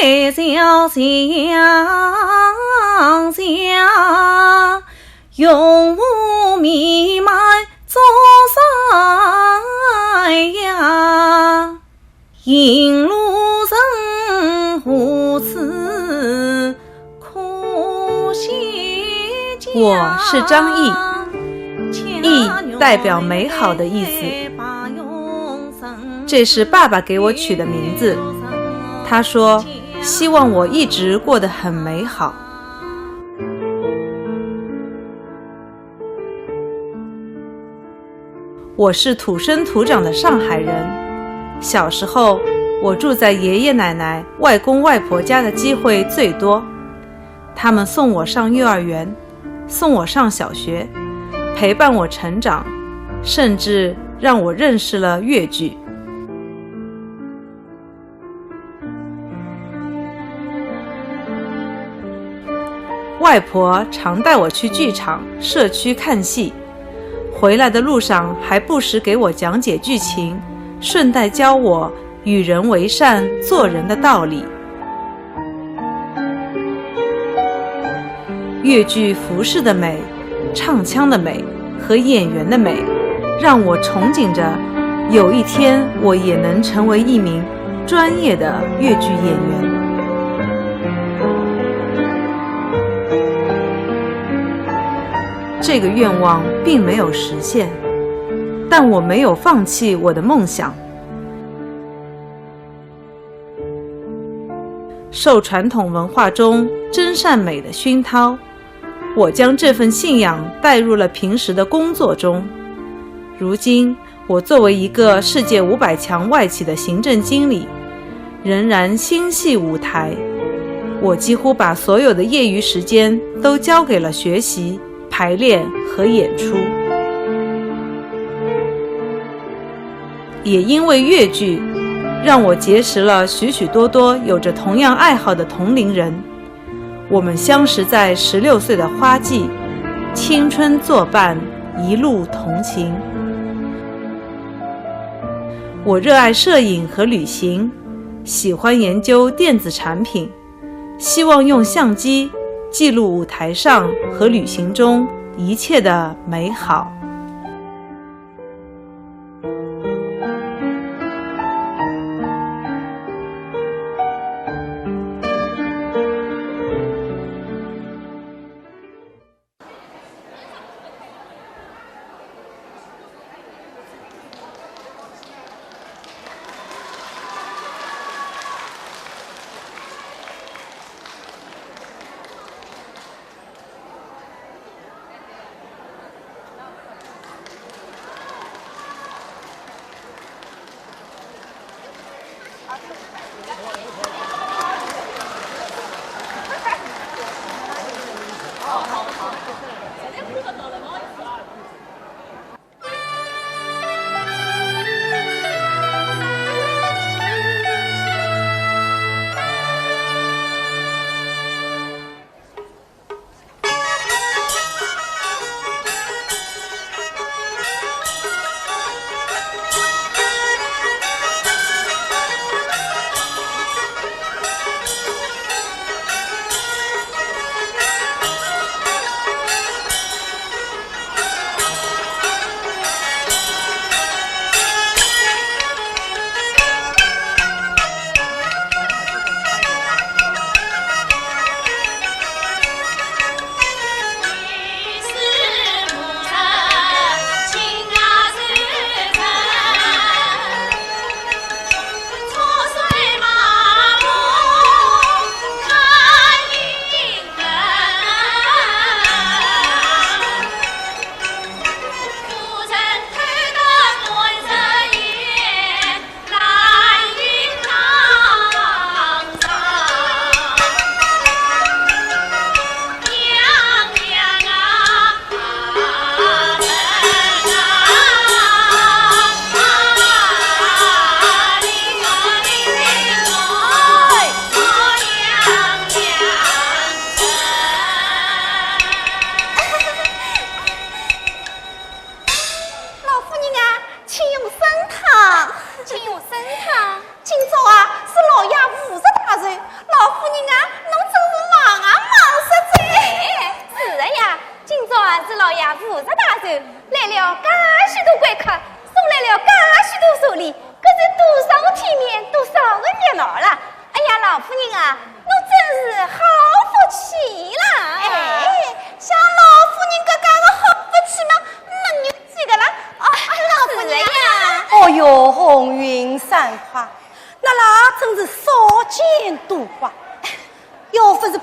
对小相下，永无弥漫作塞呀。引路人何此可惜家。我是张毅，毅代表美好的意思。这是爸爸给我取的名字，他说希望我一直过得很美好。我是土生土长的上海人，小时候我住在爷爷奶奶、外公外婆家的机会最多，他们送我上幼儿园，送我上小学，陪伴我成长，甚至让我认识了粤剧。外婆常带我去剧场、社区看戏，回来的路上还不时给我讲解剧情，顺带教我与人为善、做人的道理。粤剧服饰的美、唱腔的美和演员的美，让我憧憬着有一天我也能成为一名专业的粤剧演员。这个愿望并没有实现，但我没有放弃我的梦想。受传统文化中真善美的熏陶，我将这份信仰带入了平时的工作中。如今，我作为一个世界500强外企的行政经理，仍然心系舞台。我几乎把所有的业余时间都交给了学习、排练和演出。也因为粤剧，让我结识了许许多多有着同样爱好的同龄人。我们相识在16岁的花季，青春作伴，一路同行。我热爱摄影和旅行，喜欢研究电子产品，希望用相机记录舞台上和旅行中一切的美好。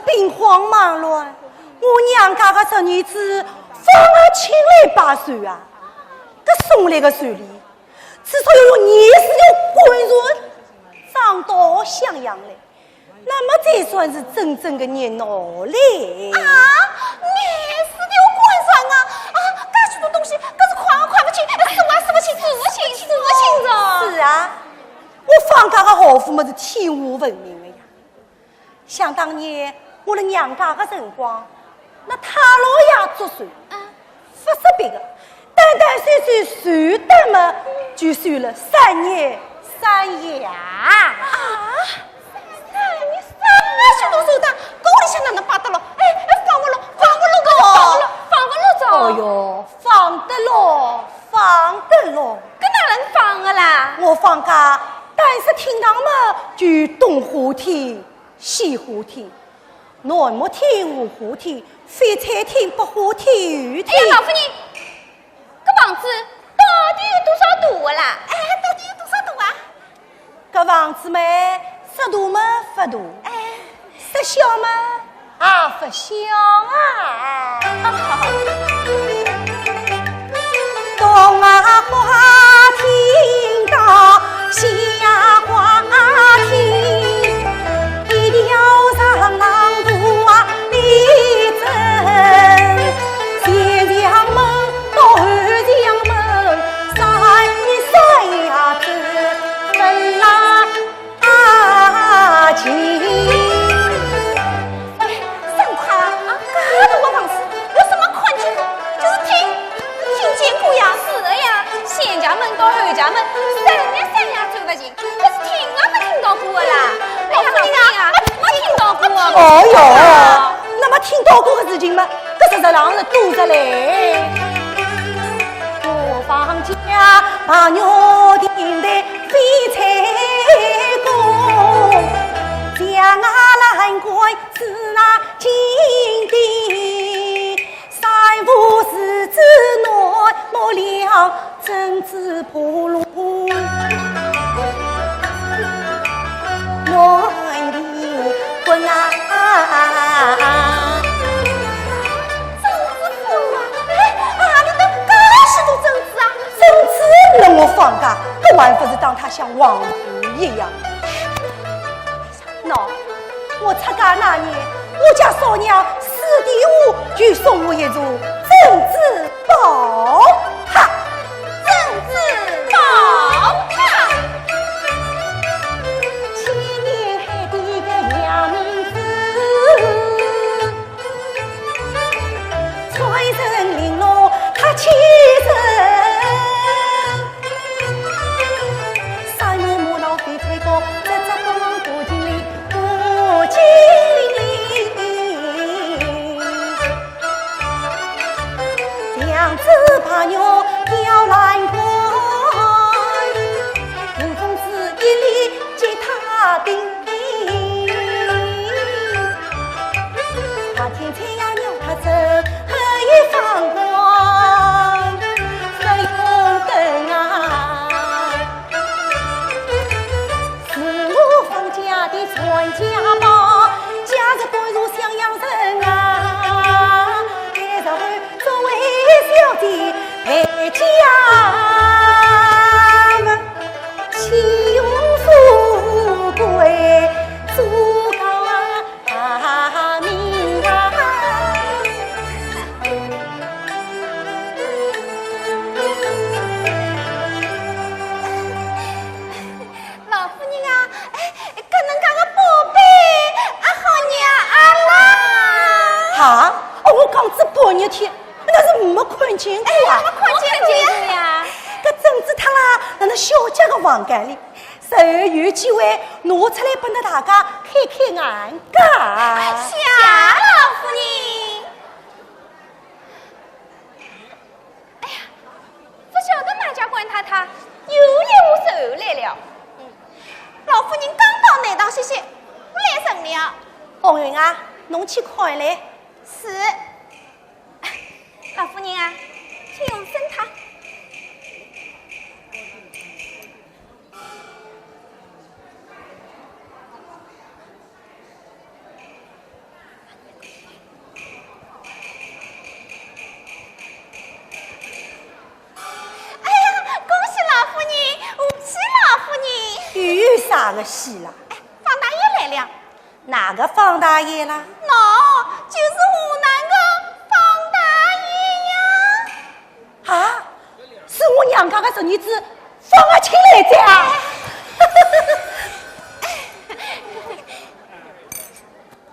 兵荒马乱，我娘家的侄女子反而轻来把水啊！这送来的水里，至少要用20条滚润，长到像样嘞。那么这算是真正的热闹嘞！啊，20条滚上啊！啊，这许多东西，可是看不清，数不清着。是啊，我放家的豪富么是天下闻名的呀。想当年我的娘家的辰光，那他老爷做水，不识别的，单算算的么，就算了3日3夜啊！许多手段，沟里向哪能摆得了？放不落哦哟，放得落，搿哪能放的啦？我放假，但是厅堂嘛，就东花厅、西花厅、南木厅、五花厅、飞菜厅、北花厅、鱼厅。老夫人，搿房子到底有多少大的啦？到底有多少大啊？搿房子嘛，说大嘛不大，说小嘛也不小啊。东花厅到西花厅，一条长廊路啊里正，前墙门到后墙门3呀子分拉近。前家门到后家门，3呀走不进，可是听啊没听到过啦。老夫人啊，没听到过。哦哟，那么听到过的事情嘛，搿实上是多着嘞。我房家把肉顶的飞菜公，将兰桂是那金地，三五四子拿了针子破路，乱里滚啊！你都干许多针子啊？针子让我放假，可还不是当他像王母一样？喏，我出嫁那年，我家少娘4弟5就送我一座针子宝塔。千年海底的娘子，传人玲珑他亲生，三木木老飞吹过，这光不经历，不经历，娘子把牛吊兰桂。定他天天呀扭他走，何以放光飞红灯啊！是我放假的传家宝，家着般如向阳人啊！给着会作为小弟陪家。半日天，那是没看见过啊！没看见过呀！搿针子他啦，在那小姐的房间里，随后有机会拿出来拨那大家开开眼界。谢老夫人。哎呀，不晓得哪家官太太有业务手来了。老夫人刚到内堂歇歇，我来成了。红云啊，侬去看来。是。老夫人啊，请用升堂。哪个戏啦？哎，方大爷来了。哪个方大爷啦？喏，就是湖南的方大爷呀。啊，是我娘家的侄女子方阿清来着啊！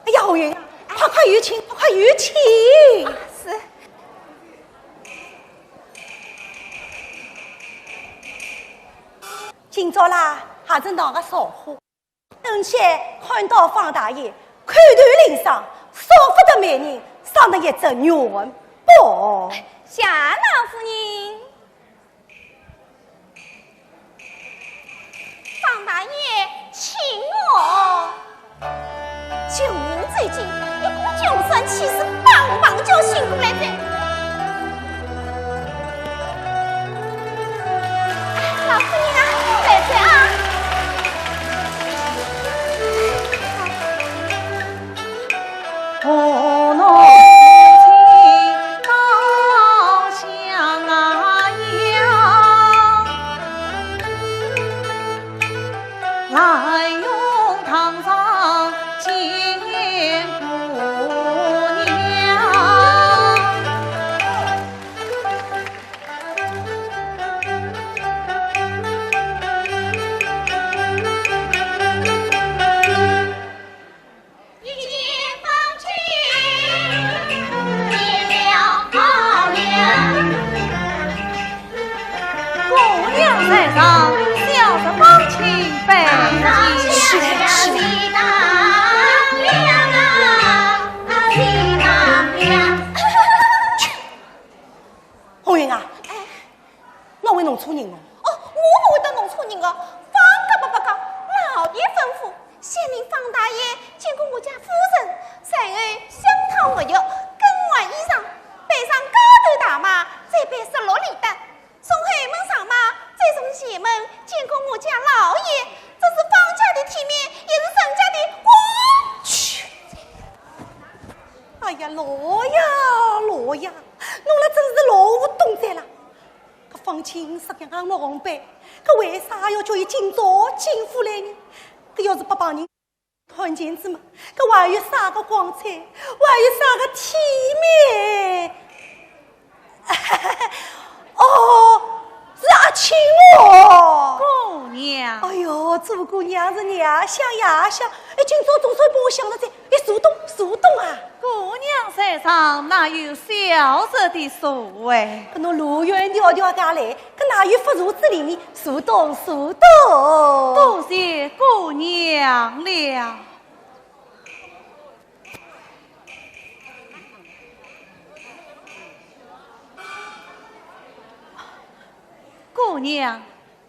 哎呀，红云，快有请，快有请！是。今朝啦，还是闹个少话。等些看到方大爷看头领上少妇的美人，上了一只元宝。谢老夫人，方大爷请我。就您最近一股穷酸气势，棒棒就醒过来的。老夫人啊，来这啊！我侬亲老乡啊呀，来用堂上见姑娘。在上笑着帮亲背起，红云啊，我为弄错人了。哦，我不会得弄错人的。方家不讲，老爷吩咐，先令方大爷见过我家夫人，然后香汤沐浴，更换衣裳，背上高头大马，再背16里担，从后门上马，再从前门见过我家老爷。这是方家的体面，也是沈家的光。去！哎呀，老呀，侬了真是老无懂在了。搿方清实际上我红白，搿为啥要叫伊今朝进府来呢？搿要是不帮人看见子嘛，搿还有啥个光彩，还有啥个体面？哦，是阿青哦。姑娘，哎哟，做姑娘是娘想呀想，哎，今朝总算把我想到在，哎，树洞啊！姑娘身上哪有小着的所谓？搿侬路远迢迢家来，搿哪有不如之里面树洞？多谢姑娘了。姑娘，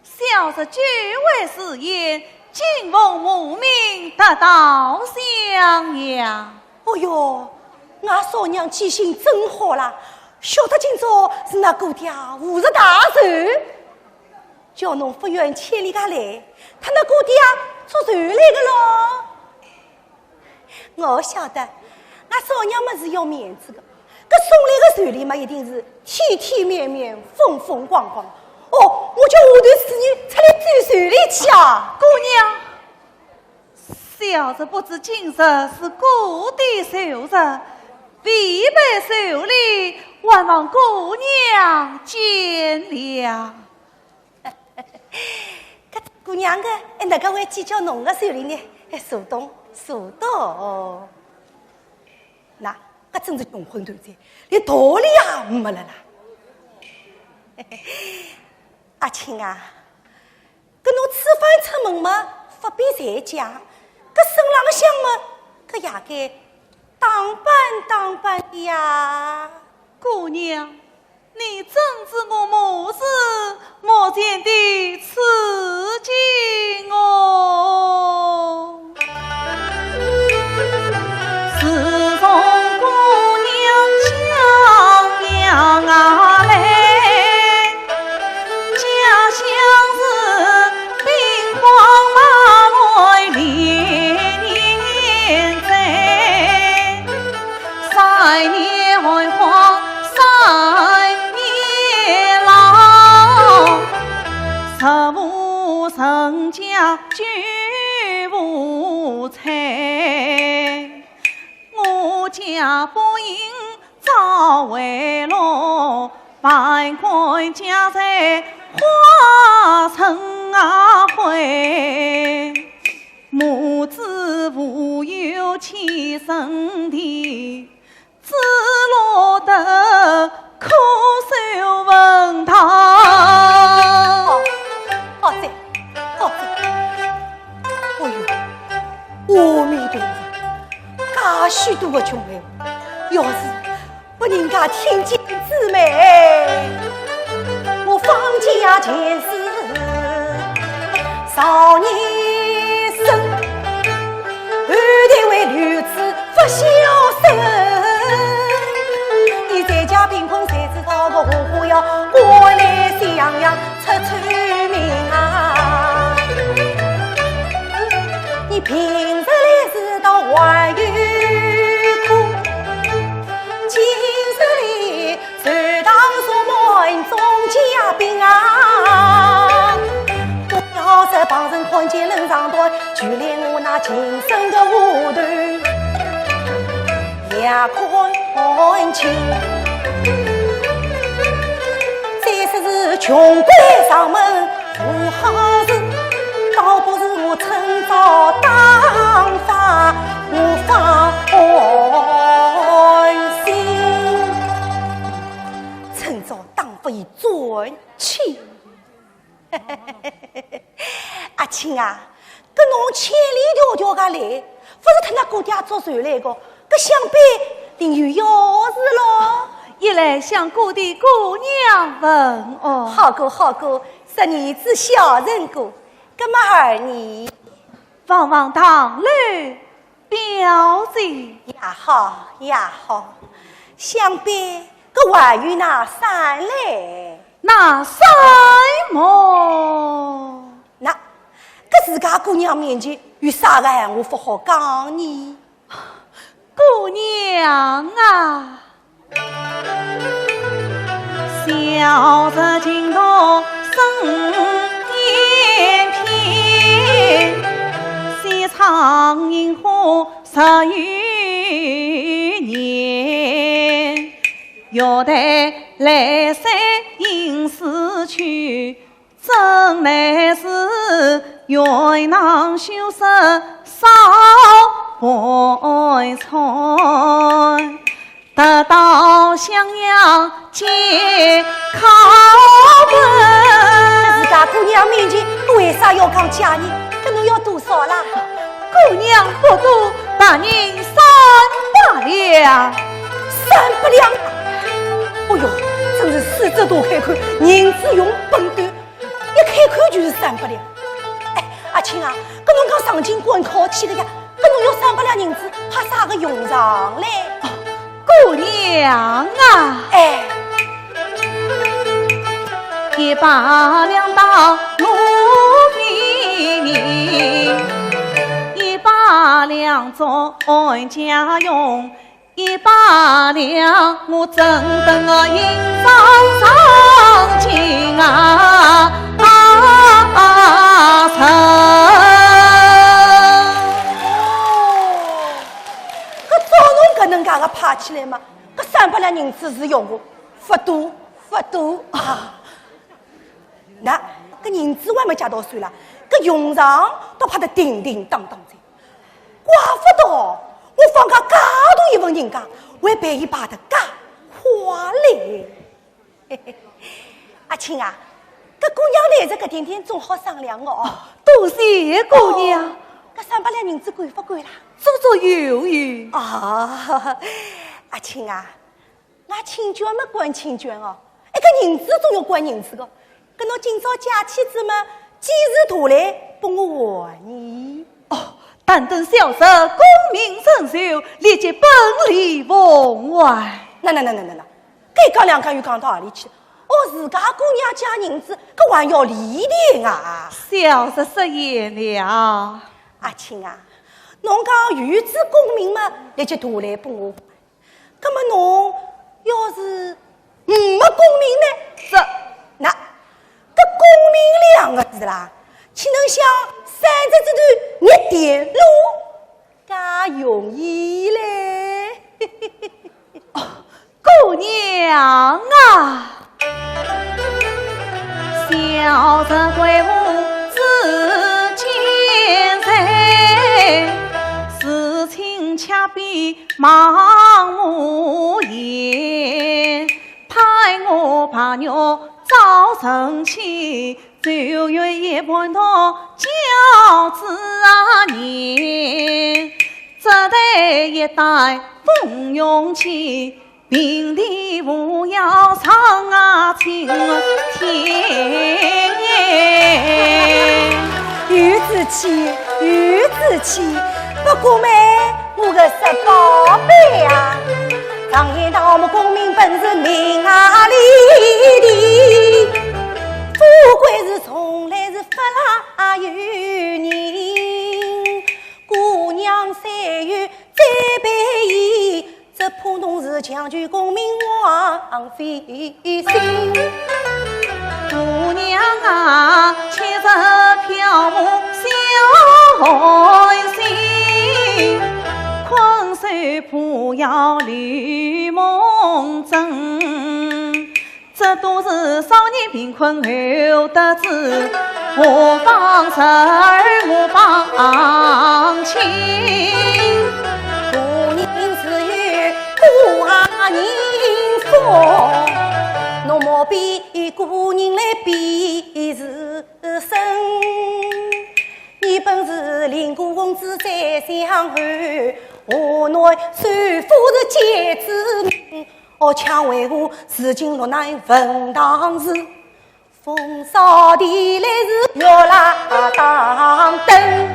小侄居位是言，今奉母命得到襄阳。哦哟，俺少娘记性真好啦，晓得今朝是那姑爹五十大寿，叫侬不远千里家来，他那姑爹做船来的咯。我晓得，俺少娘们是要面子的，搿送来的船里嘛，一定是体体面面、风风光光。哦，我叫下头侍女出来追船里去啊！姑娘，小侄不知今日是姑的寿日，必备寿礼，还望姑娘见谅。搿姑娘个，哪个会计较侬个手里呢？树洞，那搿真是穷昏头子，连道理也没了啦。阿青啊，搿侬吃饭出门嘛，不必在家；搿身浪向嘛，搿也该打扮的呀。姑娘，你真是我母子莫见的此景哦。自从姑娘襄阳啊来，家乡是兵荒马乱连年在，3年荒3年老，十五成家君奴才，我家不应早为落，万贯家财化成灰。母子无有亲生的，只落得苦受问堂。好在，好在，哎呦，阿弥陀佛，介许多的穷人，要是不人家听见姊妹，我放家前世少年生，后代为女子不孝顺。你在家贫困，谁知道个花花要过来喜洋洋出名啊！你平日里知道还有苦，今日里随堂所望中家兵啊！要是旁人看见人上端，就连我那今生的糊涂也看清。再说是穷鬼上门做好事，倒不是我趁早当法，我放安心。趁早当法以赚钱。阿青啊，搿侬千里迢迢个来，不是听俺姑爹做船来个，搿想必另有要事咯。一来向故地姑娘问候。好过好过，10年子小人过，搿么儿你望望堂里表姐也好也好，想必搿还有那三来。那什么？那搿自家姑娘面前有啥个闲话不好讲呢？姑娘啊，小日今朝生艳片，西窗樱花10余年，要待来山吟诗曲，真乃是元囊羞涩少怀春，得到襄阳皆考问。自家姑娘面前为啥要讲嫁人？搿侬要多少啦？姑娘不多，大人300两。300两！哎呦，真是四周多开口，银子用本短，一开口就是300两。哎，阿青啊，搿侬讲上京官考起的呀，搿侬有300两银子，怕啥个用场嘞？姑娘啊，哎，100两当我给你，100两做家用，100两我真等个银上上京啊搿能介个拍起来嘛，搿300两银子是用过，不多啊！那搿银子还没借到算了，搿用场都拍得叮叮当当的，怪不得我放假介大一份人家，会被伊摆得介花嘞！阿青啊，搿姑娘来着搿点点总好商量个哦。多谢姑娘，搿300两银子管不管啦？足足有余啊！阿青啊，俺亲眷没管亲眷哦，搿银子总要管银子个。搿侬今朝假期子嘛，几时大来拨我还你？哦，但等小侄功名成就，立即本里奉还。那，该讲两讲又讲到何里去？哦，自家姑娘借银子，搿还要理的啊！小侄失言了。阿青啊，侬讲有子功名嘛，立即大来拨我。葛么侬要是没功名呢？那搿功名2个字啦，岂能像3只指头捏点路？噶容易嘞。姑娘啊，小人为吾自见谁，事情恰比盲目言，派我把肉早晨起，就愿一盘汤饺子年，这代一代奉用起，平地无要唱青天。有志气，有志气，不过嘛，我个十宝贝啊，常言道我们功名本是命啊里的，富贵是从来是不拉有人，姑娘三月再陪伊，这怕侬是强求功名枉费心。姑娘啊，且着飘舞小海心，困守不要绿梦真。这都是少年贫困后得知，我帮侄儿我帮亲。姑娘是有姑阿人风，侬莫比姑娘来比是身。你本是令公子在相候，我乃虽夫是姐子命，强为我如今落难分当时，风扫地来是月拉当灯。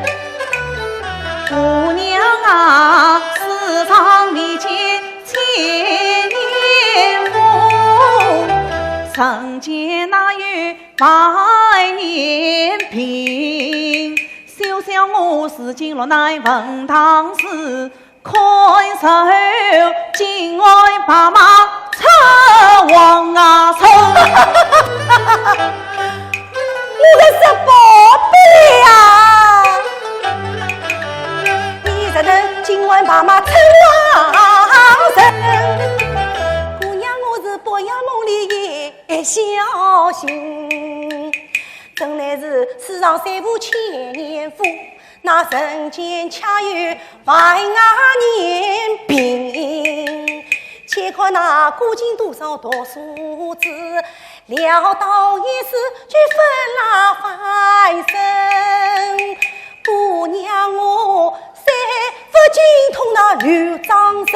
姑娘啊，世上历见千年风，人间哪有百年平？休想我如今落难问当时，看手境外把马车往冲。我的是宝贝啊！你只能今晚把马称王人，姑娘我是鄱阳梦里也小心，真乃是世上三夫千年夫，那人间恰有万年病。且看那古今多少读书子，潦倒一时却分拉翻身。姑娘我三不精通那六章十，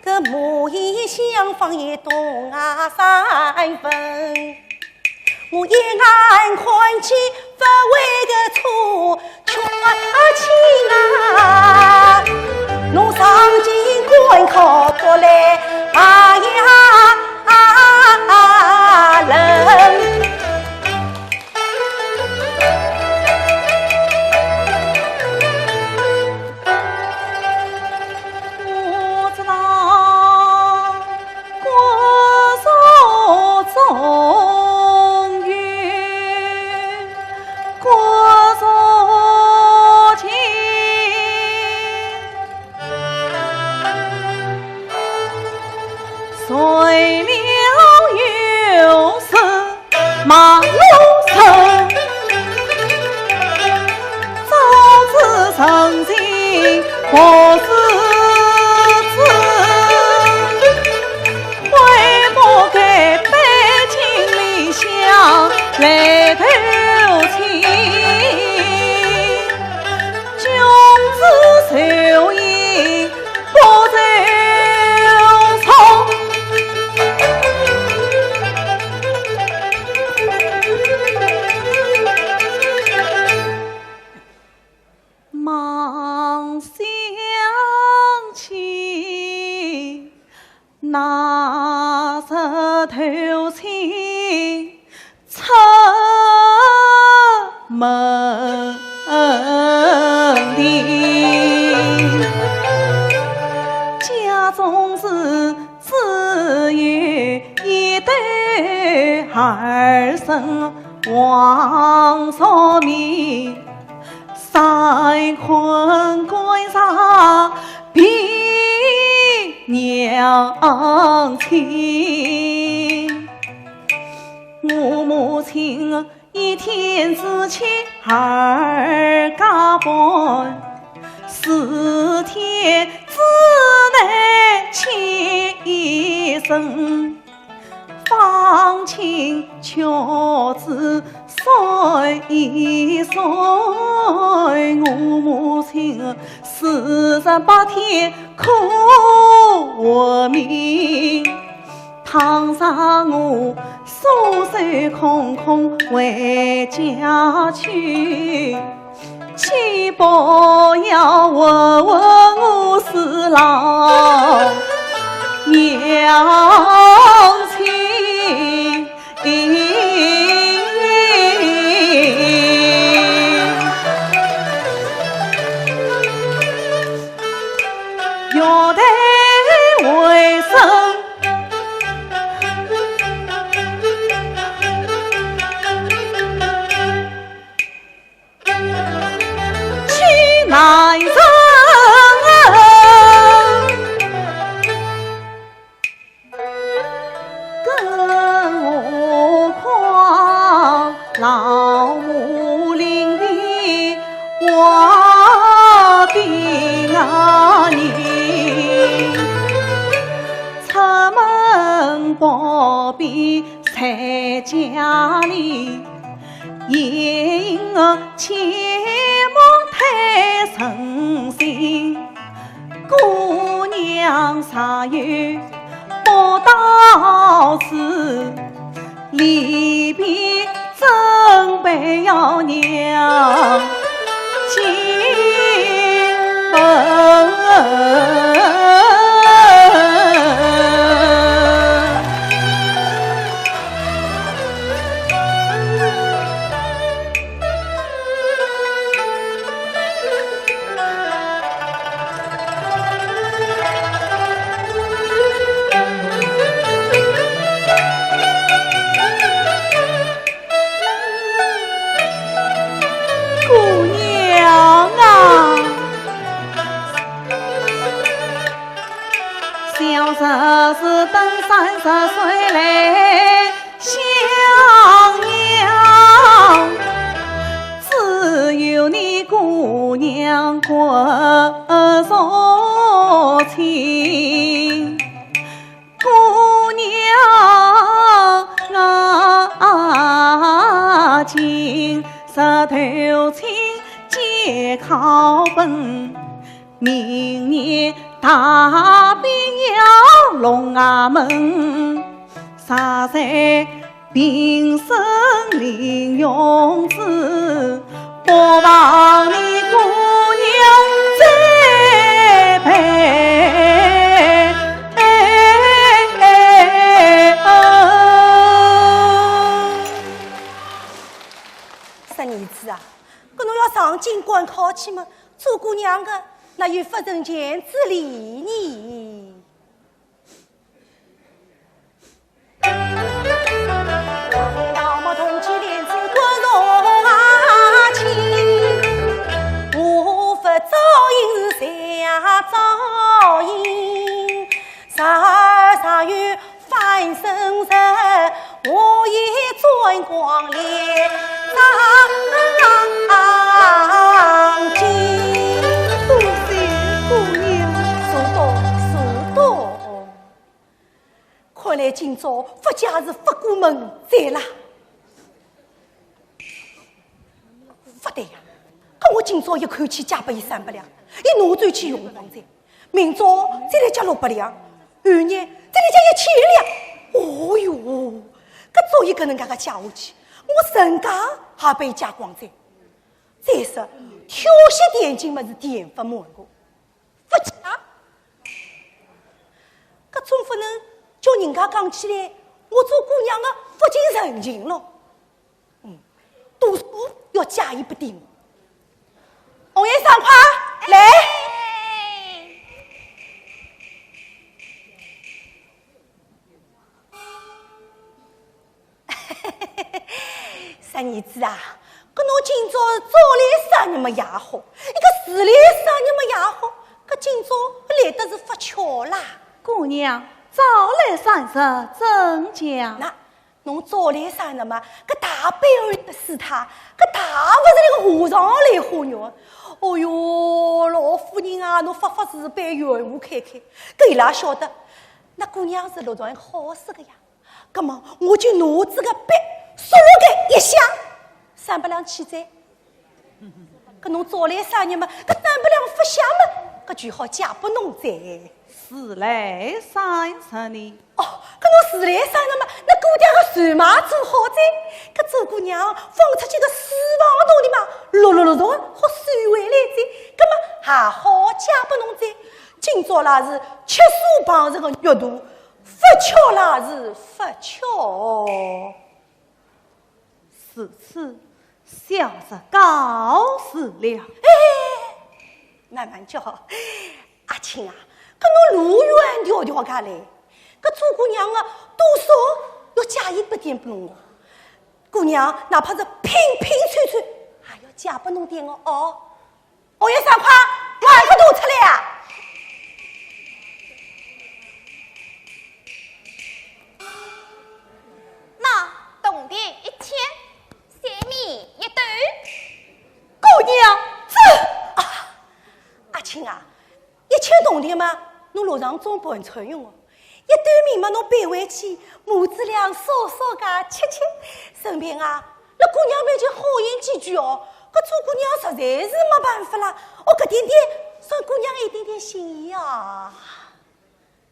个母仪相仿也懂三分。我一眼看起不为个错，却情啊，侬上京关考过来人。我知道国手中原，国手情，随了有时马路上，早知曾经何时知，为莫给北京理想来投情，君子受益不走从。忙想起那日头青出门庭，家中是只有一对儿孙王少明。三困归上比娘亲，我母亲一天之前二家半，4天之内牵一生，放亲乔子睡一睡，我母亲48天苦活命，倘上我双手空空回家去，岂不要问问我是老娘亲？要得为生，去难生。更何况老母临别我的儿女，出门不必在家里，因切莫太省心。姑娘啥有不到此，离别准备要娘亲吻。姑娘啊，小日子等30岁来相娘，只有你姑娘骨肉亲，姑娘啊，今石头亲皆靠本，明年大病要龙衙门，啥在平生领用子，不枉你姑娘栽培。三儿子啊，搿侬要上京官考去嘛？做姑娘的那有不成钱之理呢？要么同气连子骨肉啊亲，无法照应是下照应，啥有翻身人，我也转光脸上京。多谢姑娘，说多。看来今朝佛家是佛过门在啦。不对呀，看我今朝一口气加拨伊300两，伊拿转去用光在，明朝再来加600两，后日再来加1000两。哦哟，搿照伊搿能介个加下去，我身家也被加光在。再说挑些点睛么是点不满个，不假。搿总不能叫人家讲起来，我做姑娘的不近人情咯。读书要加一不定。红颜上快来。三儿子啊，搿侬今朝早来生日么也好，一个迟来生日么也好，搿今朝来得是发巧啦。姑娘早来生日怎讲？那侬早来生日嘛，搿大辈儿的死他，搿大勿是那个和尚来花肉。哦哟，老夫人啊，侬发发慈悲，圆和开开，搿伊拉晓得，那姑娘是路上好事个呀。葛么我就拿这个笔刷个一想，三百两起债。搿侬早来生日嘛，搿三百两发下嘛，搿就好借拨侬债。是来生日呢？哦，搿侬是来生日嘛？那姑娘个船马做好债，搿周姑娘放出去个4房洞里嘛，陆陆续续好算回来债，搿么还好借拨侬债。今朝啦是吃素碰着个月肚，发巧啦是发巧。此次小日告辞了。慢慢叫，阿青啊，搿侬路远迢迢家来，搿周姑娘啊，多少要借一笔点拨侬哦。姑娘哪怕是拼拼穿穿，也要借拨侬点哦。哦，叶三快，赶快都出来啊！那铜钿1000，小米1斗。姑娘，这阿青啊，1000铜钿嘛，侬路上总不会穿用哦。1斗米嘛，侬背回去，母子俩烧烧家吃吃，顺便啊，那姑娘面前好言几句哦。搿做姑娘实在是没办法啦。哦，搿点点算姑娘一点点心意啊。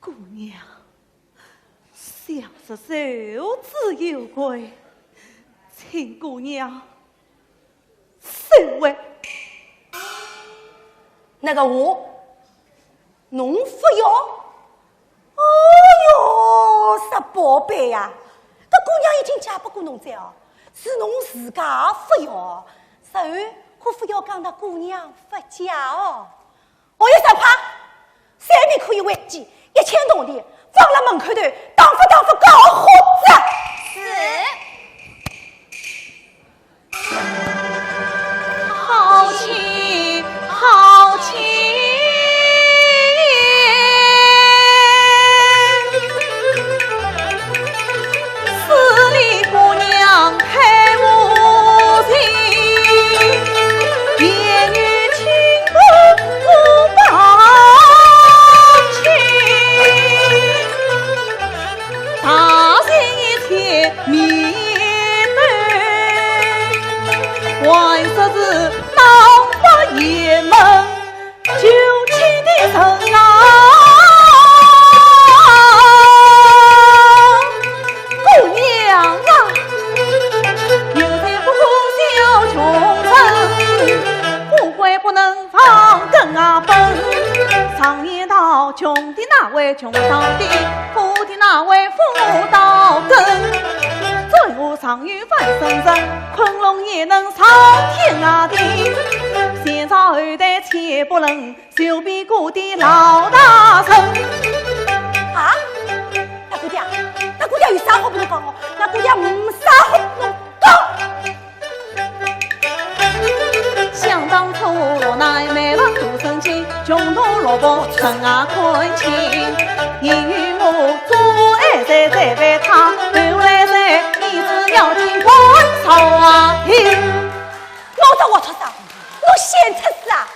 姑娘，小日受之有愧，请姑娘收回。那个我，侬服药？哦哟，是宝贝呀！搿姑娘已经借拨过侬债哦，是侬自家服药。实后可否要讲那姑娘发假哦？我有啥怕？三面可以回击，1000铜钿放了门口头，打发搞活子。是。好气，好气！四里姑娘开无情，夜雨清风不放晴，大人一切面对，还说是当发爷们就亲的人啊！姑娘啊，有钱不顾小穷人，富贵不能放根啊本。常言道，穷的哪位穷到底，富的哪位富到根。罪恶常与翻身人，昆仑也能上天下地。先朝后代切不能，就比古的老大神。啊，那姑娘有啥好不能讲哦？那姑娘没啥好不能讲。想当初我乃美郎独生亲，穷途落魄生啊困情。因与我做爱在为他，后来在你只要进官朝廷。侬在我头上，侬先出事啊！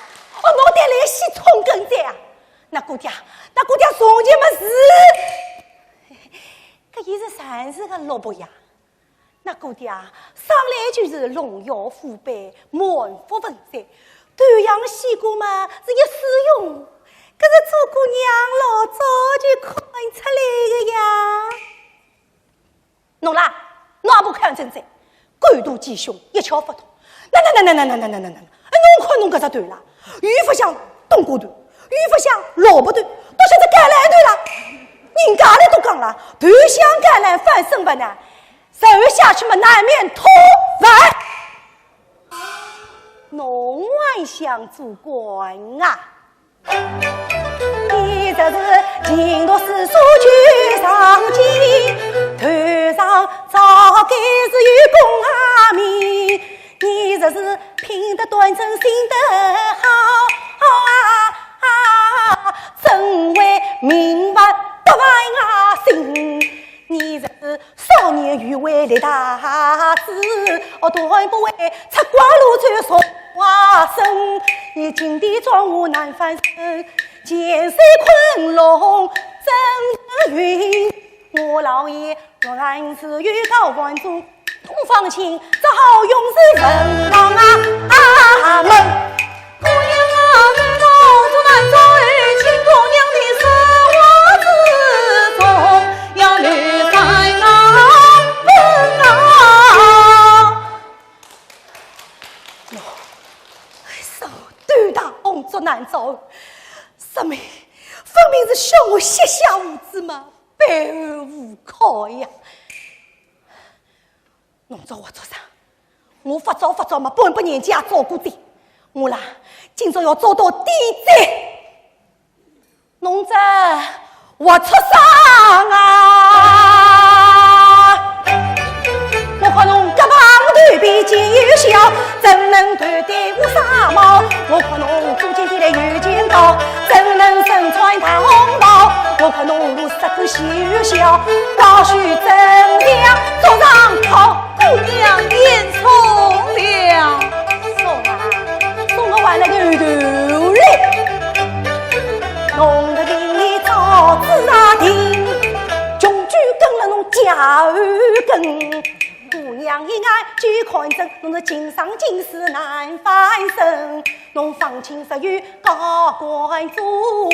哦，侬得来西冲根债啊！那姑娘从前么是，搿也是善事个萝卜呀。那姑娘上来就是荣耀富贵，满腹文采，端阳西瓜嘛是一丝用，搿是做姑娘老早就看出来的呀。侬啦，侬也不看真在，官渡鸡胸，一窍不通。那，侬看侬搿只段啦，鱼不像冬瓜段，鱼不像萝卜段，到现在橄榄段啦。人家来都讲了，段香橄榄翻身不难，手下去嘛难免脱饭。侬还想做官啊？你这是进读私塾去上进，头上早该是有功阿弥。你实是品德端正，心德好真为明白不外心。你是少年愚为立大志，断不为出光路转说花生。你金地庄户难翻身，剑水昆仑真云。我老爷若然是与高官主同放情，只好永世人郎啊们。姑娘啊，女老做难做亲姑娘的生活之中，要留在俺们啊。手对大工作难做，什么分明是笑我膝下无子嘛，备而无可呀！侬找我做啥？我发早嘛，本年纪也照顾的。我啦，今朝要做到底子。侬这我出伤啊！我看侬胳膊腿比肩又小，怎能团队无纱帽？我看侬足尖的来有劲道，怎能身穿大红袍？我看侬如杀狗细又小，高须真亮做上好。姑娘言错了，送我完了牛头来，侬的邻里早知啊听，穷居跟了侬家儿根。姑娘一眼就看真，侬是今生今世难翻身。侬放轻食欲高官主，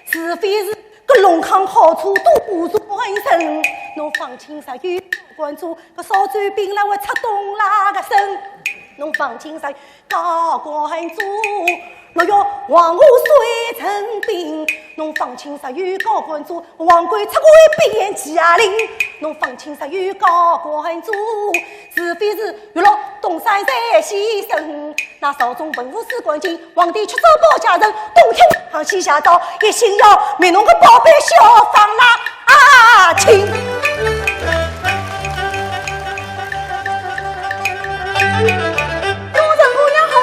是非是个龙康好处多传身。侬放轻食欲高官主，个烧转饼来会出东拉个身。侬放轻食欲高官主，若要王我水成冰。侬放轻食欲高官主，王贵出关变家令。侬放轻食欲高官主，是非是遇了东山再牺牲。那朝中文武司官军，皇帝出走保家人，东天行西下道，一心要灭侬个宝贝小房啦亲。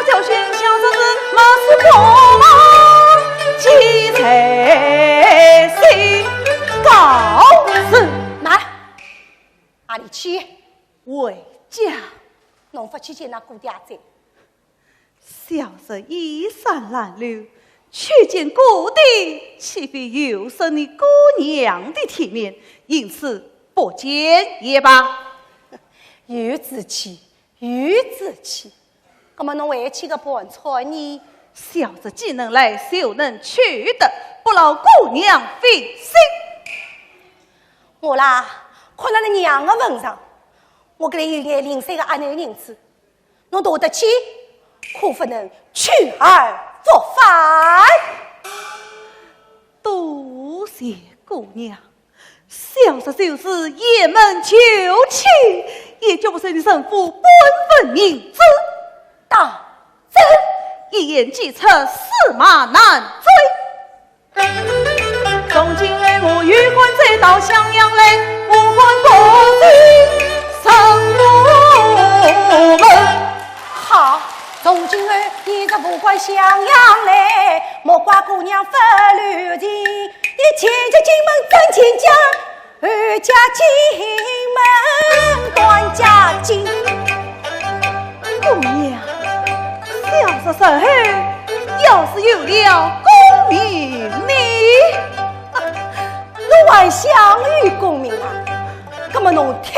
教训小子是马是破马，积财心高士来，哪里去？回家。侬不去见那姑爹仔？小子衣衫褴褛，去见故地，岂非有损你姑娘的体面？因此不见也罢。有志气，有志气。那么侬回去个盘菜呢？小子既能来，就能去的，不劳姑娘费心。我啦，看了你娘的份上，我给你有眼零碎的阿男人子，侬躲得起，可不能去而复返。多谢姑娘，小子就是也门求妻，也就不是你生父本分明知。大真一言既出，驷马难追。从今儿我与官再到襄阳来，无关国君上路门。好，从今儿你这不管襄阳来，莫怪姑娘不留情。你前家进门真前家，二家进门断家境。姑娘。小子身后要是有了功名你，侬还想与功名啊？那么侬听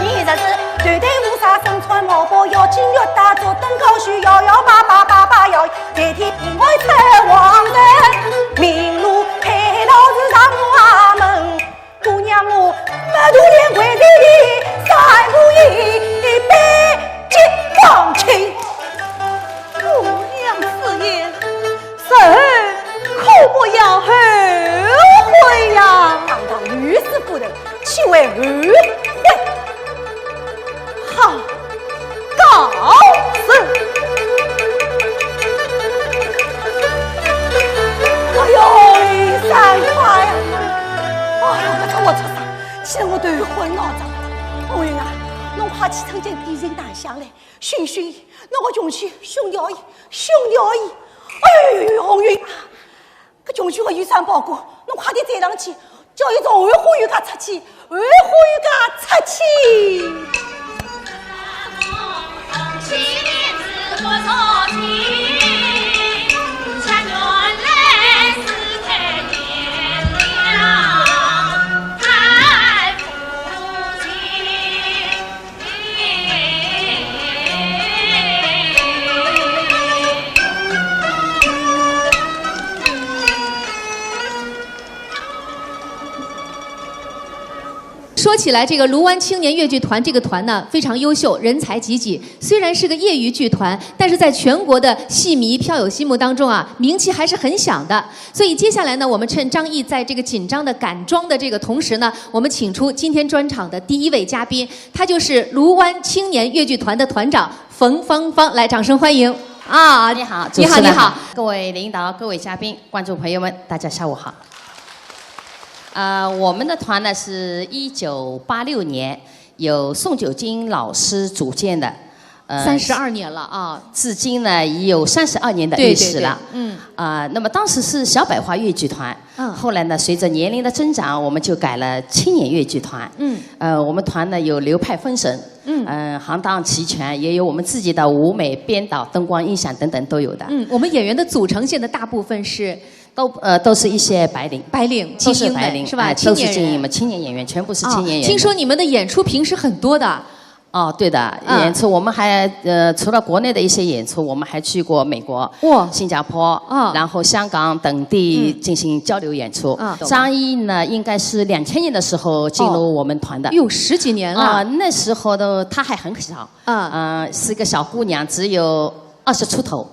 你这是对对无啥身穿毛包，要金要大做登高须摇摇八八八八摇，代替平外出王人，明路黑老子上我门，姑娘我马肚连回头里三不一杯。放情，姑娘此言，神可不要后悔呀！堂御史夫人，岂为后悔？好，告辞。哎呦！而已。哎呦，红云，搿穷凶的玉山包裹，侬快点载上去，叫伊从安花园家出去，安花园家出去。七年自我所亲，前原来是太娘娘，太父亲。说起来，这个卢湾青年越剧团这个团呢非常优秀，人才济济。虽然是个业余剧团，但是在全国的戏迷票友心目当中啊，名气还是很响的。所以接下来呢，我们趁张毅在这个紧张的赶妆的这个同时呢，我们请出今天专场的第一位嘉宾，他就是卢湾青年越剧团的团长冯芳芳，来，掌声欢迎啊！你好，你好，你好，各位领导、各位嘉宾、观众朋友们，大家下午好。我们的团呢是1986年由宋九金老师组建的，32年了啊，至今呢已有32年的历史了。对，那么当时是小百花越剧团，后来呢随着年龄的增长，我们就改了青年越剧团。我们团呢有流派分神，行当齐全，也有我们自己的舞美、编导、灯光、音响等等都有的。我们演员的组成现在大部分是。都是一些白领，精英们是吧？都是精英们，青年演员，全部是青年演员。听说你们的演出平时很多的。哦，对的，演出我们还除了国内的一些演出，我们还去过美国、新加坡，然后香港等地进行交流演出。张毅呢，应该是2000年的时候进入我们团的，有10几年了。那时候的她还很小，是个小姑娘，只有20出头。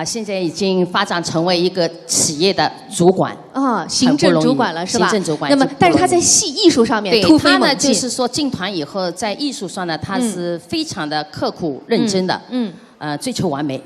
现在已经发展成为一个企业的主管行政主管了是吧？行政主管。那么，但是他在艺术上面突飞猛进。他呢，就是说进团以后，在艺术上呢，他是非常的刻苦认真的，追求完美。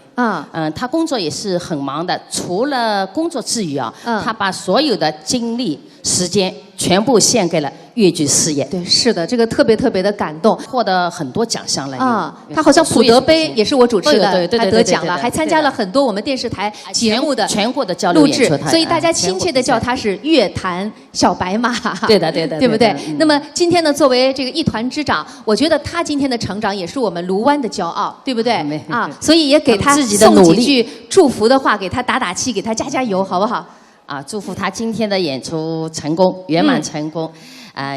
他工作也是很忙的，除了工作之余他把所有的精力、时间全部献给了越剧事业。对，是的，这个特别特别的感动，获得很多奖项了。他好像普德杯也是我主持的，还得奖了，还参加了很多我们电视台节目的全国的交流演出，所以大家亲切的叫他是乐坛小白马。对的，对不对？那么今天呢，作为这个一团之长，我觉得他今天的成长也是我们卢湾的骄傲，对不对？所以也给他送几句祝福的话，给他打打气，给他加加油，好不好？祝福他今天的演出成功，圆满成功。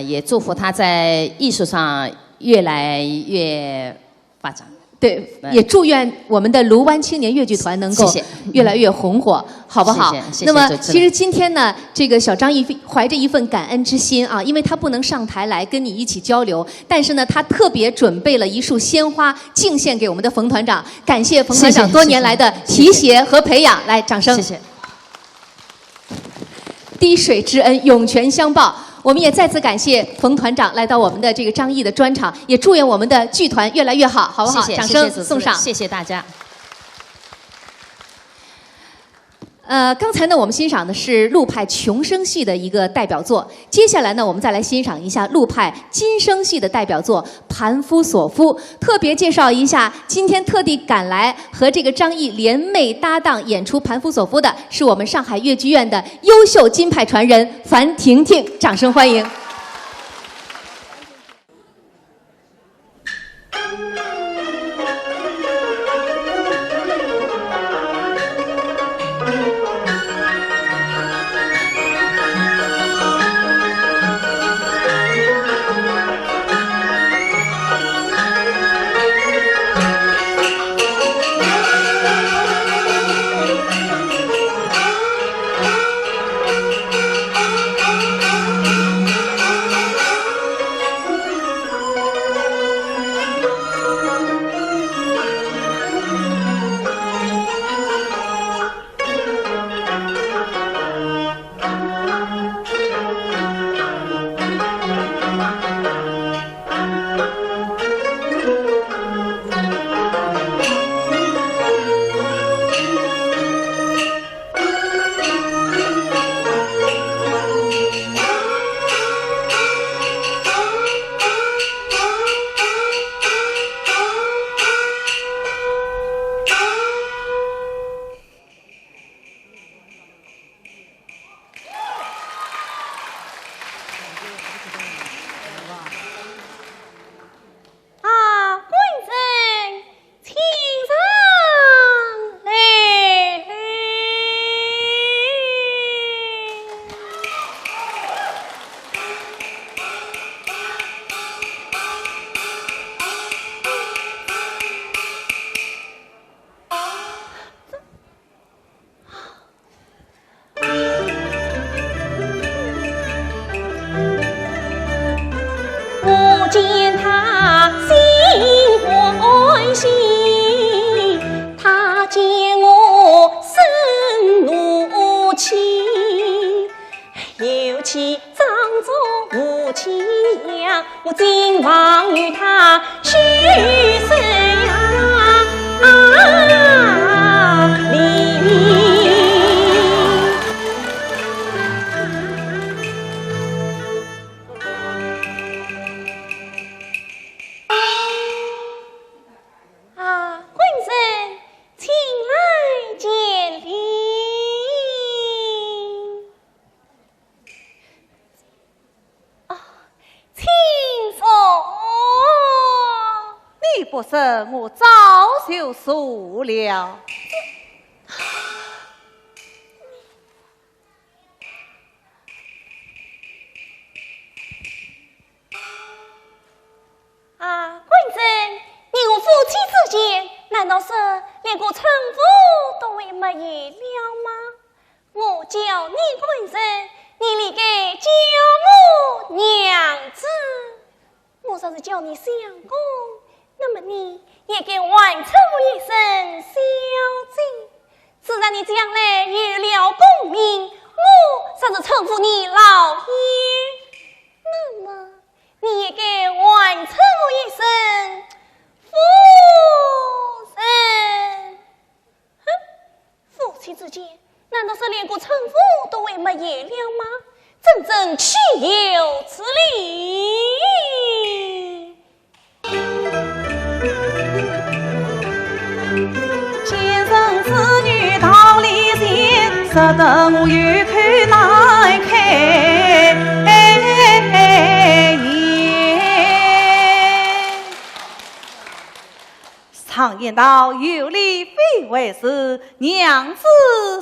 也祝福他在艺术上越来越发展。对，也祝愿我们的卢湾青年越剧团能够越来越红火，好不好？谢谢。那么，其实今天呢，这个小张毅怀着一份感恩之心因为他不能上台来跟你一起交流，但是呢，他特别准备了一束鲜花敬献给我们的冯团长，感谢冯团长多年来的提携和培养。来，掌声！谢谢。滴水之恩，涌泉相报。我们也再次感谢冯团长来到我们的这个张毅的专场，也祝愿我们的剧团越来越好，好不好？谢谢，掌声送上。谢谢大家。刚才呢，我们欣赏的是陆派琼声戏的一个代表作。接下来呢，我们再来欣赏一下陆派金声戏的代表作《盘夫索夫》。特别介绍一下，今天特地赶来和这个张毅联袂搭档演出《盘夫索夫》的，是我们上海越剧院的优秀金牌传人樊婷婷，掌声欢迎。妻长做无妻娘，我今望与他许生离。不是我早就说了。贵人，你我夫妻之间，难道是连个称呼都未没有了吗？我叫你贵人，你立该叫我娘子。我若是叫你相公，那么你也该还称我一声小姐。自然你将来有了功名，我甚至称呼你老爷，那么你也该还称我一声夫人。哼，夫妻之间难道是连个称呼都未没有了吗？真正岂有此理！先生子女道理前，使得我有口难开言。常言道，有理非为是，娘子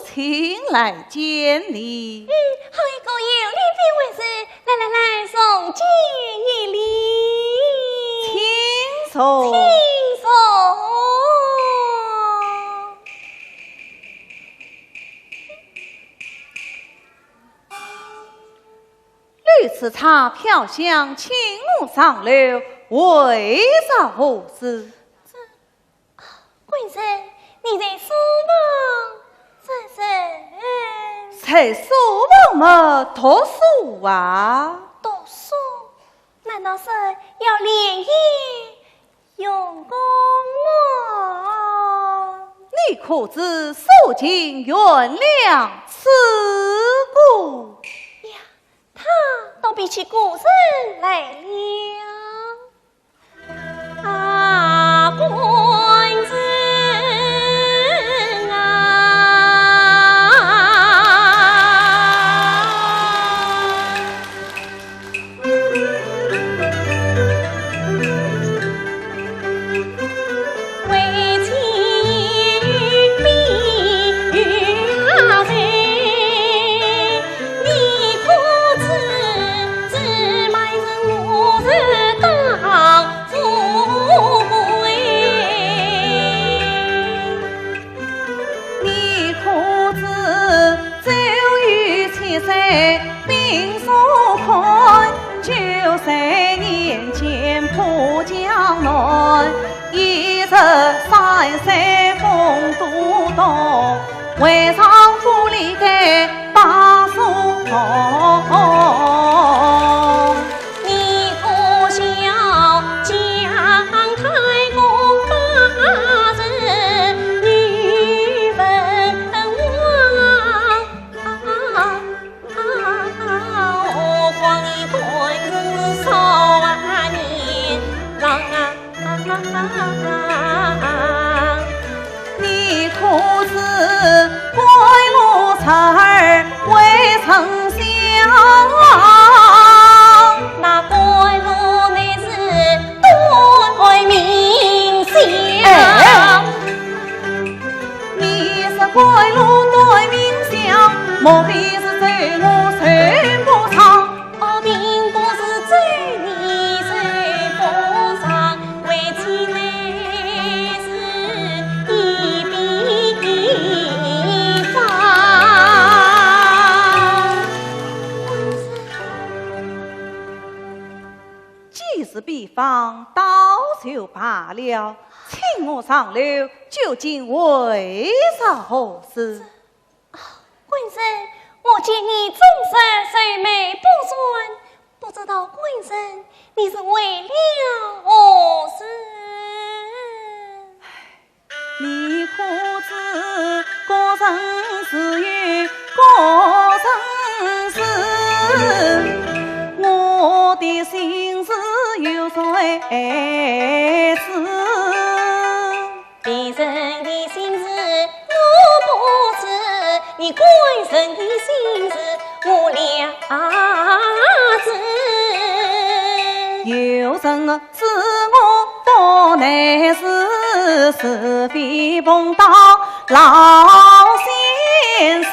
请来见礼。好一个有理非为是，来，送见一礼。请坐。绿此茶飘香，请我上楼，为啥何事？贵人，你在书房？在书房嘛，读书啊。读书？难道是要连夜用功吗？你可知受尽原谅此故？呀，他都比起古人来了。贵人啊，为妻比于他人，你可知只买人我是当富贵？你可知周瑜7岁兵所困，9岁年间破江南，13岁封都督，为丈夫离开把书童。你可晓姜太公八人女文王？何况你贵人少年郎你可知归路侧儿未曾相？那归路乃是对明相。你是归路对明相，莫非是走我随不长？并不是走你随不上，为妻乃是一笔方。既是比方，倒就罢了。请我上楼，究竟为啥何事？贵人，我见你终身虽美子。别人的心事我不知，你官人的心事我了知。有人知我不难事，是非碰到老先生。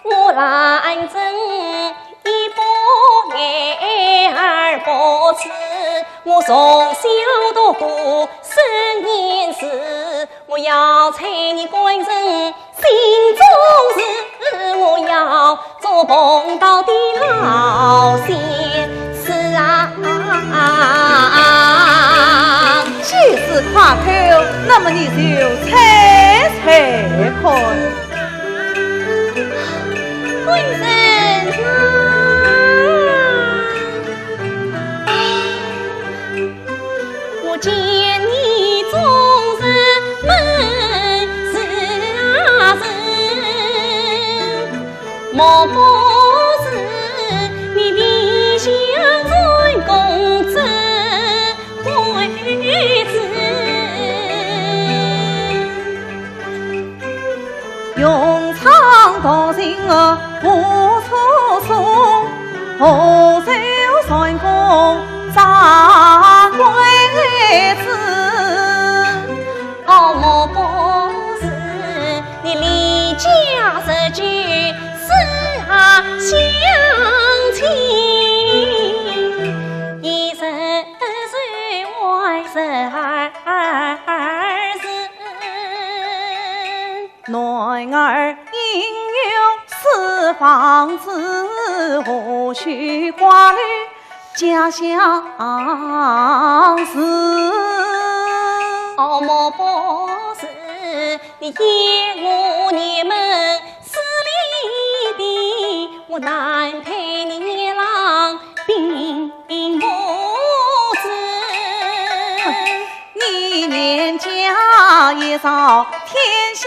我来真一把眼儿不吃，我从小读过10年书，我要猜你官人心中事，我要做碰到的老先生啊！既是夸口，那么你就猜看。官人啊，我见你终日闷事啊事，莫不是你理想在公子会子。用唱道情儿无处诉，何愁三公张贵子？哦，莫不是你离家出去思下乡亲，一人随外人是。男儿应有四房子，何须挂虑家乡事？哦，莫不是你厌我你们势利的，我难陪你年郎并母子。你年家一少，天下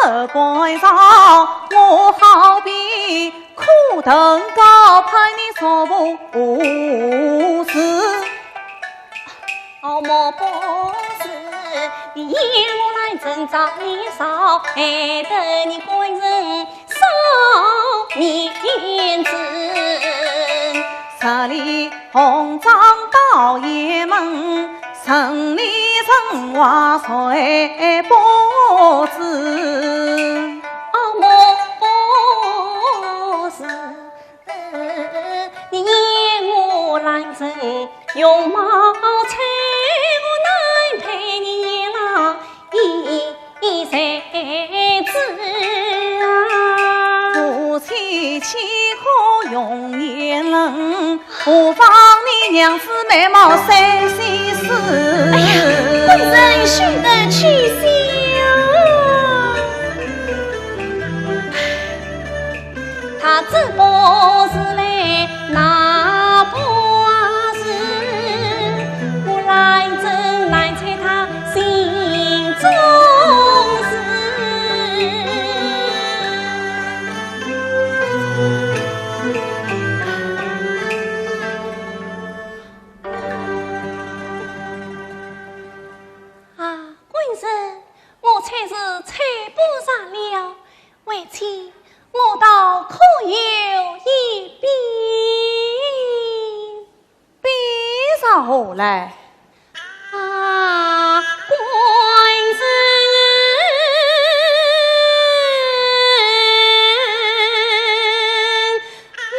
得关照，我好比苦等高攀你所不知。哦，莫不是你引我来征召年少，害得你官人少面子。十里红帐到雁门，城里人话谁不知？哦，莫不是你引我来征用毛菜，我难陪你年郎一才子啊！夫妻岂可用言论？何妨你娘子美貌三心思？哎呀，官人须得取笑。他只不是来拿把事，我来真来猜他心中事。啊，官人，我猜是猜不上了，为妻我倒可有一笔。比上何来？啊，官人啊，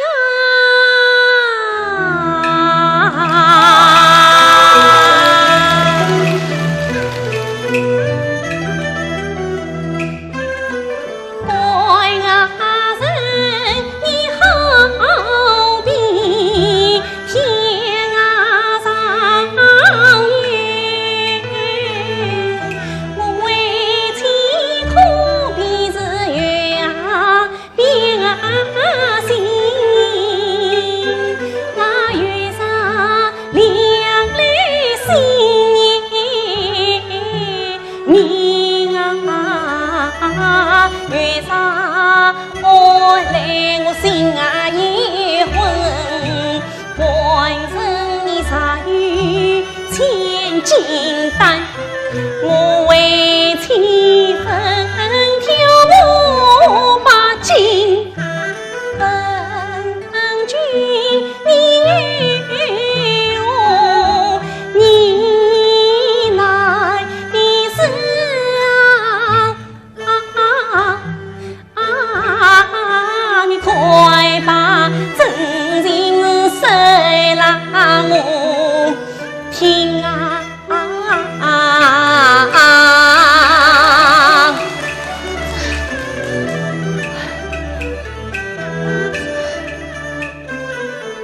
心胆，我为妻分挑我把金问君，你与我你来的是你快把真情说来我听啊！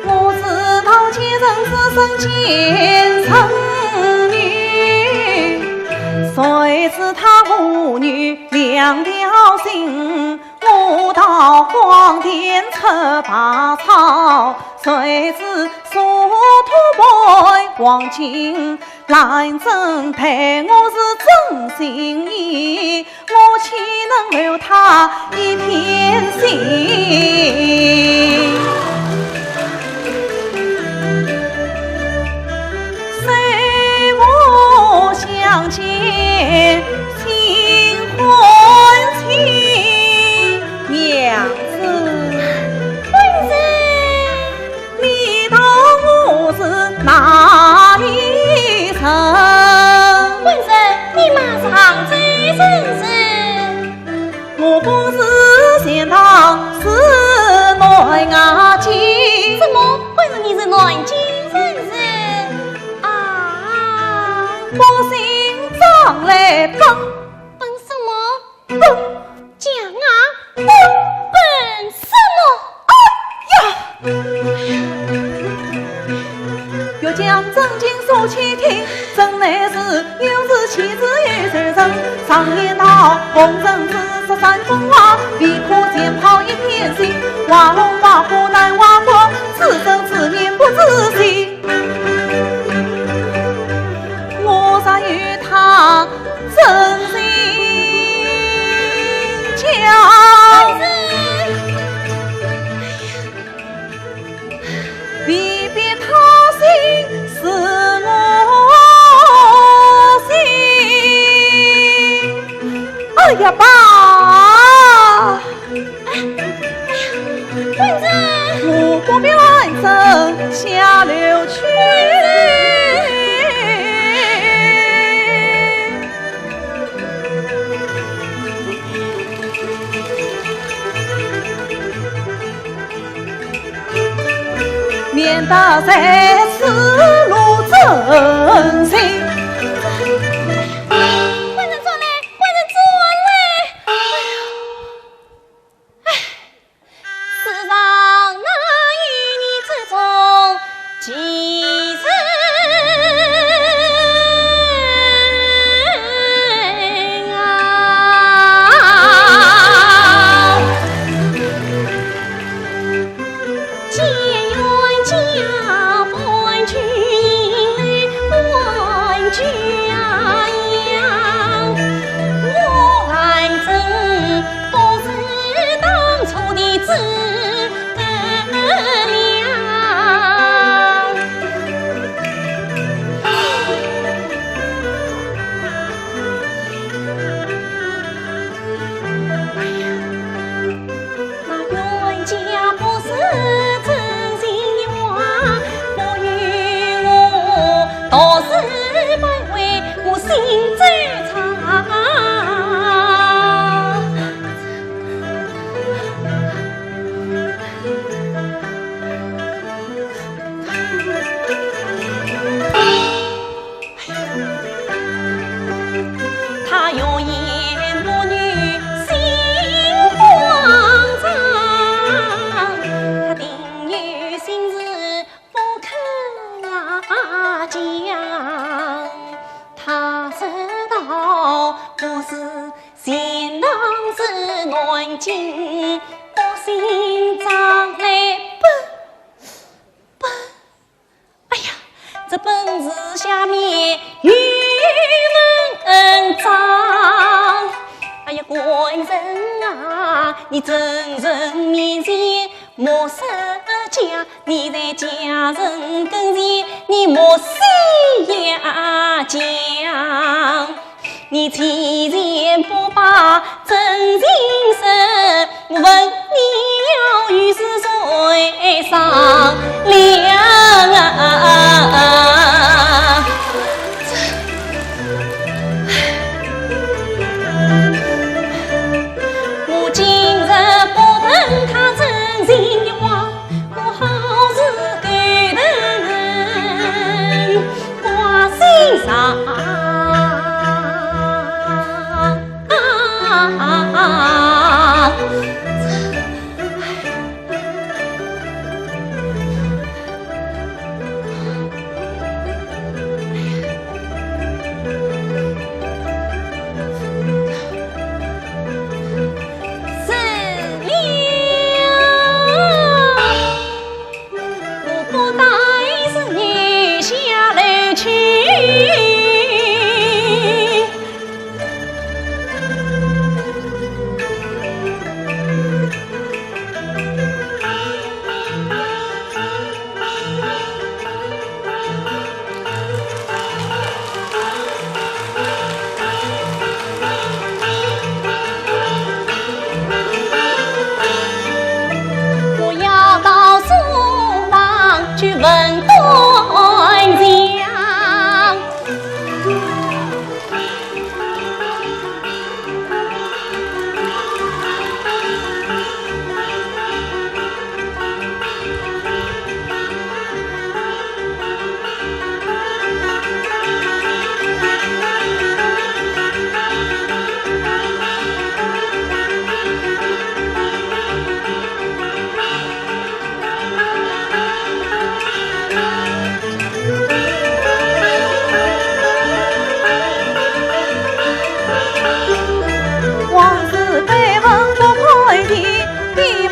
我知道前人只生前生女，谁知他母女两条心。我到荒田吃拔草，谁知殊途不忘情，兰真陪我是真心意，我岂能留他一片心？随我向前，心欢喜，娘子，本人，你当我是哪里人？本人，你马上再认识。我本是贤堂，是内牙金。什么？本人你是南京人士啊？我心脏来奔。奔什么？奔讲啊！奔什么？欲将真情诉且听，真乃是有志气之于世人。常言道，红尘只是三分花，离苦剑抛一片心。挖龙挖虎难挖过，自生自灭不自息。我咋与他真心交？离别他心是我心。哎呀，爸！本人，我不必来生下流去。免得在此路真心。本人坐来，本人坐来。世上哪有你这种奇人啊？结缘家伴君伴君呀，我兰真不是当初的知了。那冤家不是真心的话，不与我倒是不为我心最长。他有言母女心慌张，他定有心事不肯讲。他知道我是贤郎是南京，我心脏来奔。哎呀，这本子下面玉文章。哎呀，官人啊，你真人面前莫设家，你在家人跟前，你莫谁呀讲？你欺人不把真情实，问你要与是谁商量啊？我今日不等他真心的话，我好是感人挂心上。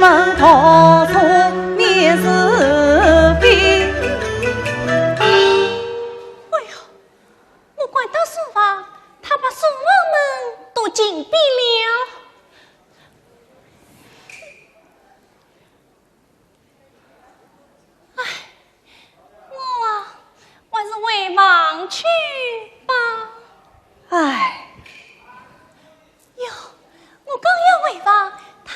门逃出灭是非。哎呦，我管到书房，他把书房门都紧闭了。哎，我还是回房去吧。哎，哟，我刚要回房，他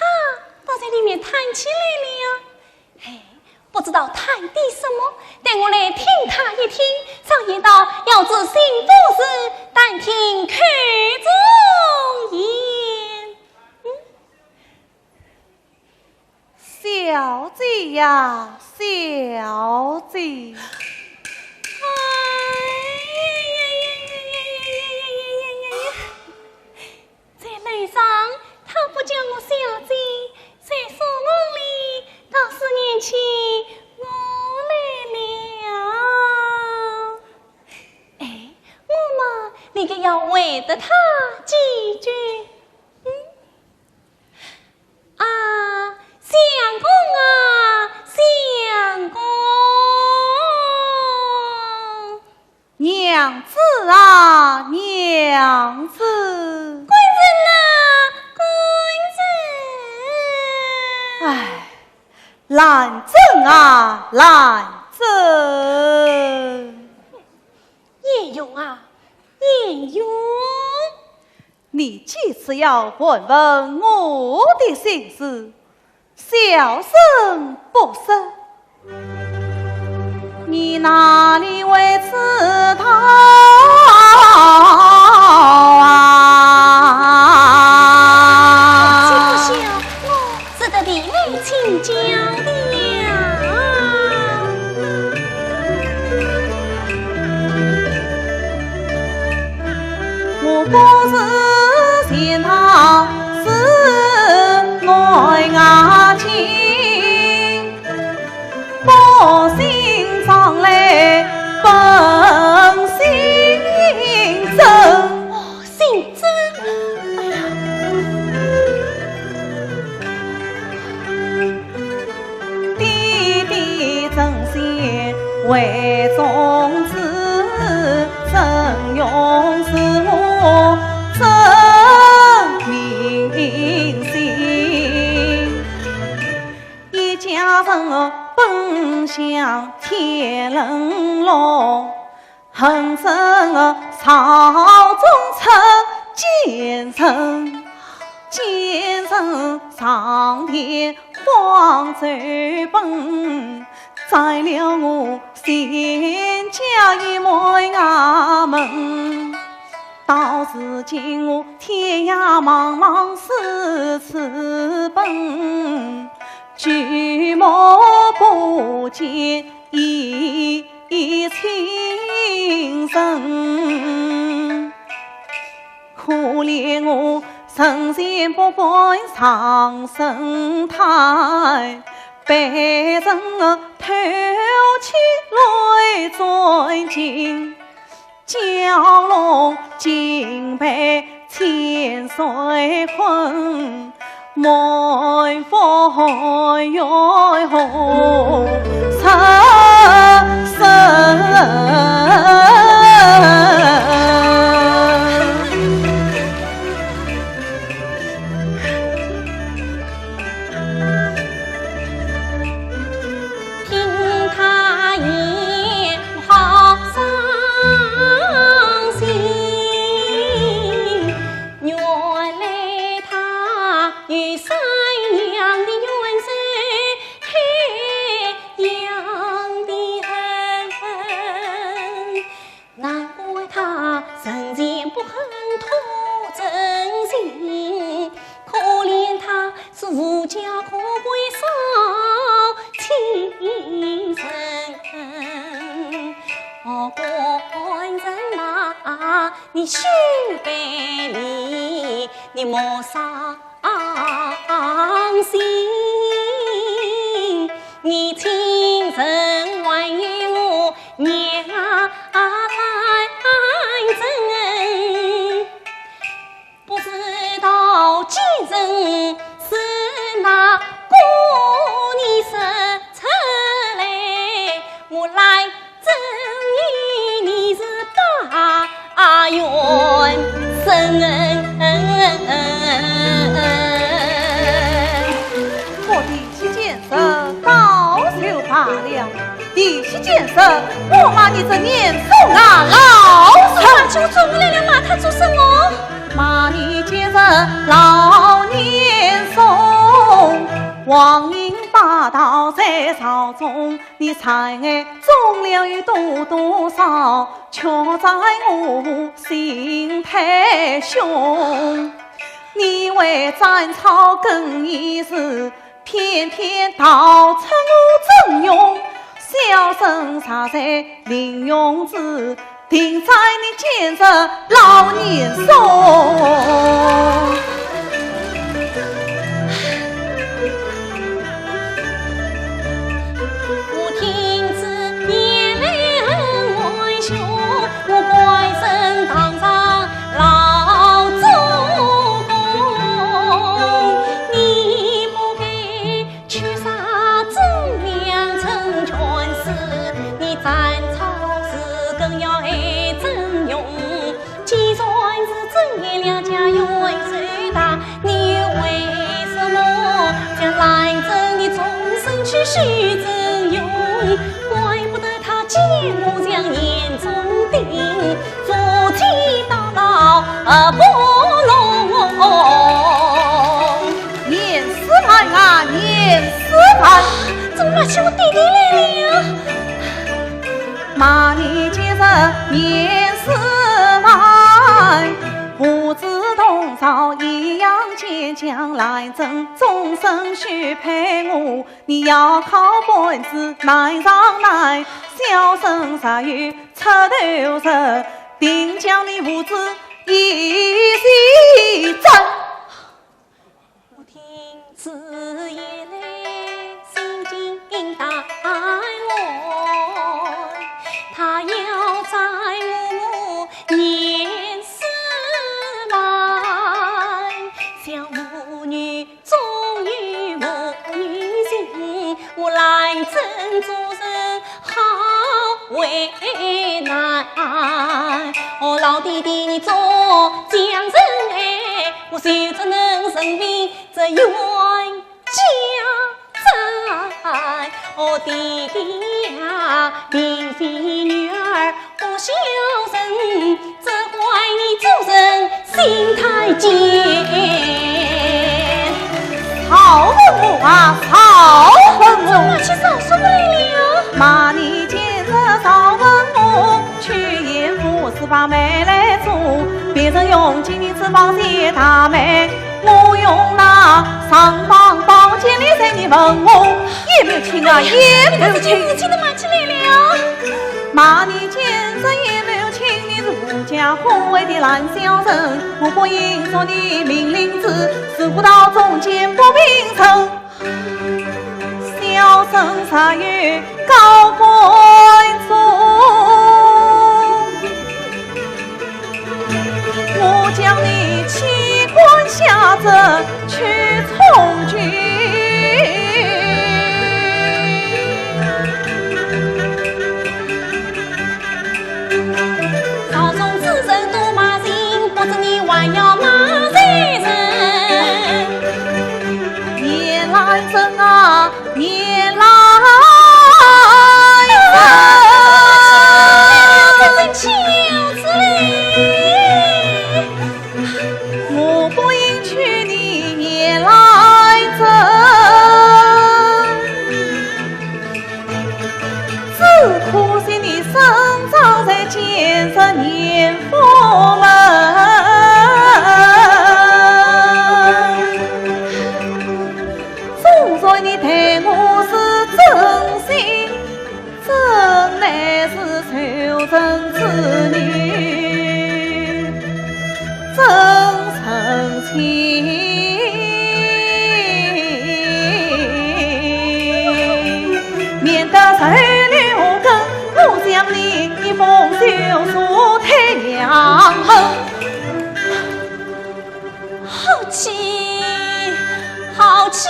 倒在里面弹起来了。嘿，不知道弹的什么，等我来听他一听。常言道，要知心不是，但听口中言。小姐呀，小姐。在路上，他不叫我小姐，在书房里倒是念起我来了。哎，我嘛，你可要回得他几句。相公啊，相公，娘子啊，娘子，贵人啊，贵人。哎，兰正啊，兰正，叶勇啊，叶勇，你这次要问问我的心事，小声不声，你哪里为此逃啊？岂不想我只得离来请教的。我不是嫌他是爱牙情，把心上来本心真。心真，哎呀，弟弟真心为宗旨，真用是我真命心。一家人奔向天人路，恨真朝中出奸臣，奸臣上天荒走奔，宰了我贤家于门衙门。到如今我天涯茫茫四处奔，举目不见一亲人，可怜我神仙不管长生态，被人偷起来钻进，蛟龙竟被千水困，梅花摇红深深。你须别离，你莫伤心。你亲人还与我娘真，不知道今人是哪个你生出来，我来证明你是大冤生。我弟媳见识高手罢了，弟媳见识，我骂你这年送老他就做不了了，骂他做什么？骂你见识老年送，荒淫霸道在朝中，你才爱中了有多少，却在我心太凶。你为斩草更义士，偏偏盗出我真用，小生杀在林永志，定在你见着老年送。我乖身当上老祖公，你不该去杀忠良成全事，你斩草时更要爱真用。既然是真爱两家冤仇大，你为什么将来真的终身去许真用？怪不得他见我将眼中坐骑到老不龙，念死盘啊，念死盘！怎么起我弟弟来了？骂你接着念死盘，不知多少一样坚强来争，终身许陪我，你要靠本事难上难，小生啥有出头人，定将你父子一起斩。我听子夜来心惊胆乱，他要在我年死来，小母女终于母女情，我来真做人好为难。哦，老弟弟你做将人哎，我就只能成为这冤家债。我弟弟呀，并非女儿不孝顺，责怪你做人心太贱。曹文母啊，曹文母，马去早说不来了。骂你见着曹文母，去严府司法妹来做，别人用金银珠宝谢大妹，我用那尚方宝剑来在你问我，也没有亲啊，也没有亲，自己都骂起来了。骂你见着也没有亲，你是无家护卫的烂小人，我不应做你命令子，似乎到中间不平衡。小生啥有高贵中，我将你弃官下泽去从军。朝中之人多骂人，不知你还要骂谁人？夜来人啊，夜来人，秋之泪，我不应娶你夜来人，只可惜你生长在建设年佛门。你待我是真心，真乃是求生之女，真诚情，免得谁留根，我将你一封休书推娘门。好气，好气！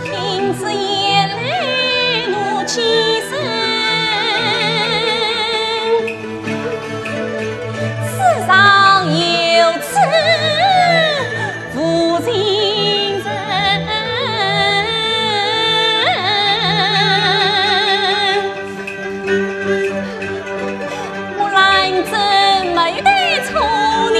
听子眼泪怒气声，世上有此负心人，我兰真没得错你。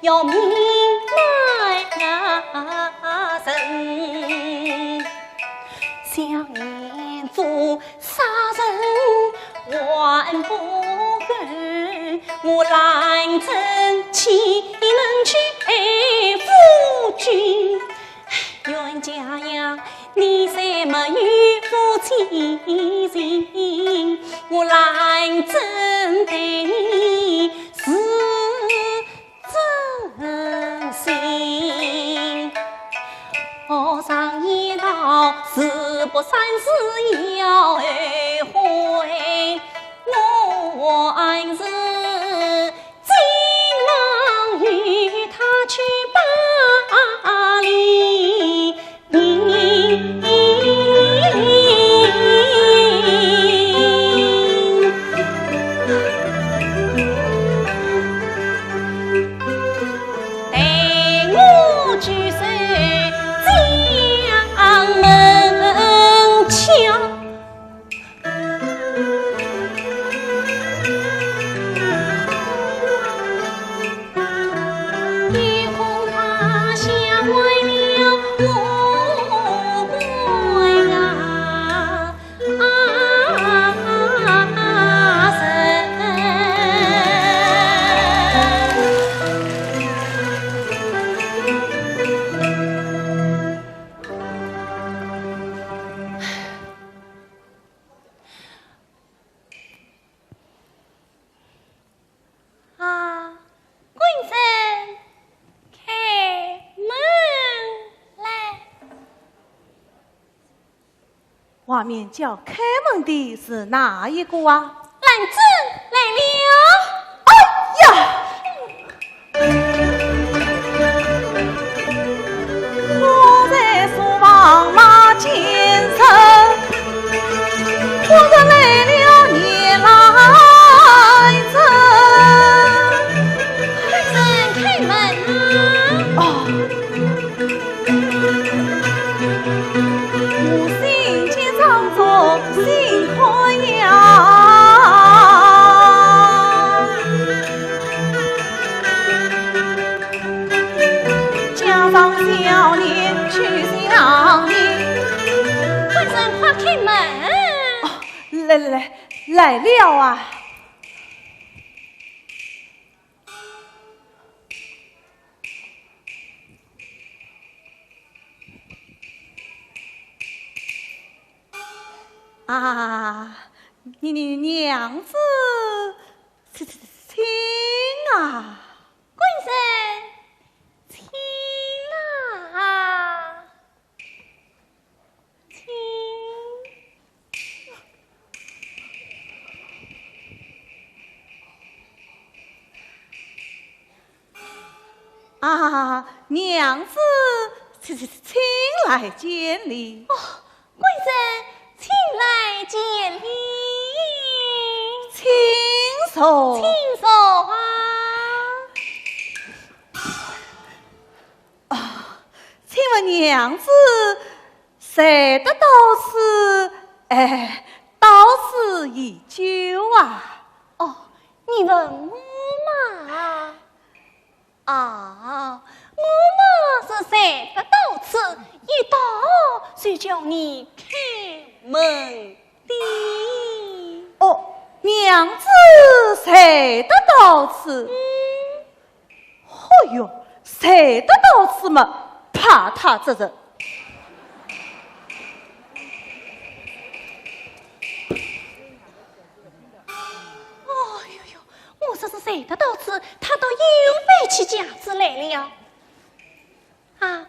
要明白呀人，想念做杀人万不敢，我兰真岂能去爱夫君？冤家呀，你再没有夫妻情，我兰真对你是真心。上一道是不三世要后悔，我还是尽量与他去巴黎。待我举手将门敲，夜空它下坏了我归啊贵人，开门来。外面叫开门的是哪一个啊？兰子来了。哎呀！我在书房马前程，我的来了你来着。贵人开门啊！我心间常作心欢呀，家上小年去相迎。贵人快开门！来了啊！你娘子，请啊！贵人，请啊，请。娘子，请来见礼。贵人，请来见礼。请坐。请坐啊！请问娘子，谁的到此？到此已久啊？哦，你问我嘛？我嘛是谁的到此一到，谁叫你开门的？哦，娘子谁的到此？哦哟，谁的到此嘛？怕他这人。我说是谁的到此，他倒又背起架子来了。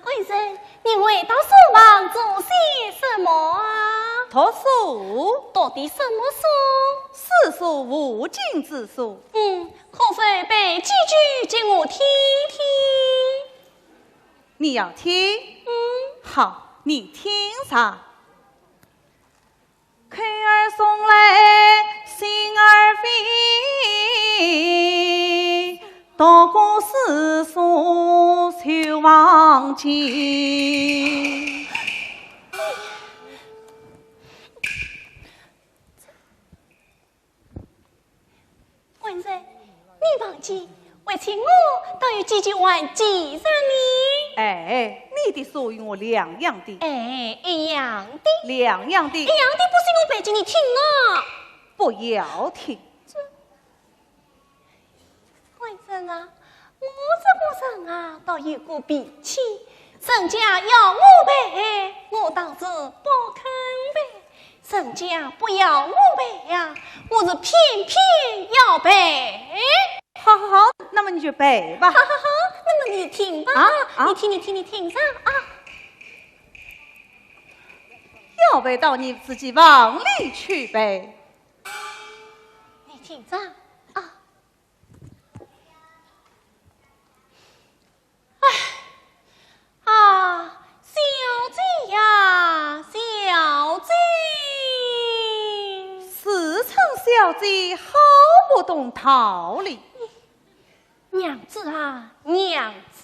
贵人，你回到书房做些什么啊？读书。到底什么书？世书无尽之书。可否背几句给我听听？你要听？好，你听啥？客儿送来心儿飞，多过世俗求忘记。贵人，你忘记为请我倒有几句话记上你。你的书与我两样的。一样的。两样的。一样的不是我背给你听啊。不要听。贵人啊，我这个人啊，倒有个脾气，人家要我赔，我倒是不肯赔；人家不要我赔呀，我是偏偏要赔。好好好，那么你就背吧。好好好，那么你听吧，你听上啊。要背到你自己往里去背。你听上啊。小姐呀，小姐，四层小姐好不懂道理。娘子啊，娘子，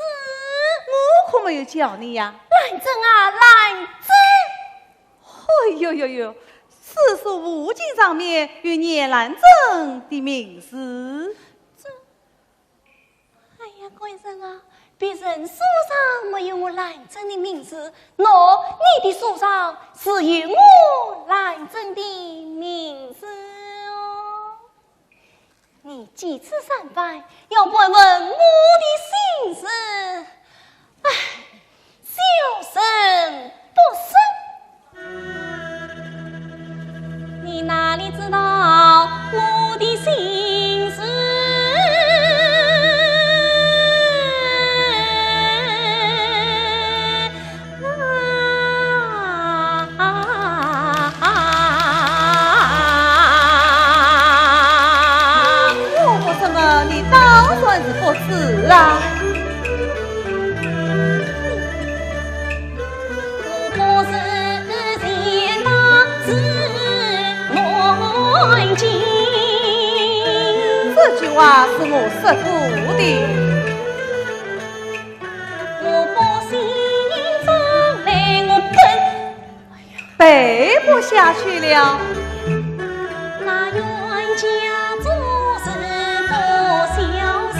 我可没有叫你呀。来真啊，来真！哎呦呦呦，此属物经上面与聂兰珍的名字。哎呀，贵人啊，别人书上没有我兰珍的名字，你的书上是有我兰珍的名字哦。你几次参拜，要问问我的心事。唉，小生不生。你哪里知道我的心事？你当算是不知啊！我不是贤当是乱经，这句话是我师父的。我不信上来我背不下去了。那冤家做事不小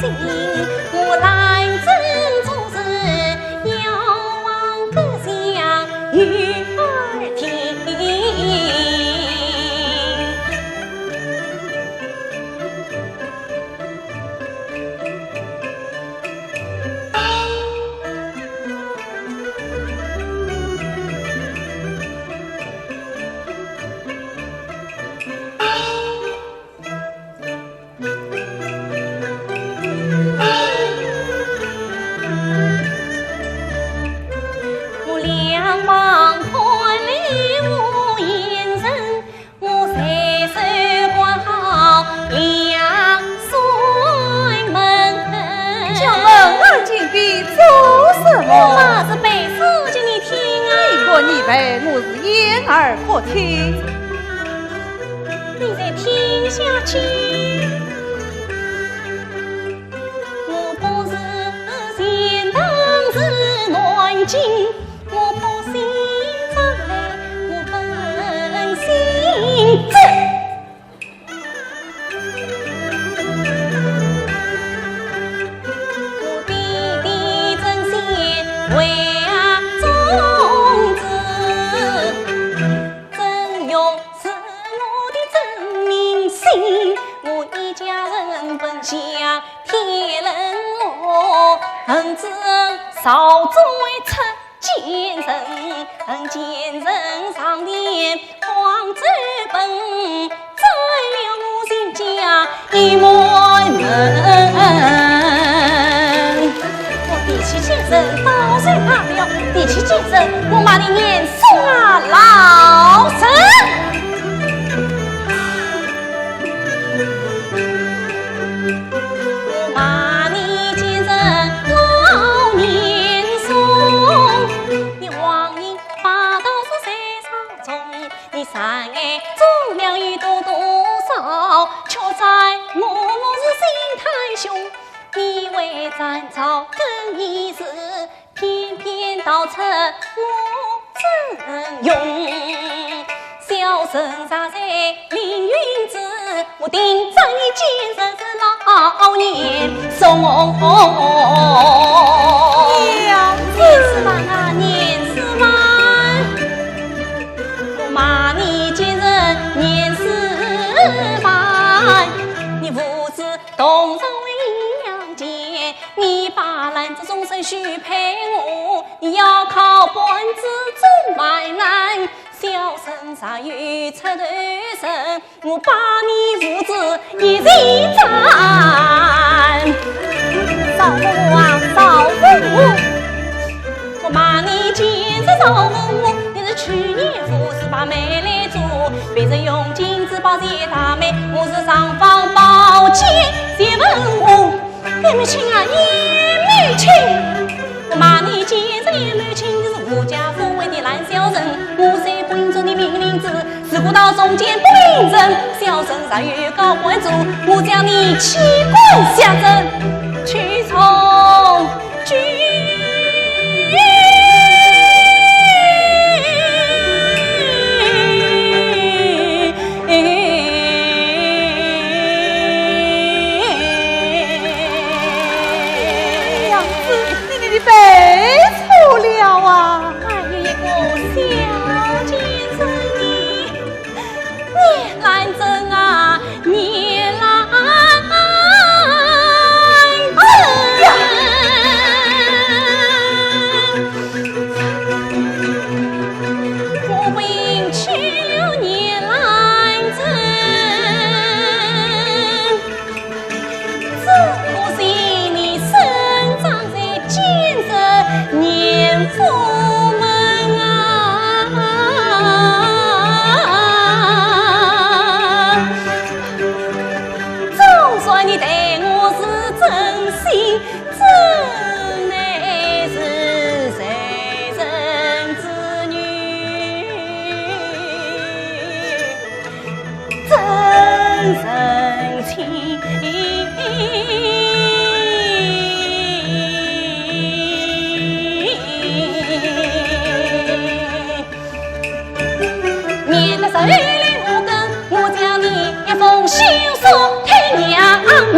心，我兰珍做事要往个乡与儿听。我嘛是背书给你听啊！你说你背，我是掩耳不听。你再听下去，我不是贤当是乱经，我不信上来，我本姓郑。为啊宗旨，真用是我的真名姓，我一家人本想天人我，恨只少中为出奸人，奸人上殿黄州本，再了我人家一门门。倒水罢了，提起精神，我骂你严肃啊，老神！我骂你精神老严肃，你妄言霸道是山上中，你三眼中了有多少？却在我是心太凶。你为战朝更一时，偏偏道出我真用。小生杀在凌云子，我定将你奸人是老年送。年四万啊，年4万！我骂你奸人年4同成为阴阳间，你把兰子终身许配我，你要靠本子做买卖。小生啥有出头身，我把你父子一起斩。少妇啊，少妇，我骂你简直少妇，你是去年富士把妹来做，别人用金子包谢大妹，我是上方宝剑谢文武，叶母亲啊，叶母亲，我骂你简直叶母亲，你是无家富贵的烂小人，我虽不应做你命令子，自古到中间不应人，小生啥有高官做，我将你弃官下阵，去从军。被错了啊！还有一个小姐子你兰真啊，你兰真，我不应娶了你兰真，只可惜你生长在建设年富们啊，总算你对我是真心，真乃是谁人之女，真深情。免得手里无根，我将你一封信书给娘们。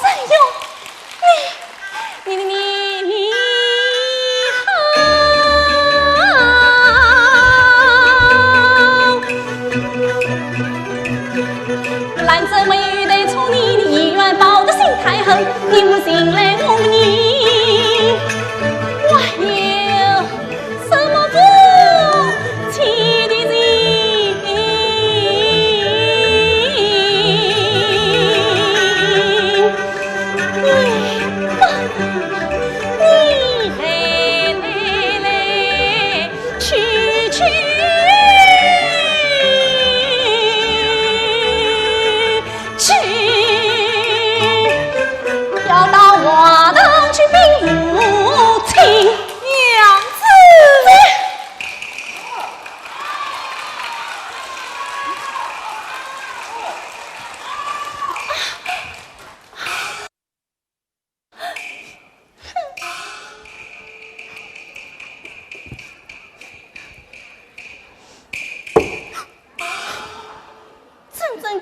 怎样？你好！兰真没有对错你，你愿抱得心太狠，你不信来我你。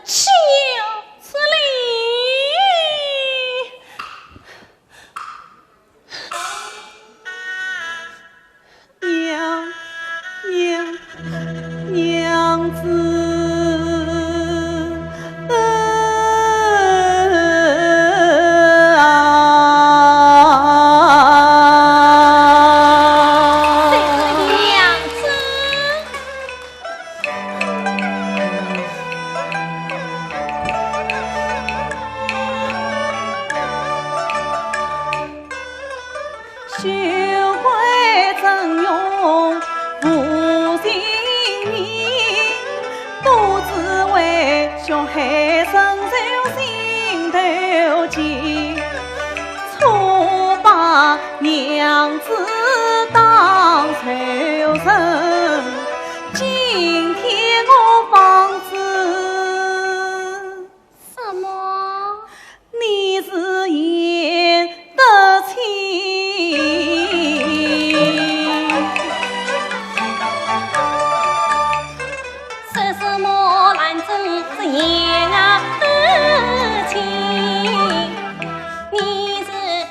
岂有此理？娘子。羞愧怎用负心命，独自为小孩承受心头疾，错把娘子当仇人，今天我方知什么？你是言得亲。言啊亲，你是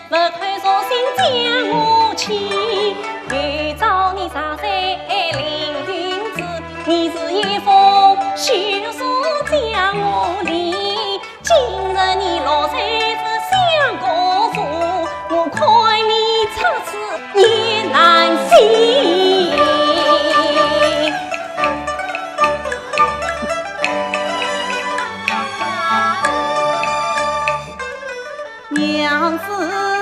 不看索性将我弃，又找你上山来娘子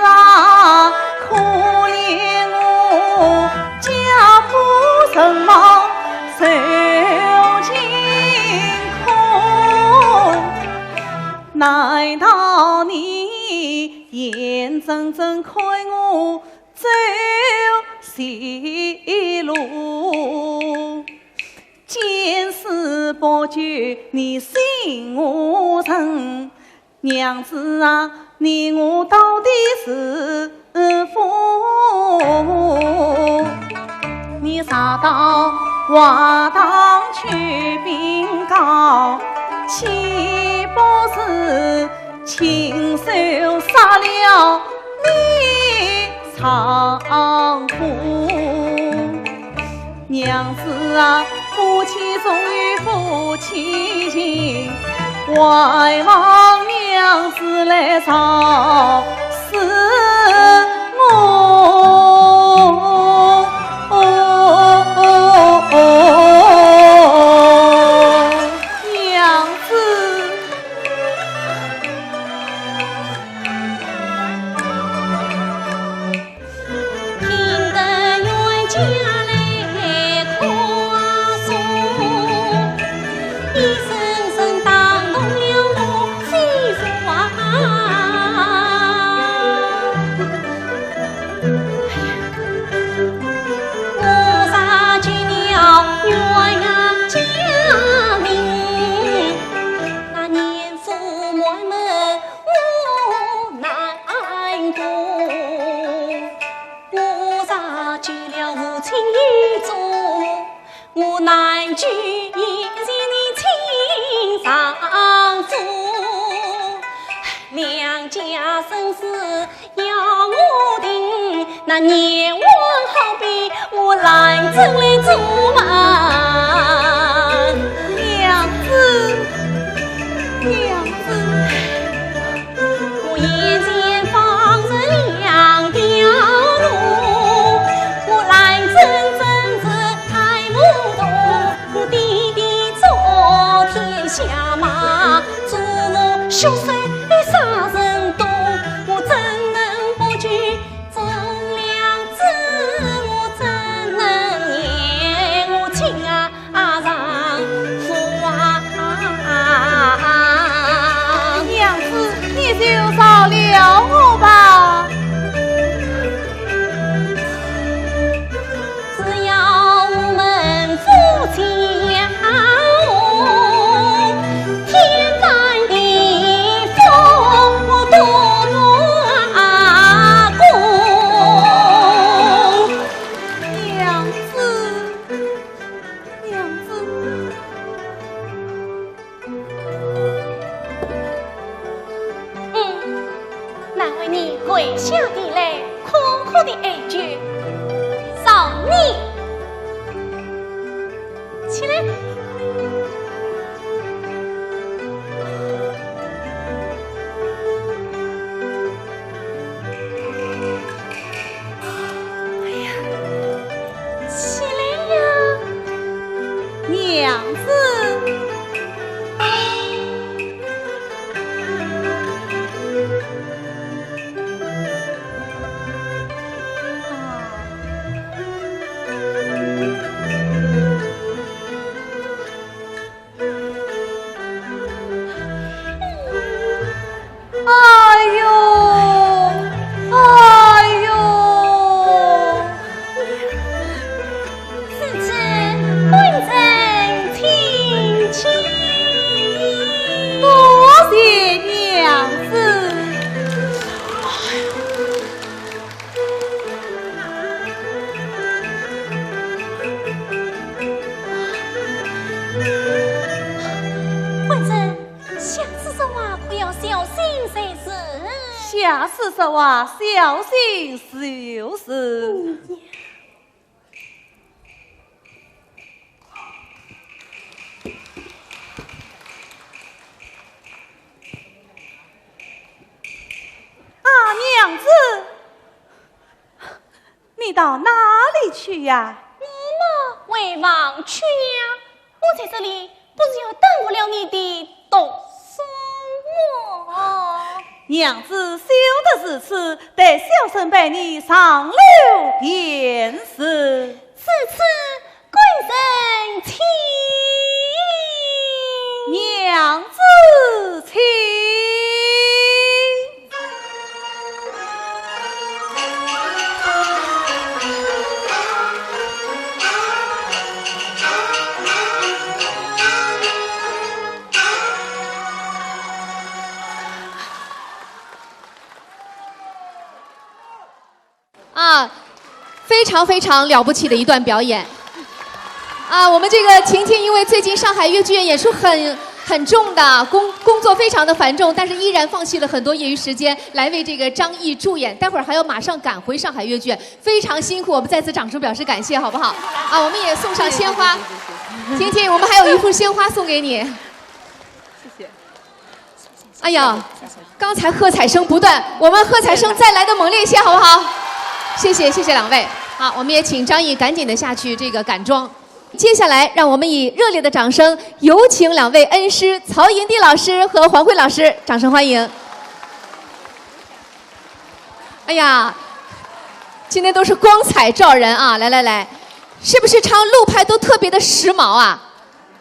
啊，可怜我家父人忙受尽苦，难道你眼睁睁看我走邪路？见死不救，你心我疼。娘子啊，你我到底是夫？你上到华堂去禀告，岂不是亲手杀了你丈夫？娘子啊，夫妻总有夫妻情，还望娘子来照死我。娘子，听得冤家来夸诉，一声声打动了我心酸。我杀去了冤家名，那年父母们我难过。我杀去了父亲一族，我难拒一见你亲丈夫。两家生死要我定，那年王好比我兰州来做完。娘子，娘子，我眼前放着两条路，我来真真是太懵懂，弟弟做天下马，做我凶手的杀人洞，我怎能不惧忠良子？我怎能念我亲丈夫啊？娘子，你就饶了我吧。只要我们夫妻俩，天翻地覆，我多么公。娘子，娘子，难为你跪下地来，苦苦的哀求，饶你起来。起来呀，娘子。哎呦，哎呦！此次本人听请。多谢娘子。本人下次说话可要小心才是。下次说话小心就是。娘子，你到哪里去呀？我嘛为王去呀，我在这里不是要耽误了你的读书么？娘子休得如此，待小生陪你上楼便是。此贵人请。娘子请。非常非常了不起的一段表演啊！我们这个婷婷因为最近上海越剧院演出很重的工作非常的繁重，但是依然放弃了很多业余时间来为这个张译助演，待会儿还要马上赶回上海越剧院，非常辛苦，我们再次掌声表示感谢，好不好？啊，我们也送上鲜花，婷婷，我们还有一束鲜花送给你，谢谢。哎呀，刚才喝彩声不断，我们喝彩声再来的猛烈些，好不好？谢谢两位。好，我们也请张译赶紧的下去这个赶妆。接下来，让我们以热烈的掌声，有请两位恩师曹银娣老师和黄慧老师，掌声欢迎。哎呀，今天都是光彩照人啊！来，是不是唱路派都特别的时髦啊？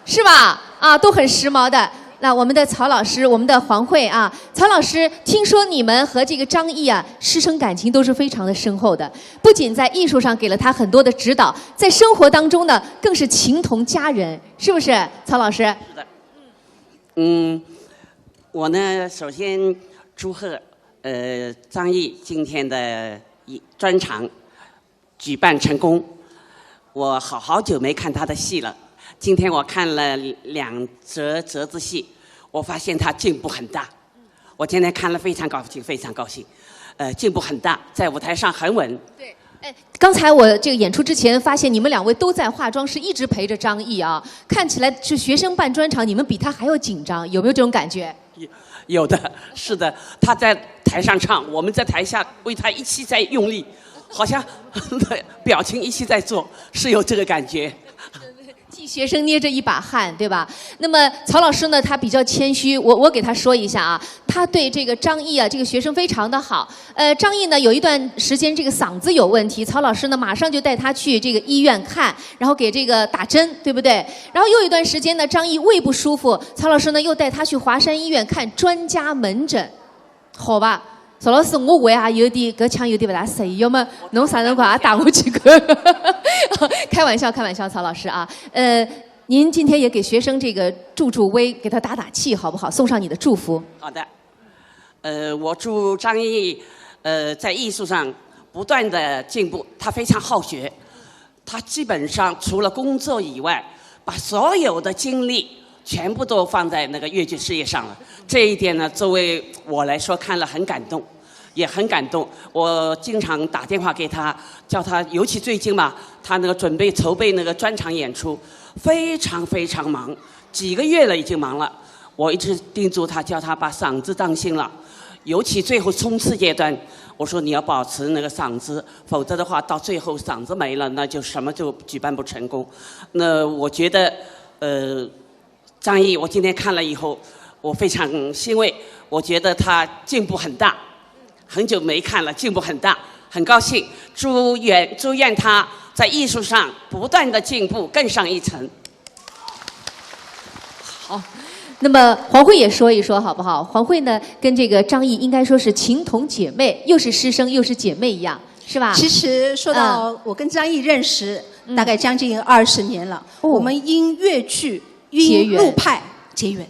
是吧？啊，都很时髦的。那我们的曹老师，我们的黄慧啊，曹老师，听说你们和这个张译啊，师生感情都是非常的深厚的，不仅在艺术上给了他很多的指导，在生活当中呢，更是情同家人，是不是，曹老师？是的。我呢，首先祝贺张译今天的专场举办成功。我好久没看他的戏了。今天我看了2折子戏，我发现他进步很大。我今天看了非常高兴，进步很大，在舞台上很稳。对，刚才我这个演出之前发现你们2位都在化妆室一直陪着张译啊，看起来是学生办专场，你们比他还要紧张，有没有这种感觉？有的，是的，他在台上唱，我们在台下为他一起在用力，好像表情一起在做，是有这个感觉。替学生捏着一把汗，对吧？那么曹老师呢，他比较谦虚，我给他说一下啊，他对这个张译啊，这个学生非常的好。张译呢有一段时间这个嗓子有问题，曹老师呢马上就带他去这个医院看，然后给这个打针，对不对？然后又一段时间呢，张译胃不舒服，曹老师呢又带他去华山医院看专家门诊，好吧？曹老师，我胃啊有点搿腔有点不大适应，要么侬啥辰光也带我去看？开玩笑，曹老师啊，您今天也给学生这个助威，给他打气，好不好？送上你的祝福。好的，我祝张译在艺术上不断的进步，他非常好学，他基本上除了工作以外，把所有的精力全部都放在那个越剧事业上了。这一点呢，作为我来说看了很感动，也很感动。我经常打电话给他，叫他，尤其最近嘛，他那个筹备那个专场演出，非常忙，几个月了已经忙了。我一直叮嘱他，叫他把嗓子当心了，尤其最后冲刺阶段，我说你要保持那个嗓子，否则的话到最后嗓子没了，那就什么就举办不成功。那我觉得，张译，我今天看了以后，我非常欣慰，我觉得他进步很大，很久没看了，进步很大，很高兴。祝愿他在艺术上不断的进步，更上一层。好，那么黄慧也说一说好不好？黄慧呢，跟这个张译应该说是情同姐妹，又是师生又是姐妹一样，是吧？其实说到我跟张译认识，大概将近20年了，我们因越剧。因路派结缘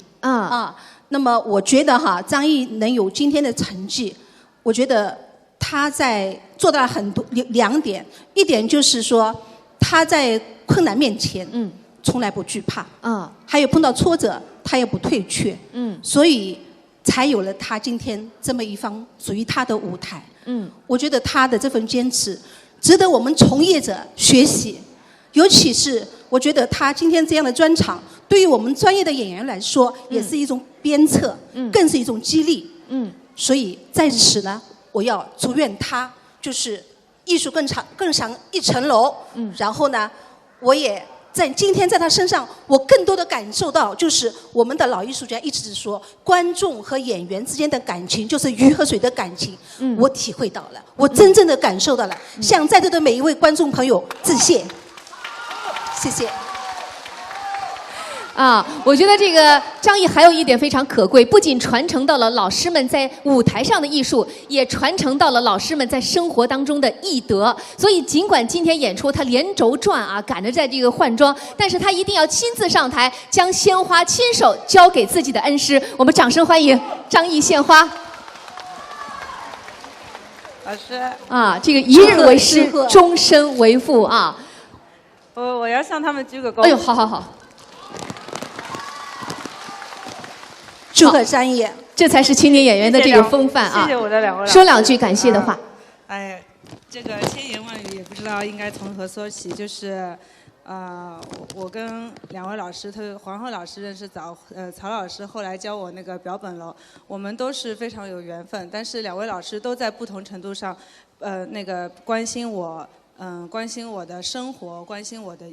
那么我觉得张译能有今天的成绩，我觉得他在做到了很多2点，一点就是说他在困难面前从来不惧怕还有碰到挫折他也不退却所以才有了他今天这么一方属于他的舞台我觉得他的这份坚持值得我们从业者学习，尤其是我觉得他今天这样的专场对于我们专业的演员来说也是一种鞭策更是一种激励所以在此呢我要祝愿他就是艺术更上一层楼然后呢我也在今天在他身上，我更多的感受到，就是我们的老艺术家一直说，观众和演员之间的感情就是鱼和水的感情。我体会到了，我真正的感受到了，向在座的每一位观众朋友致谢，谢谢。我觉得这个张毅还有一点非常可贵，不仅传承到了老师们在舞台上的艺术，也传承到了老师们在生活当中的艺德。所以尽管今天演出他连轴转赶着在这个换装，但是他一定要亲自上台，将鲜花亲手交给自己的恩师。我们掌声欢迎张毅献花。老师这个一日为师，终身为父我要向他们鞠个躬。哎呦，好。祝贺张毅，这才是青年演员的这个风范谢谢我的两位老师。说两句感谢的话。这个千言万语也不知道应该从何说起，就是我跟两位老师，黄鹤老师认识早，曹老师后来教我那个表本楼，我们都是非常有缘分，但是两位老师都在不同程度上，那个关心我的生活，关心我的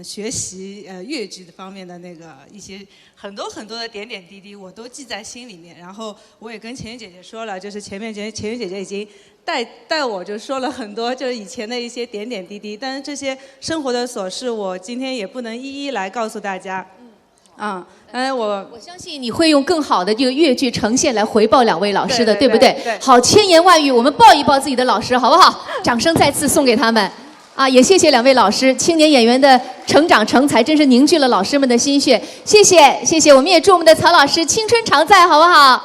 学习粤剧的方面的那个一些很多的点点滴滴，我都记在心里面。然后我也跟钱云姐姐说了，就是钱云姐姐已经带我就说了很多，就是以前的一些点点滴滴。但是这些生活的琐事，我今天也不能一一来告诉大家。我相信你会用更好的这个粤剧呈现来回报两位老师的，对不对？对。好，千言万语，我们抱一抱自己的老师，好不好？掌声再次送给他们。也谢谢两位老师，青年演员的成长成才，真是凝聚了老师们的心血。谢谢，我们也祝我们的曹老师青春常在，好不好？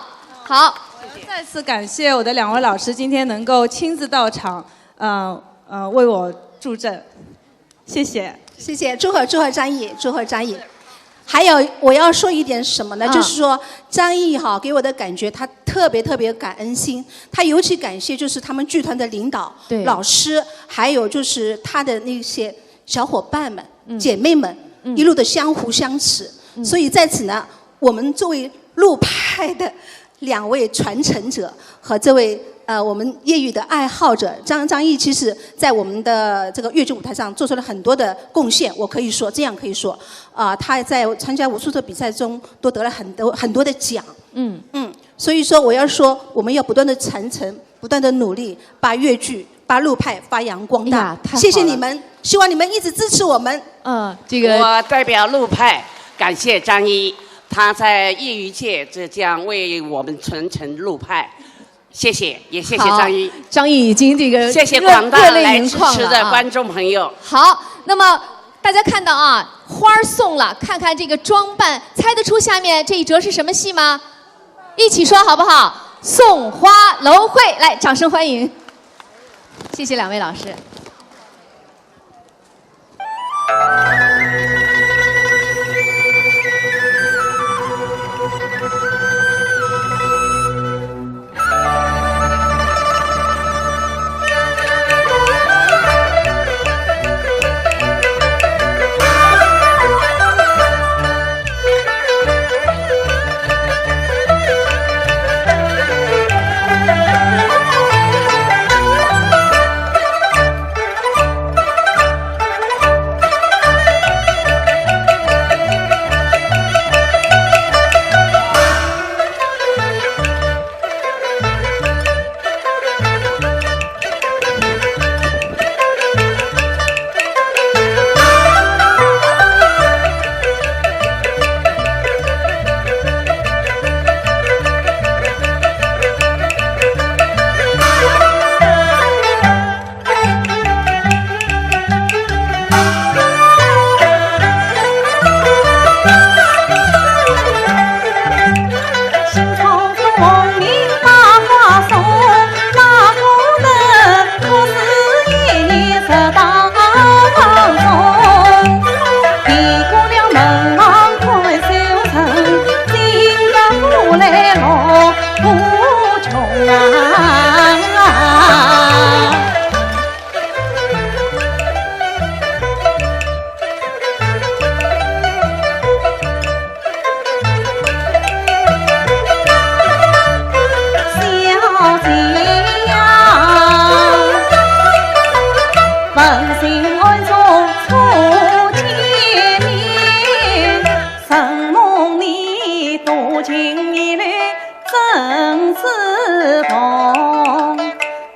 好。我要再次感谢我的两位老师，今天能够亲自到场，为我助阵，谢谢。祝贺张毅，祝贺张毅。还有我要说一点什么呢？就是说张毅给我的感觉，他特别感恩心。他尤其感谢就是他们剧团的领导、老师，还有就是他的那些小伙伴们、姐妹们，一路的相扶相持。所以在此呢，我们作为陆派的两位传承者和这位我们业余的爱好者张毅，其实在我们的这个粤剧舞台上做出了很多的贡献。我可以说这样可以说，他在参加无数的比赛中都得了很多的奖。所以说我要说，我们要不断的传承，不断的努力，把粤剧、把陆派发扬光大。谢谢你们，希望你们一直支持我们。我代表陆派感谢张毅，他在业余界这样为我们传承陆派。谢谢，也谢谢张毅。张毅已经谢谢广大来支持的观众朋友。好，那么大家看到花儿送了，看看这个装扮，猜得出下面这一折是什么戏吗？一起说好不好？送花楼会，来，掌声欢迎。谢谢两位老师。问心爱中初见。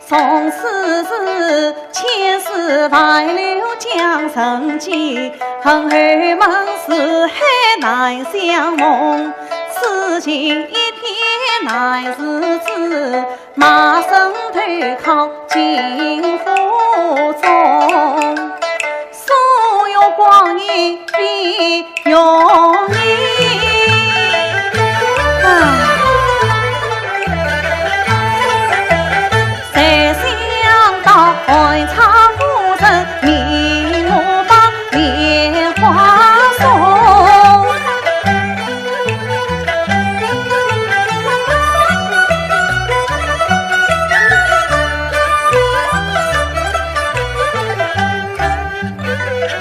宋世子千丝万缕江城记，恨后门是海难相逢。此情一片难自知，马身投靠金府中。所有光阴必永离。才想到海茶夫人迷我把莲花送。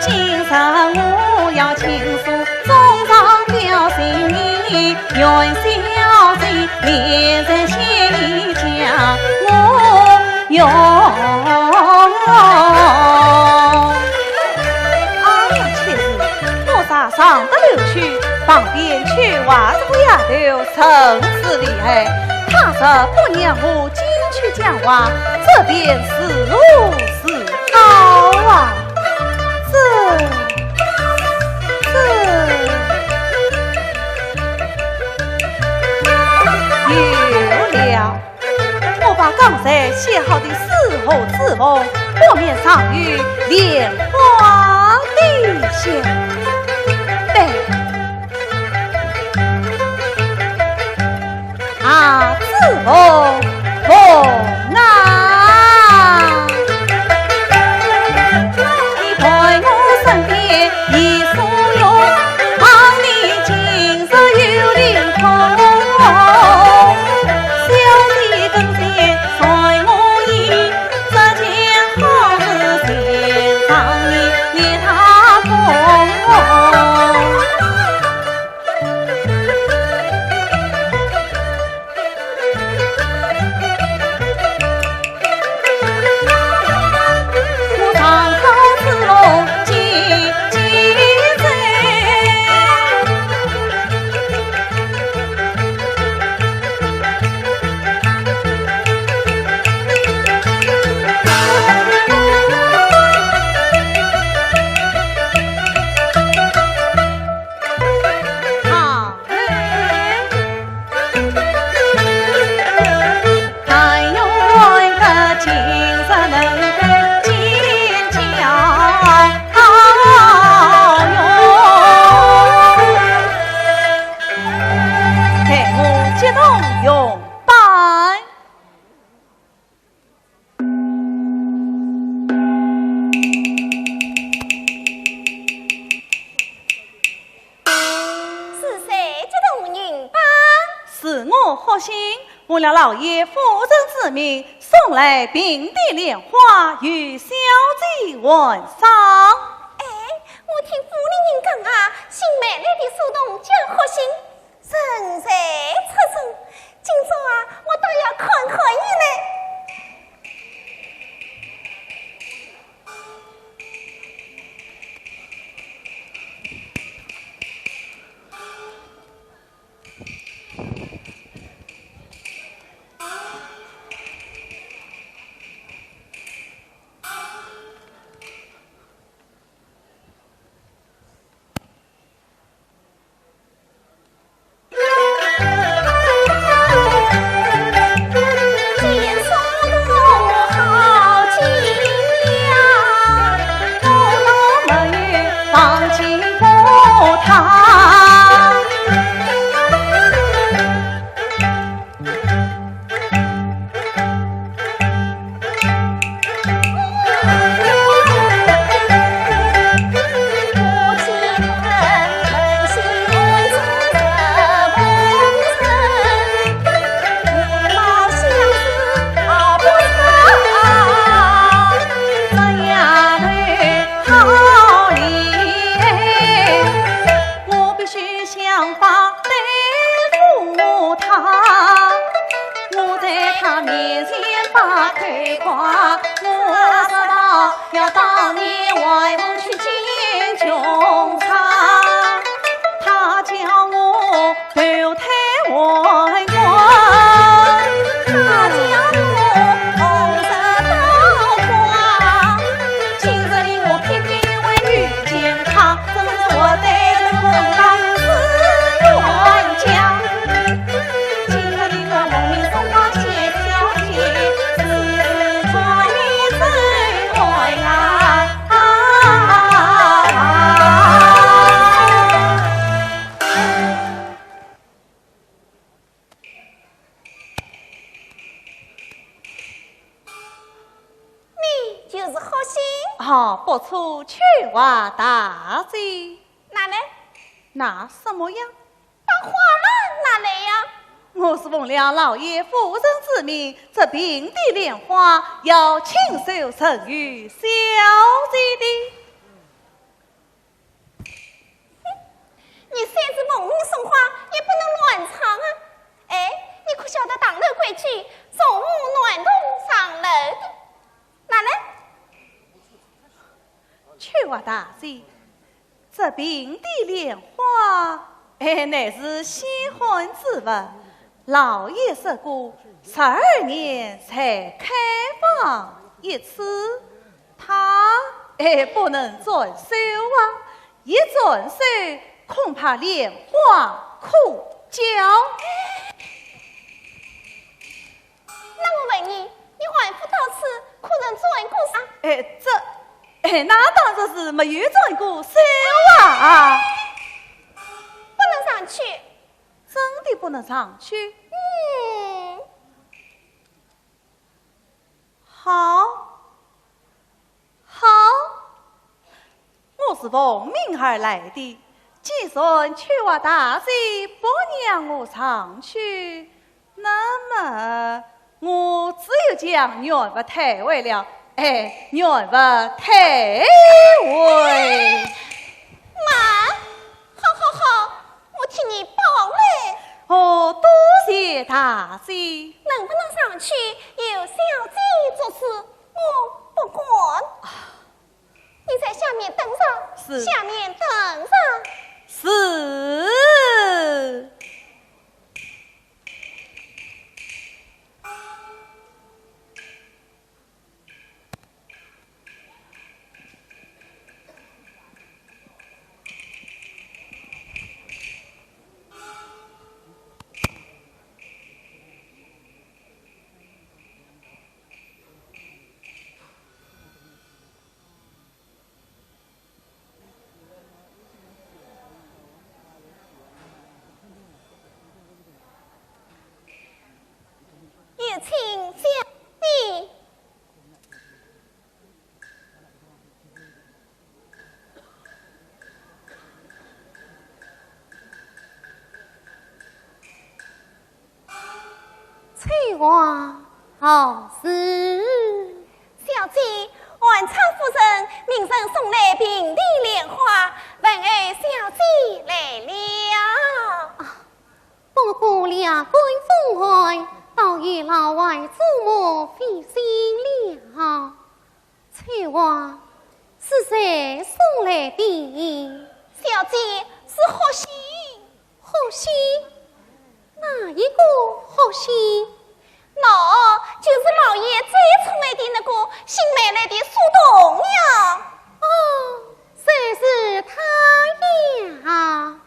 今生我要倾诉衷肠表心意，愿小姐连在心里讲我用。哎呀，妻子，我啥上得流去，旁边去娃这个丫头真是厉害，她说不让我进去讲话，这便是我是好啊。有了，我把刚才写好的四后字梦，画面上有莲花的香。对，啊，字梦梦啊，你陪我身边一所有，望你今日有灵通。为了老爷夫人之命，送来平地莲花与小姐问赏。哎，我听府里人讲啊，新买来的书童叫何姓，人才出众。今朝啊，我倒要看看伊嘞。他叫我红尘好心。哦，不出去话大罪。哪来？那什么呀？把花篮拿来呀！我是奉了老爷夫人之命，这平地莲花要亲手赠予小姐的。你擅自蒙面送花，也不能乱唱啊！哎，你可晓得当楼规矩，从无暖动上楼的。哪来？去话大罪，这平地莲花，乃是新婚之物，老爷说过，12年才开放一次，他不能遵守啊！一遵守，恐怕莲花枯焦。那我问你，你还不到此，可能转过啥？那当然是没有转过手啊！不能上去，真的不能上去。好，我是奉命而来的。既然去话大罪不让我上去，那么我只有将原物退回了。原物退回。妈，好，我替你报嘞。多谢大姐。能不能上去，由小姐做事，我不管。你在下面等上，是。下面等上。是。也请小弟。翠花好事，小姐，晚昌夫人命人送来平地莲花，问儿小姐来了。不过两关封开，倒与老外祖母费心了。翠花是谁送来的？小姐是好心。好心？哪一个好心？就是老爷最宠爱的那个新买来的苏东呀。谁是他呀？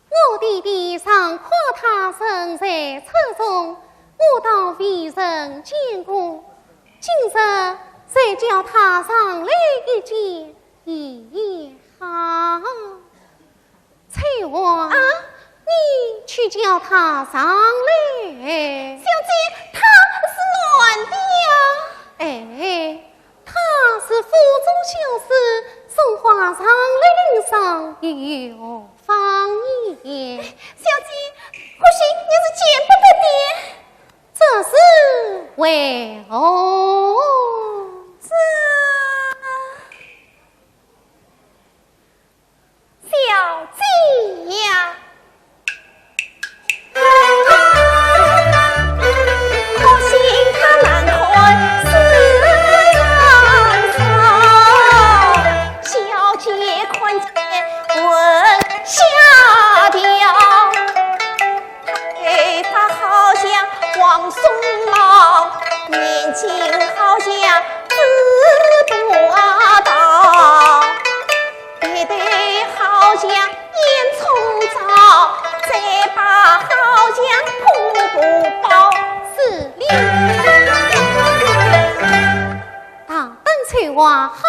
我弟弟常夸他身在车中，我到为人见过。今日谁叫他上来一见，也好。翠花你去叫他上来。小姐，他是暖的呀。他是府中小事，送花上来领赏有方言。小姐，或许你是见不得的。这是为何？小姐呀，可惜他难开思上草，小姐看见问下调，他好像黄松毛，年轻好像自不道，一对好像烟囱灶，再把好像瀑布包是当等翠花好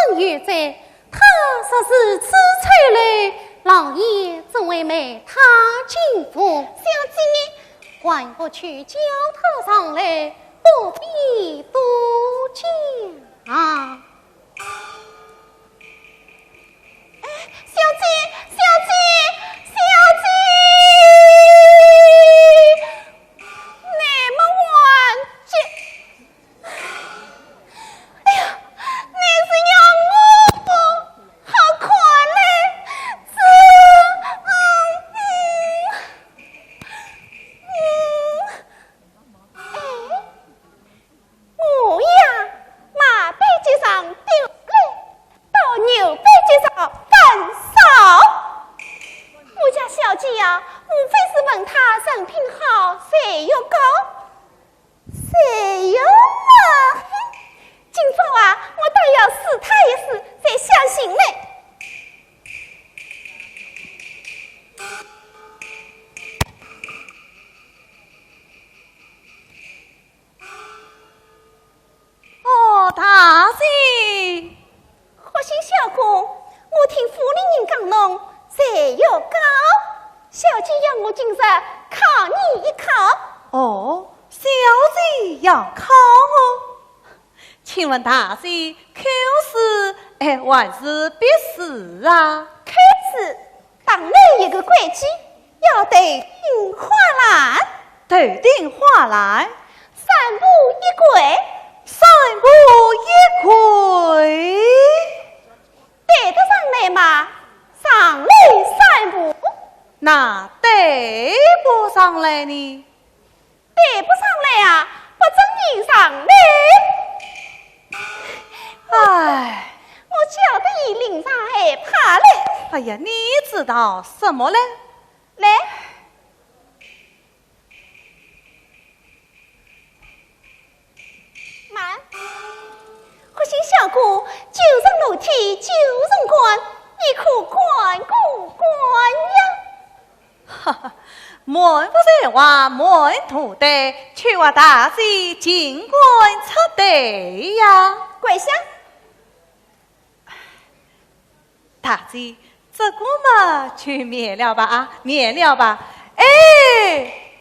生月在，他说是此翠来，老爷怎会美他进府？小姐，还不去叫他上来，不必多讲。小姐，小姐，小姐，那么晚这，哎呀，你是要我不？好可怜，这，我呀，马背街上丢泪，到牛背街上反扫。我家小姐呀，无非是问她人品好，谁又高，谁又嘛。今朝啊，我倒要试她一试，才相信呢。哦，大姐，何心小公，我听府里人讲侬谁又高，小姐要我今日考你一考。哦，小姐要考我，请问大姐考试还是笔试啊？考试当然有个规矩，要对顶画栏，头顶画栏，三步一跪，三步一跪，对得上来嘛？上来三步，那对不上来呢？对不上来啊，不准你上来。唉，我叫得伊领上害怕嘞。哎呀，你知道什么嘞？来，慢。何心小姑，就上楼梯就上关，你可管过关呀？哈哈，门不在话门徒的，却话大姐尽管出得呀。跪下。大姐，这个嘛，去免了吧啊，免了吧。哎，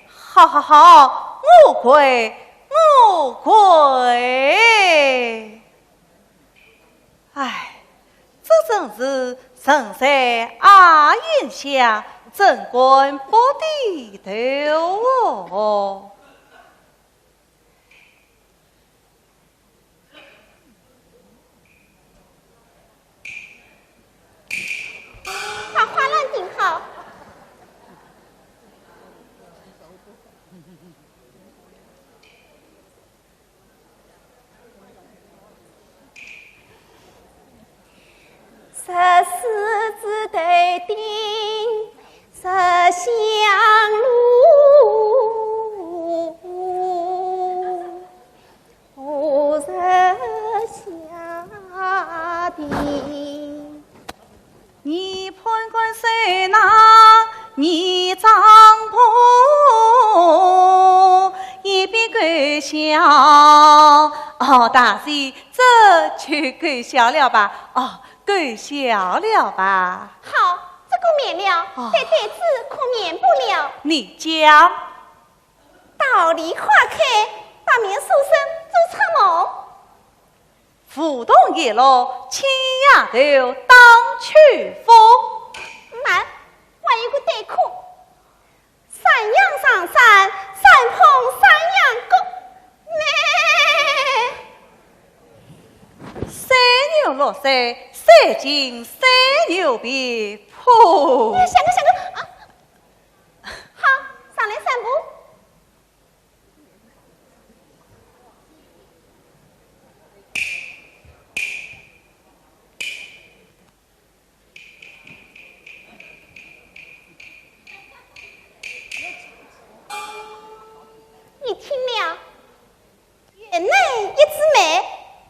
好好好，我跪，我跪。哎，这真是人在阿云下，真官不低头哦。把花篮顶好。十四字对顶，十香炉，五十下地。你判官谁拿？你张婆一边跪笑。哦，大姐，这就跪笑了吧？哦，跪笑了吧？好，这个免了，但对子可免不了。你讲，道理花开，把面书生做出梦。浮动一路，牵丫头当去风。慢，还有个对课。山羊上山，山碰山羊沟。三牛落山，三进三牛皮破。想个啊！好，上来散步。你听了，园内一枝梅，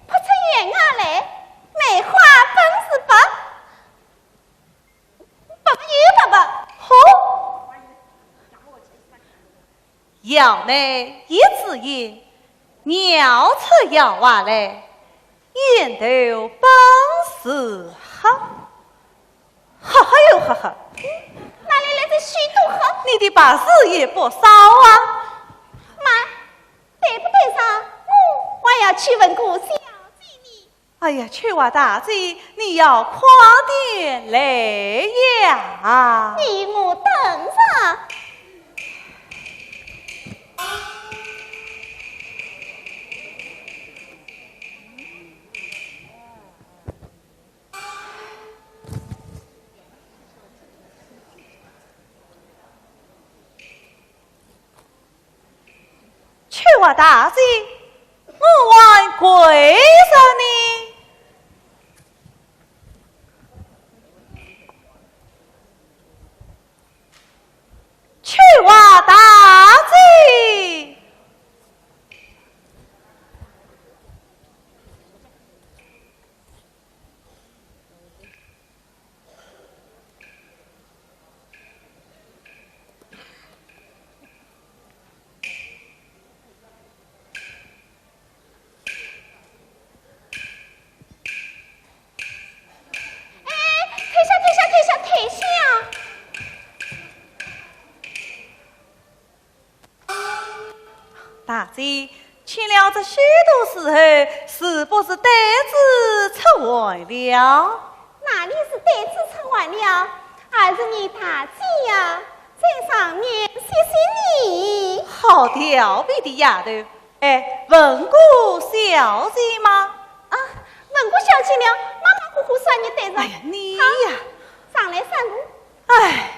扑出园外来，梅花本是白，白又白白。好，窑内一枝叶，鸟出窑外来，烟头本是黑，哈哈哟哈哈。哪里来的许多黑？你的把式也不少啊。妈，对不对上？我还要去问过小姐你。哎呀，翠娃大姐，你要快点来呀！你我等着。翠娃大姐，我还跪着呢。翠娃大姐，退下！大姐，去了这许多时候，是不是呆子出坏了？哪里是呆子出坏了，而是你大姐呀，在上面谢谢你。好调皮的丫头，哎，问过小姐吗？啊，问过小姐了，马马虎虎说你呆子。哎呀，你呀，上来散步。哎。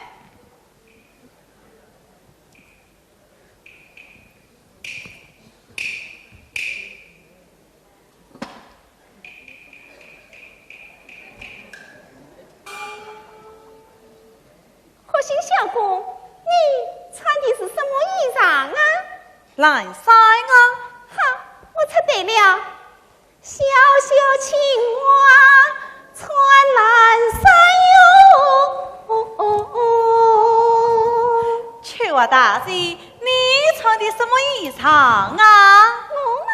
可惜小公，你穿的是什么衣裳啊？蓝衫啊！哈，我猜对了，小小青蛙穿蓝衫哟。翠娃大姐，你穿的什么衣裳啊？我嘛，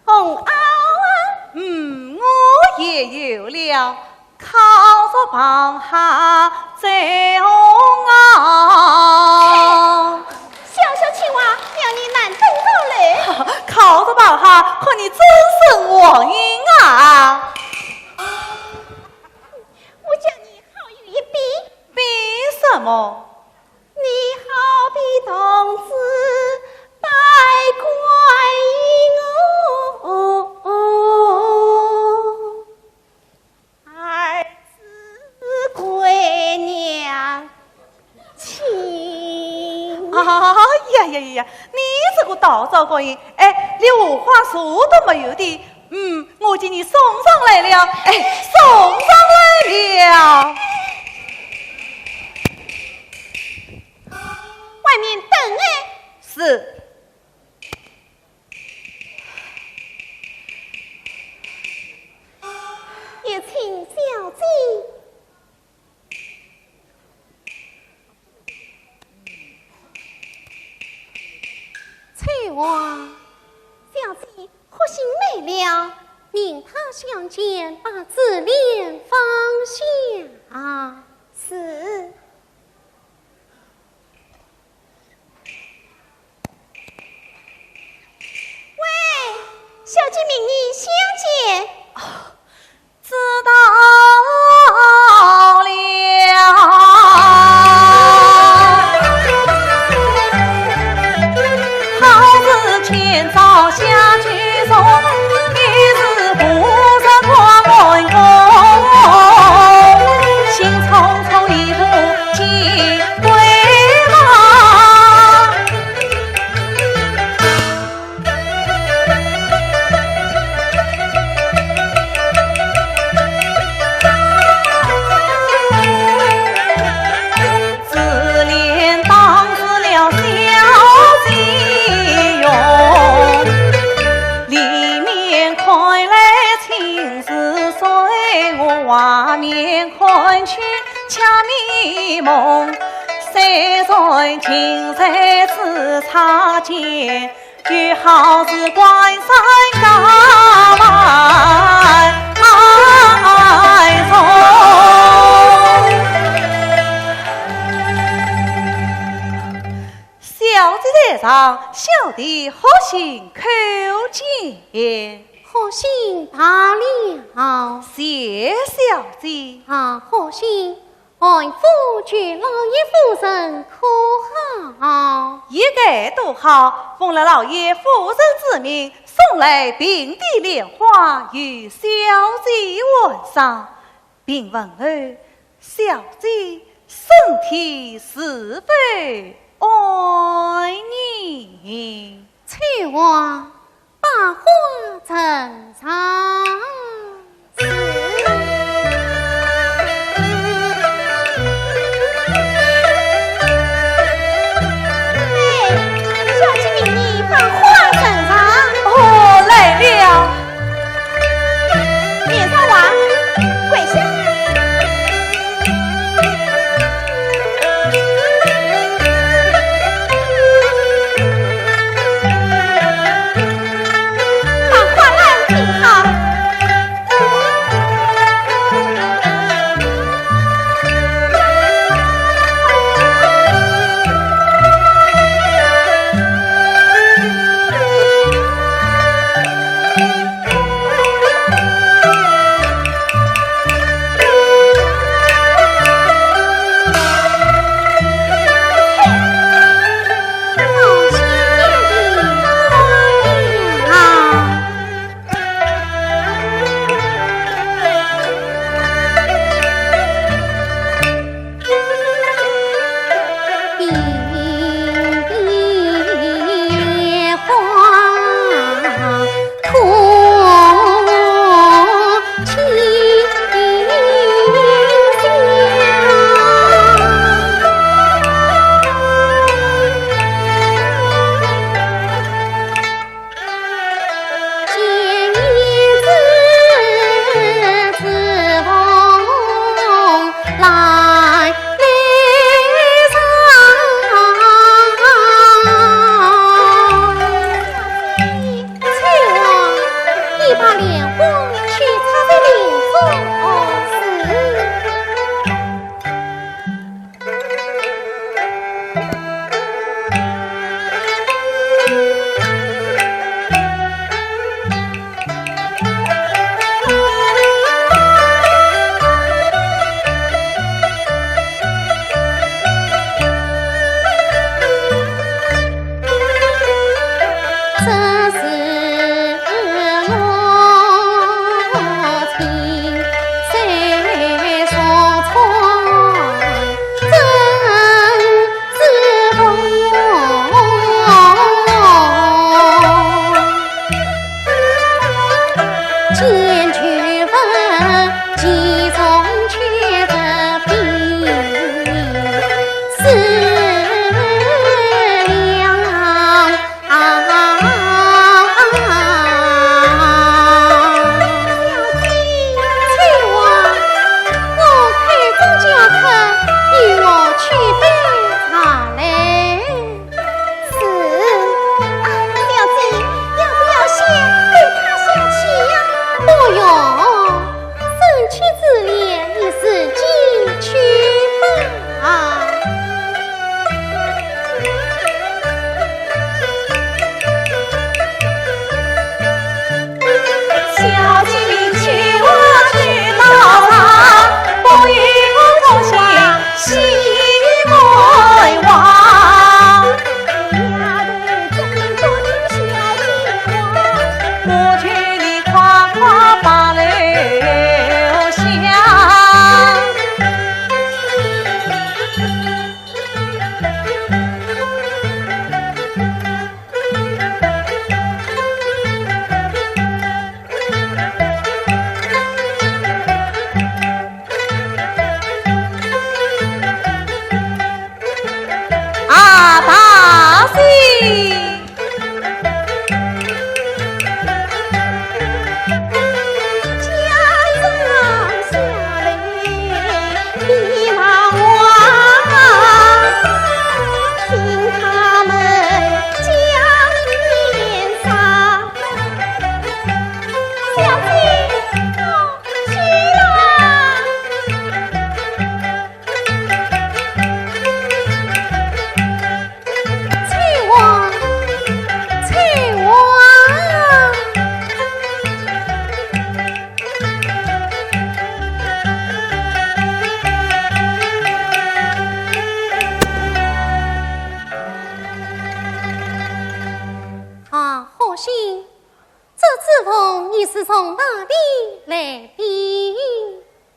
红袄啊。我也有了。靠着旁下最红袄，小小青蛙让你难登高嘞。靠着旁下，可你真是王英啊！我叫你好有一比。比什么？你好比童子拜观音儿子闺娘亲。呀！你这个大糟糕人，哎，连无话说都没有的。我给你送上来了，哎，送上来了。外面等哎。是。也请小姐。翠娃，小姐可心美了，明他相见，把自恋放下。是。喂，小姐命你相见。知道了。好似前朝下居中，一时不识跨门宫，心匆匆一步进闺房。自恋当失了小姐用，里面看来情是水，我外面看去恰迷蒙。虽然情在此擦肩，又好似关山高外爱小姐在上，小弟何行叩见？何好心罢了。谢小姐。好心，爱夫娶老爷夫人可好？一概都好，奉了老爷夫人之命，送来并蒂莲花与小姐问上，并问儿小姐身体是否爱你？翠花把花呈上。小姐明你把花呈上。哦，来了。脸上娃跪下。心，这指缝你是从哪里来的？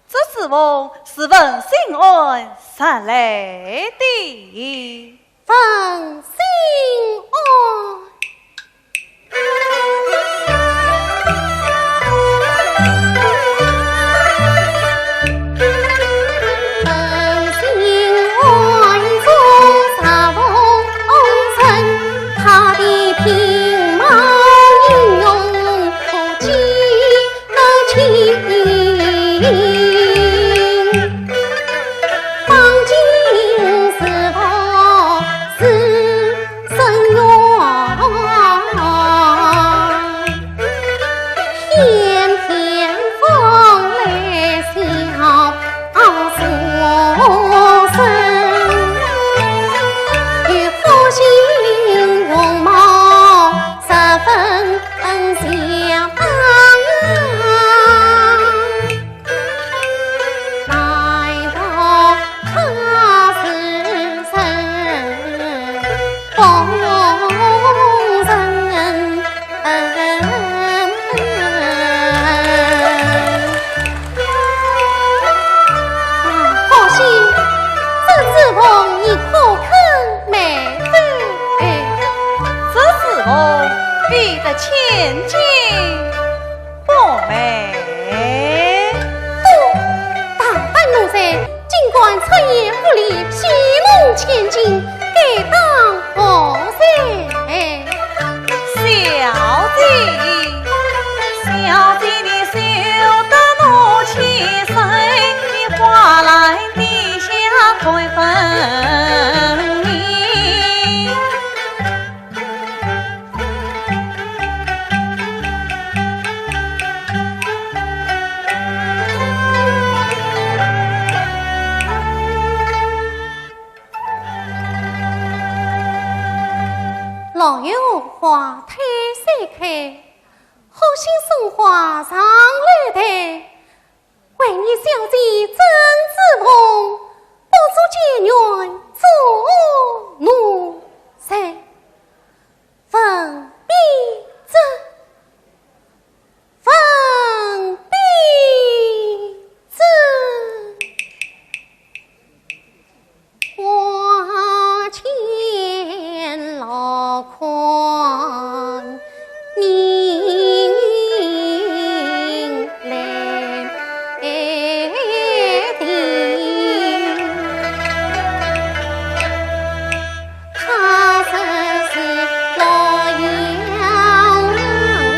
这指缝是问心安上来的。问心安。千金不美。大半奴才尽管出言不利，戏弄千金，该当何罪？小姐你休得怒气生，你话来地下开分明。老有花太盛开，好心送花上来台。为你小姐真自痛，不做结缘做奴才，分必争，分必争。花前老宽，明来的，他真是老杨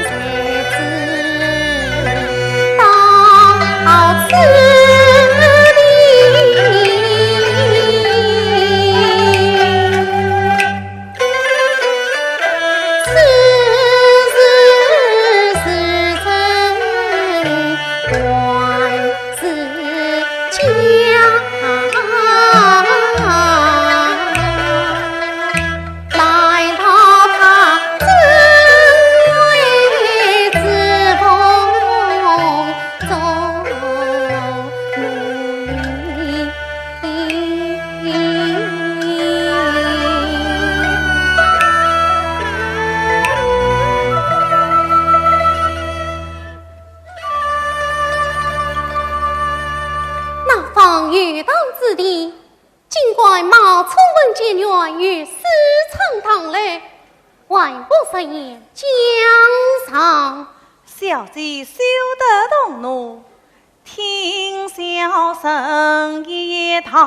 才知到此。遇到之地，尽管冒充文结缘于私闯堂来，万不实言江上。小姐休得动怒，听小声一讨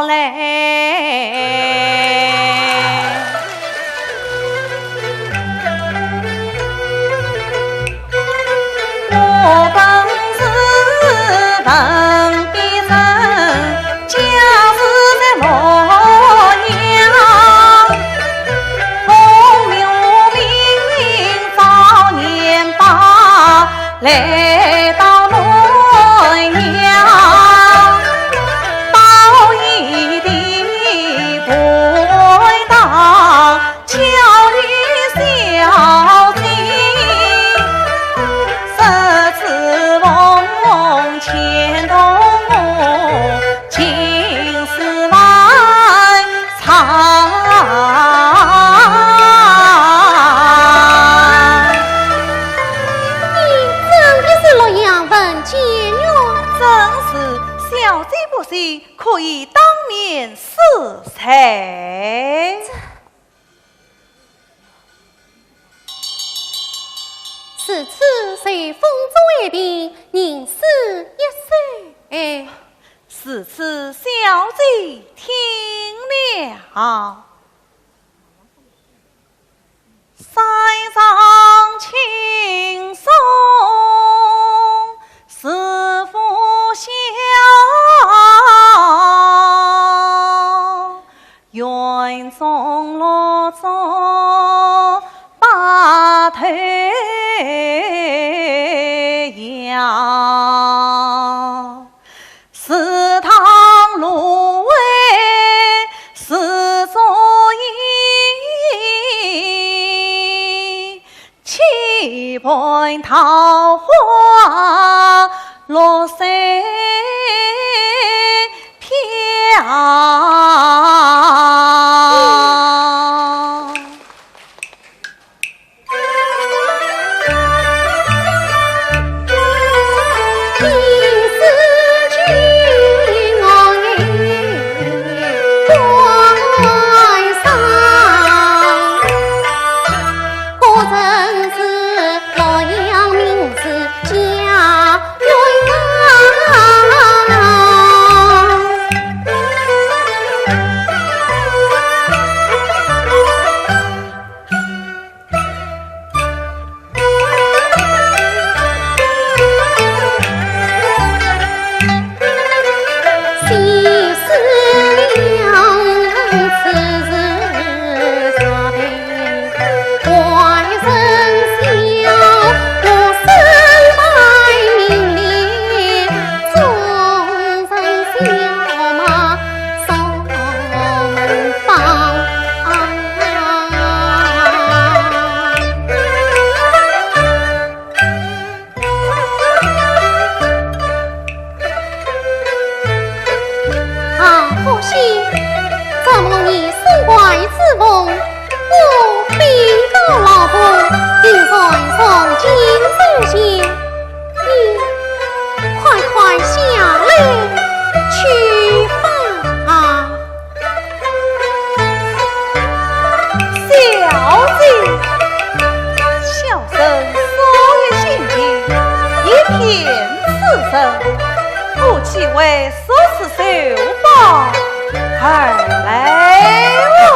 来。我本是本地人，家是在洛阳，功名无名早年罢，来到洛阳，报一地不为当，教育小弟。牵动我情丝来缠。此次随风作一病，人死一岁。此次小姐听了，山上轻松，是否笑？园中落着白头羊，祠堂芦苇是作揖，七盆桃花落水飘。夫妻为说是手报而来哦。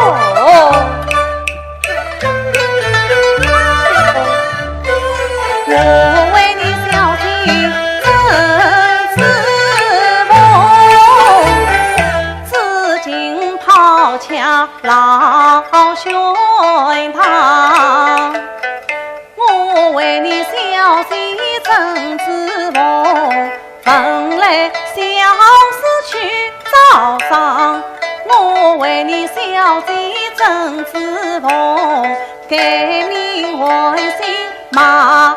我为你小弟真自奉，至今抛下老兄堂。我为你小弟真自奉，本来小事去早上，我为你小弟真自奉，改名为姓马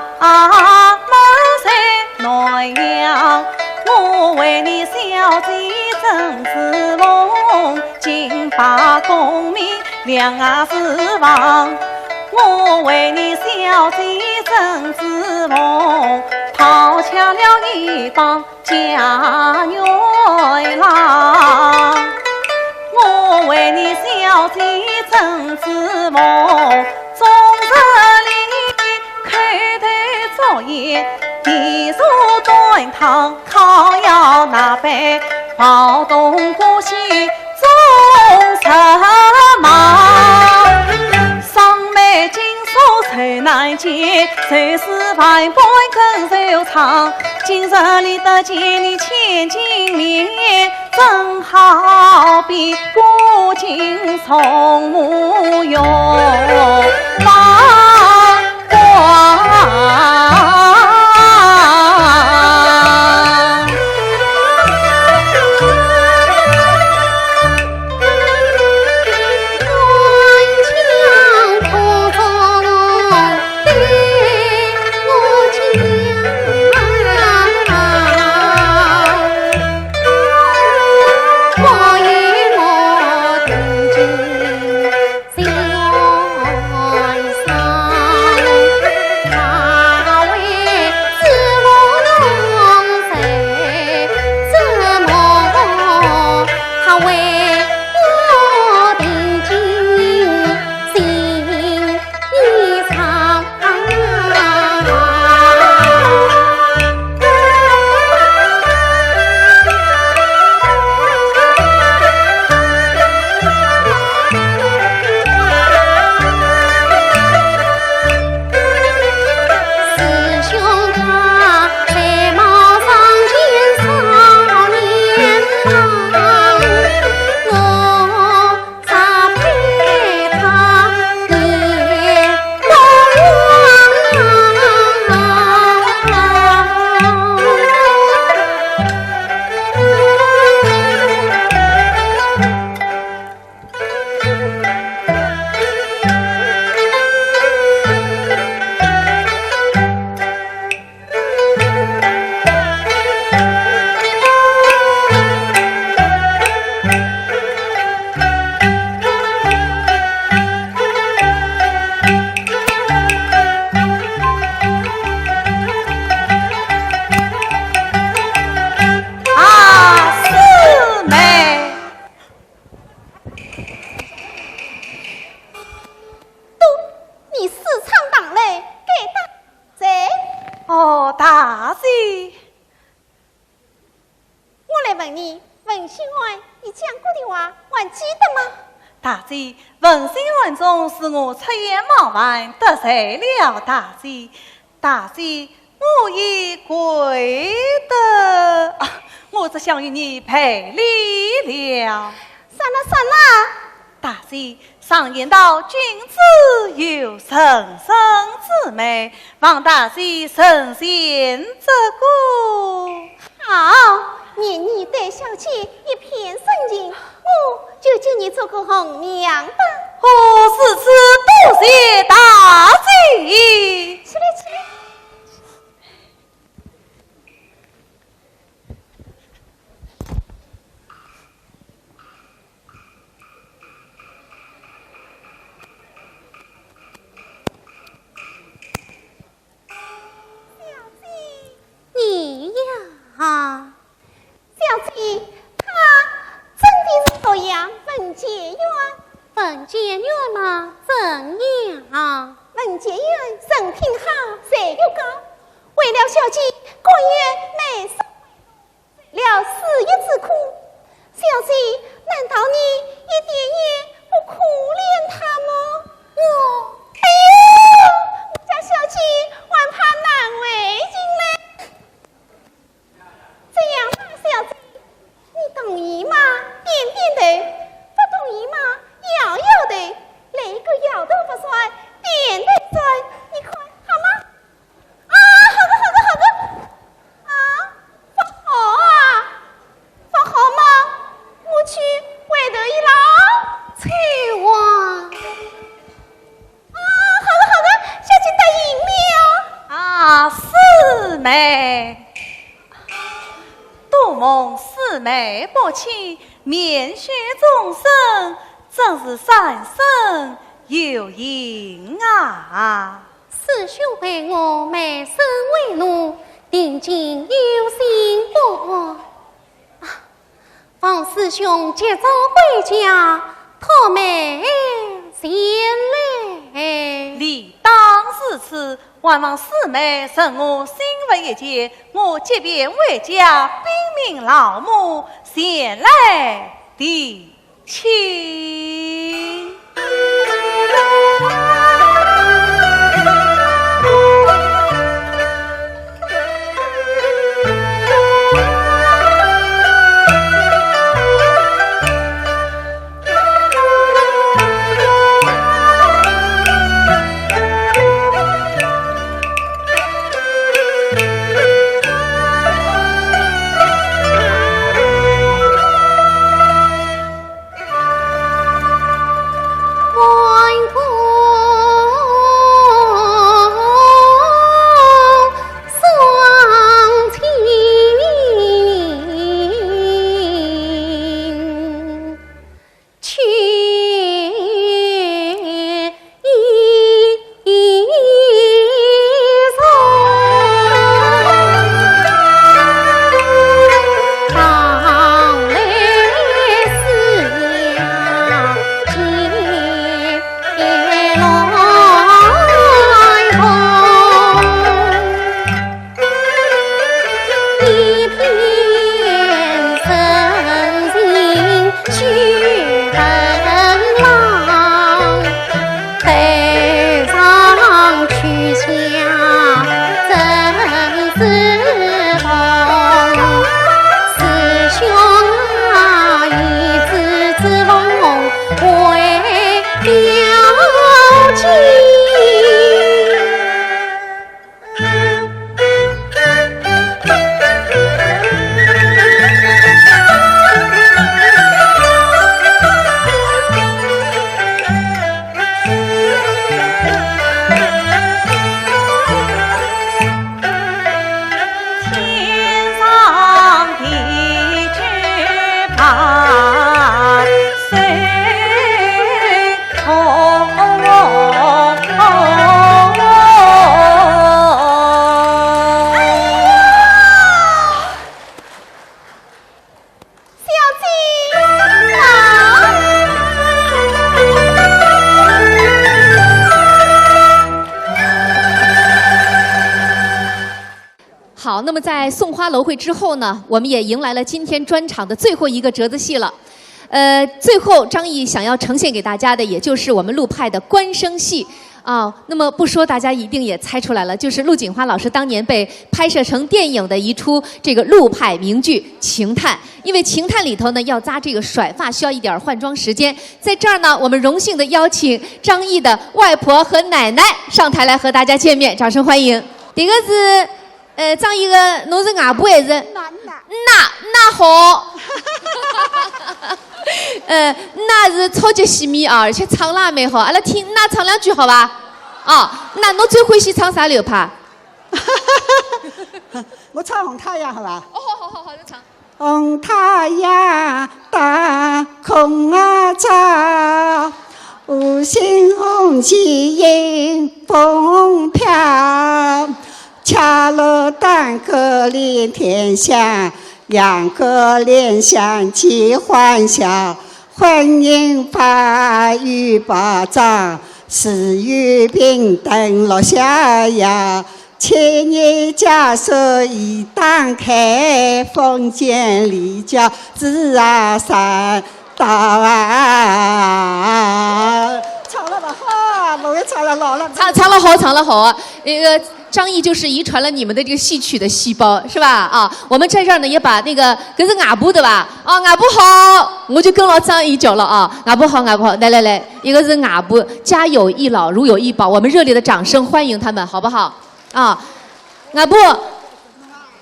在南阳。我为你小弟真自奉，金榜功名两是房。我为你小弟真自奉，抛下了一帮家女郎。我为你小弟真自奉，终日里开头作业，地茶端汤，烤窑拿杯，跑东过西做什么？上美金手才难见，谁是万般更柔肠？今日里的见你千金莲，正好比古今从无用发光。我话，还记得吗？大姐，问心问重是我出言冒犯，得罪了大姐。大姐，我已跪得，我只想与你赔礼了。算了，大姐，常言道，君子有神圣之美，望大姐神仙之顾。好，念你对小姐一片深情，我就叫你做个红娘吧。我是此多谢大姐。起来。你呀，小姐，她真的是这样文结缘？文结缘嘛，怎样？文结缘人品好，才又高。为了小姐，个月没生了死一之苦。小姐，难道你一点也不可怜她吗？哎呦，我家小姐还怕难为情嘞。这样吧，小姐，你同意吗？点点头；不同意吗？摇摇头。那个摇头不算，点头算，你看好吗？啊，好的。啊，不好啊，不好吗？我去外头一捞，翠花。啊，好的，小姐答应了。啊，四妹。杜梦四妹不亲，面血众生，真是三生有幸啊！师兄为我卖身为奴，定睛有心不忘。望师兄节早回家，讨妹前来。理当如此，还望四妹承我心怀一见，我即便回家禀明老母，前来提亲。好，那么在送花楼会之后呢，我们也迎来了今天专场的最后一个折子戏了。最后张毅想要呈现给大家的，也就是我们陆派的官声戏。那么不说，大家一定也猜出来了，就是陆锦花老师当年被拍摄成电影的一出这个陆派名剧《情探》。因为《情探》里头呢，要扎这个甩发需要一点换装时间，在这儿呢，我们荣幸的邀请张毅的外婆和奶奶上台来和大家见面，掌声欢迎。这个是张毅的，侬是外婆还是？那好。那是超级细密啊，而且唱了也蛮好。阿拉听那唱两句好吧？那侬最欢喜唱啥流派？我唱红太阳好吧？好，就唱。红太阳大空啊照，五星红旗迎风飘，恰乐丹歌连天响。两个联想起欢笑，婚姻法与保障，事与平等乐逍遥。千年家书一打开，封建礼教自然上道啊！唱了不好，我也唱了老了。唱了好啊！那个张毅就是遗传了你们的这个戏曲的细胞，是吧？我们在这儿呢也把那个这是外婆对吧？外婆好，我就跟牢张毅叫了啊！外婆好，来，一个是外婆，家有一老如有一宝，我们热烈的掌声欢迎他们，好不好？外婆，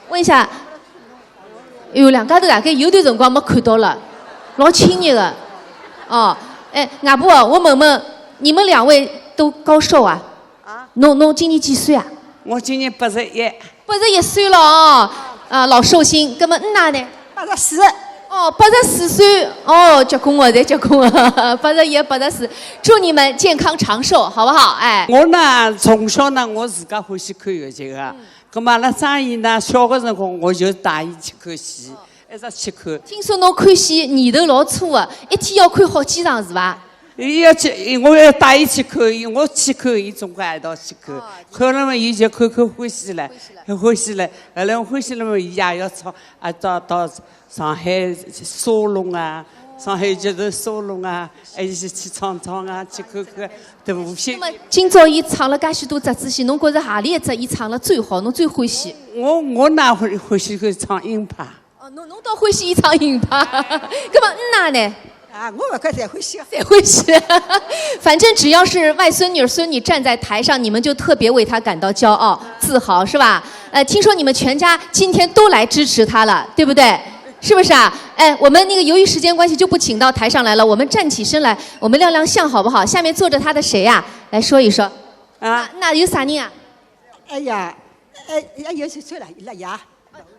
问一下，哎呦，两家头大概有段辰光没看到了，老亲热的。外婆，我问问，你们两位都高寿啊？侬今年几岁啊？我今年81。81岁了老寿星。那么奶呢？84。84岁结婚了，81、84，祝你们健康长寿，好不好？我呢从小呢我自家欢喜看越剧的，咁嘛阿拉张姨呢小个辰光我就带伊去看戏，一直去看。听说侬看戏年头老粗的，一天要看好几场是吧？我要带伊去看，我去看，伊总归一道去看。看了嘛，伊就看欢喜了，后来欢喜了嘛，伊也要到上海沙龙啊，上海剧团沙龙啊，一起去唱啊，去看对无线。那么今朝伊唱了介许多折子戏，侬觉着何里一只伊唱了最好？侬最欢喜？我哪欢喜唱硬派。侬倒欢喜伊唱硬派，那么奶呢？我可侪欢喜啊，侪欢喜。反正只要是外孙女、孙女站在台上，你们就特别为她感到骄傲、自豪，是吧？听说你们全家今天都来支持她了，对不对？是不是啊？我们那个由于时间关系就不请到台上来了，我们站起身来，我们亮亮相好不好？下面坐着她的谁呀？来说一说。那有啥人啊？哎呀，有谁出来？伊拉爷。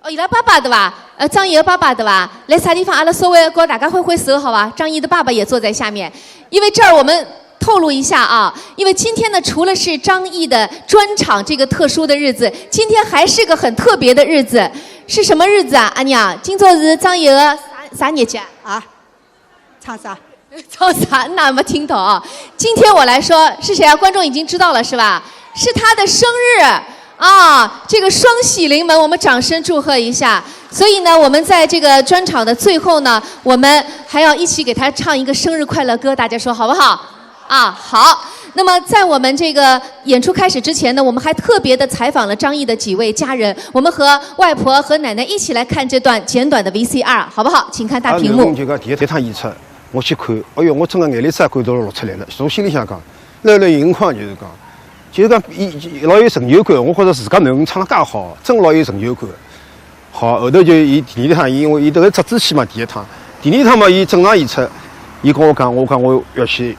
伊拉爸爸对吧？张毅的爸爸对吧？来啥地方？阿拉稍微跟大家挥挥手好吧？张毅的爸爸也坐在下面，因为这儿我们透露一下啊，因为今天呢，除了是张毅的专场这个特殊的日子，今天还是个很特别的日子，是什么日子啊？阿娘，今朝是张毅的啥日节啊？唱啥？唱啥？那没听懂啊？今天我来说是谁啊？观众已经知道了是吧？是他的生日。这个双喜临门，我们掌声祝贺一下。所以呢，我们在这个专场的最后呢，我们还要一起给他唱一个生日快乐歌，大家说好不好？好。那么在我们这个演出开始之前呢，我们还特别的采访了张毅的几位家人，我们和外婆和奶奶一起来看这段简短的 VCR， 好不好？请看大屏幕。就讲第一趟演出，我去看，哎哟，我整个眼泪水感到落出来了，从心里想讲，热泪盈眶，就是讲，老有成就感。我觉着自家能唱得介好，真老有成就感。好，后头就伊第二趟，因为伊迭个折子戏嘛，第二趟嘛，伊正常演出，伊跟我讲，我要去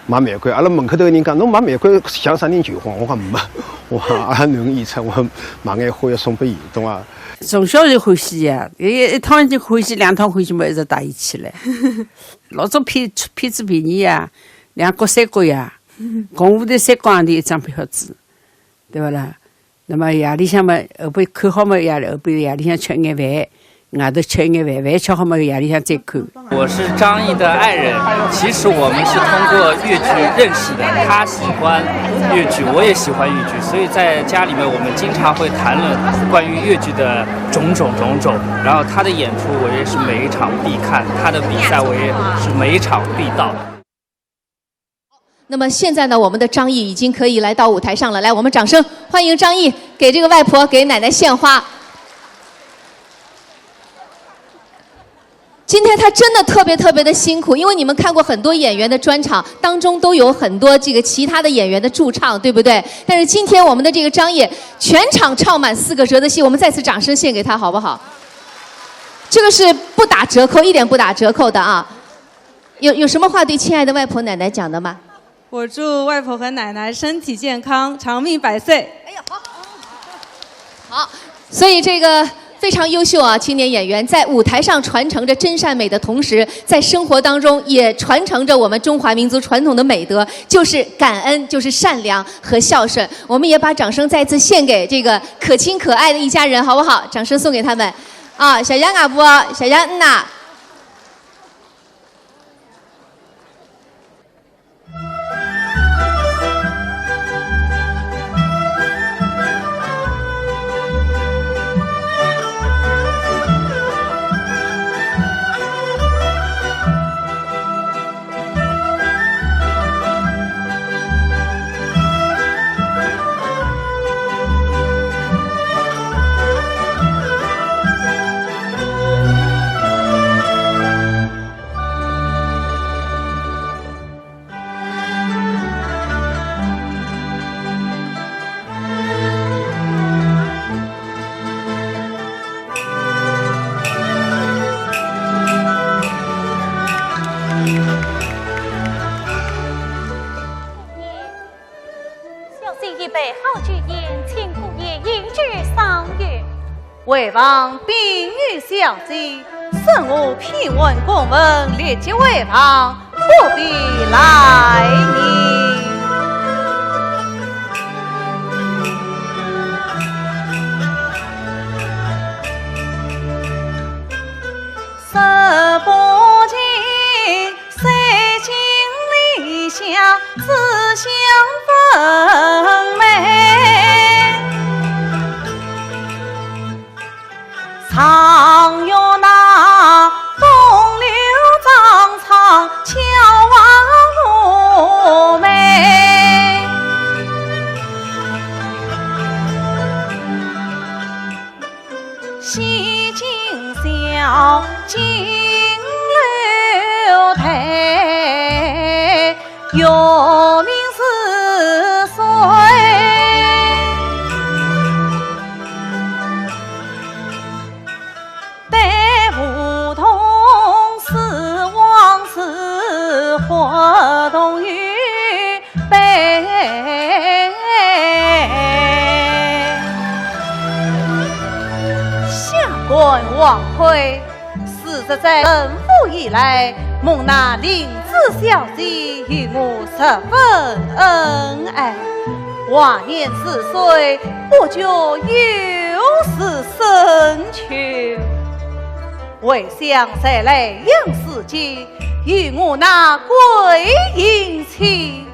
买玫瑰。阿拉门口头个人讲，侬买玫瑰像啥人求婚？我讲没，我讲阿拉囡演出，我买眼花要送拨伊，懂伐？从小就欢喜呀，一趟就欢喜，两趟欢喜嘛，一直带伊起来。老早骗子便宜呀，2角3角呀。公舞台3角行钿一张票子，对不啦？那么夜里向嘛，后边看好嘛，后边夜里向吃眼饭，外头吃一眼饭吃好嘛，夜里向再看。我是张译的爱人，其实我们是通过越剧认识的。他喜欢越剧，我也喜欢越剧，所以在家里面我们经常会谈论关于越剧的种种。然后他的演出我也是每一场必看，他的比赛我也是每一场必到。那么现在呢，我们的张译已经可以来到舞台上了。来，我们掌声欢迎张译，给这个外婆、给奶奶献花。今天他真的特别的辛苦，因为你们看过很多演员的专场，当中都有很多这个其他的演员的驻唱，对不对？但是今天我们的这个张译全场唱满4个折的戏，我们再次掌声献给他，好不好？这个是不打折扣，一点不打折扣的啊！有什么话对亲爱的外婆奶奶讲的吗？我祝外婆和奶奶身体健康，长命百岁。哎呀，好，所以这个。非常优秀啊！青年演员在舞台上传承着真善美的同时，在生活当中也传承着我们中华民族传统的美德，就是感恩，就是善良和孝顺。我们也把掌声再次献给这个可亲可爱的一家人，好不好？掌声送给他们啊！小杨阿伯，小杨呐。为望宾语小姐，甚无批文公文，列举为王，不必来你。十八斤，三斤里下，自相分美。常有那风流张苍，俏婉妩媚，西京小金柳台，有名是谁？活动于北，下官王奎40在人府以来，蒙那林子小姐与我十分恩爱。华年4岁，不久有事生求，为想再来杨世杰。与我那贵姻妻，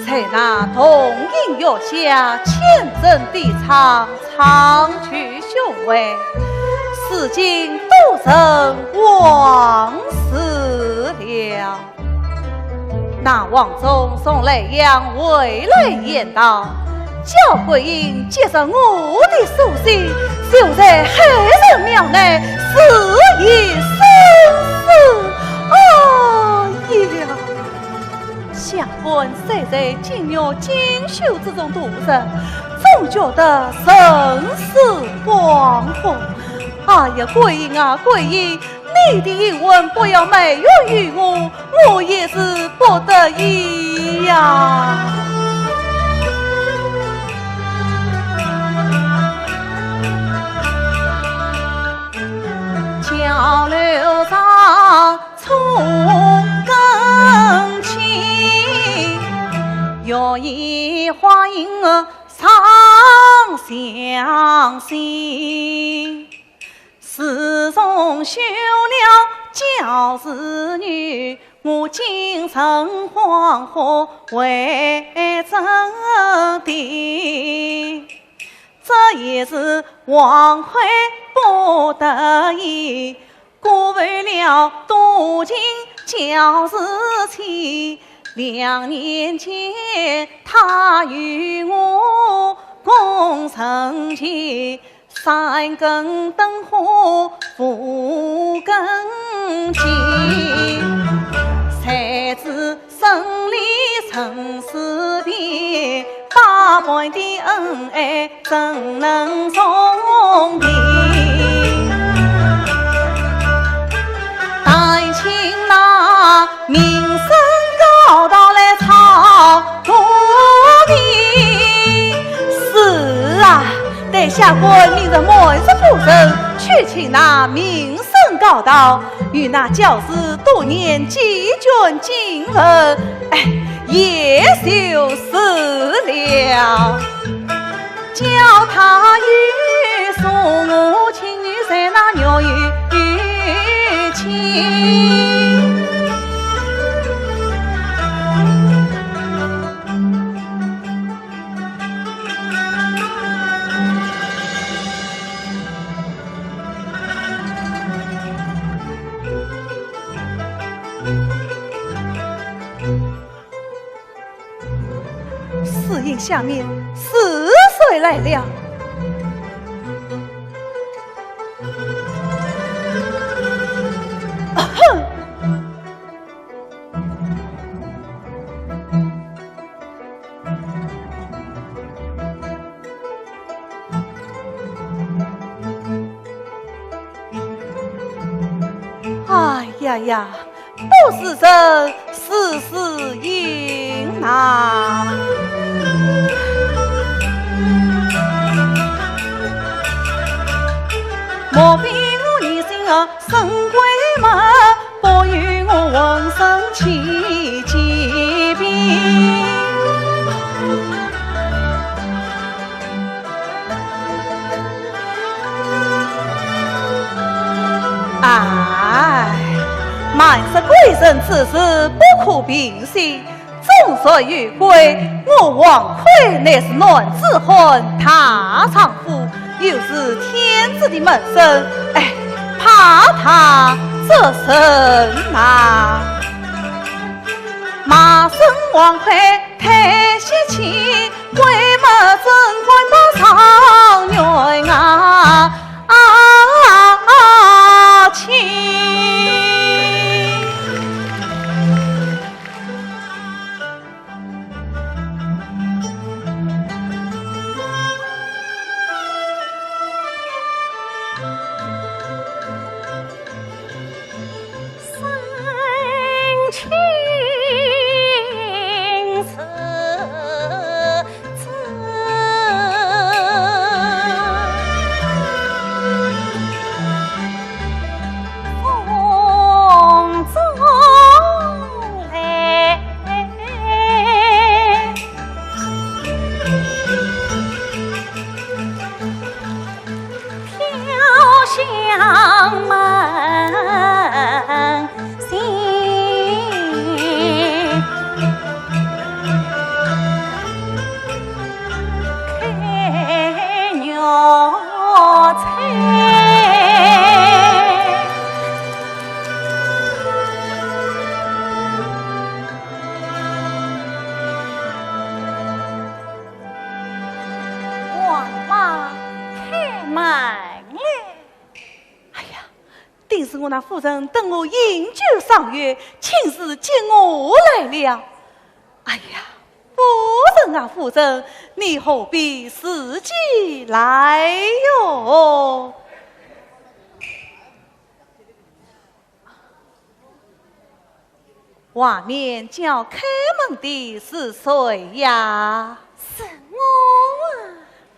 在那同音月下，千真地唱，唱曲雄伟，至今都成往事了。那王宗送雷阳回来言道：“焦桂英接受我的书信，就在黑人庙内死也生死意了。下官虽在金玉锦绣之中度日，总觉得生死惶恐。哎呀，桂英啊，桂英！”你的英文不要没有于我，我也是不得已呀。交流上从根。常相信。自从休了教子女，我精神恍惚为真谛。这也是王辉不得已，过为了多情教事情。2年前，他与我共成亲，3根灯火不更尽，才知生离成死别，8辈的恩爱怎能重提？但请那名声高到来草土地。是啊，待下官明日每日复审，去请那名声高道与那教师多年积卷经纶，也就是了。叫他与送我情侣在那鸟语情。侍应下面是谁来了？哎呀呀，不是人，是应呐。莫非我一心生鬼门，不与我浑身起疾病？满是鬼神之事，不可平息。众说于鬼，我王魁乃是男子汉大丈夫，又是天子的门生，怕他这身啊！马身王魁太稀奇，鬼门真管到上元亲。我那夫人等我饮酒赏月，亲自接我来了。哎呀，夫人啊，夫人，你何必自己来哟？外面叫开门的是谁呀？是我啊。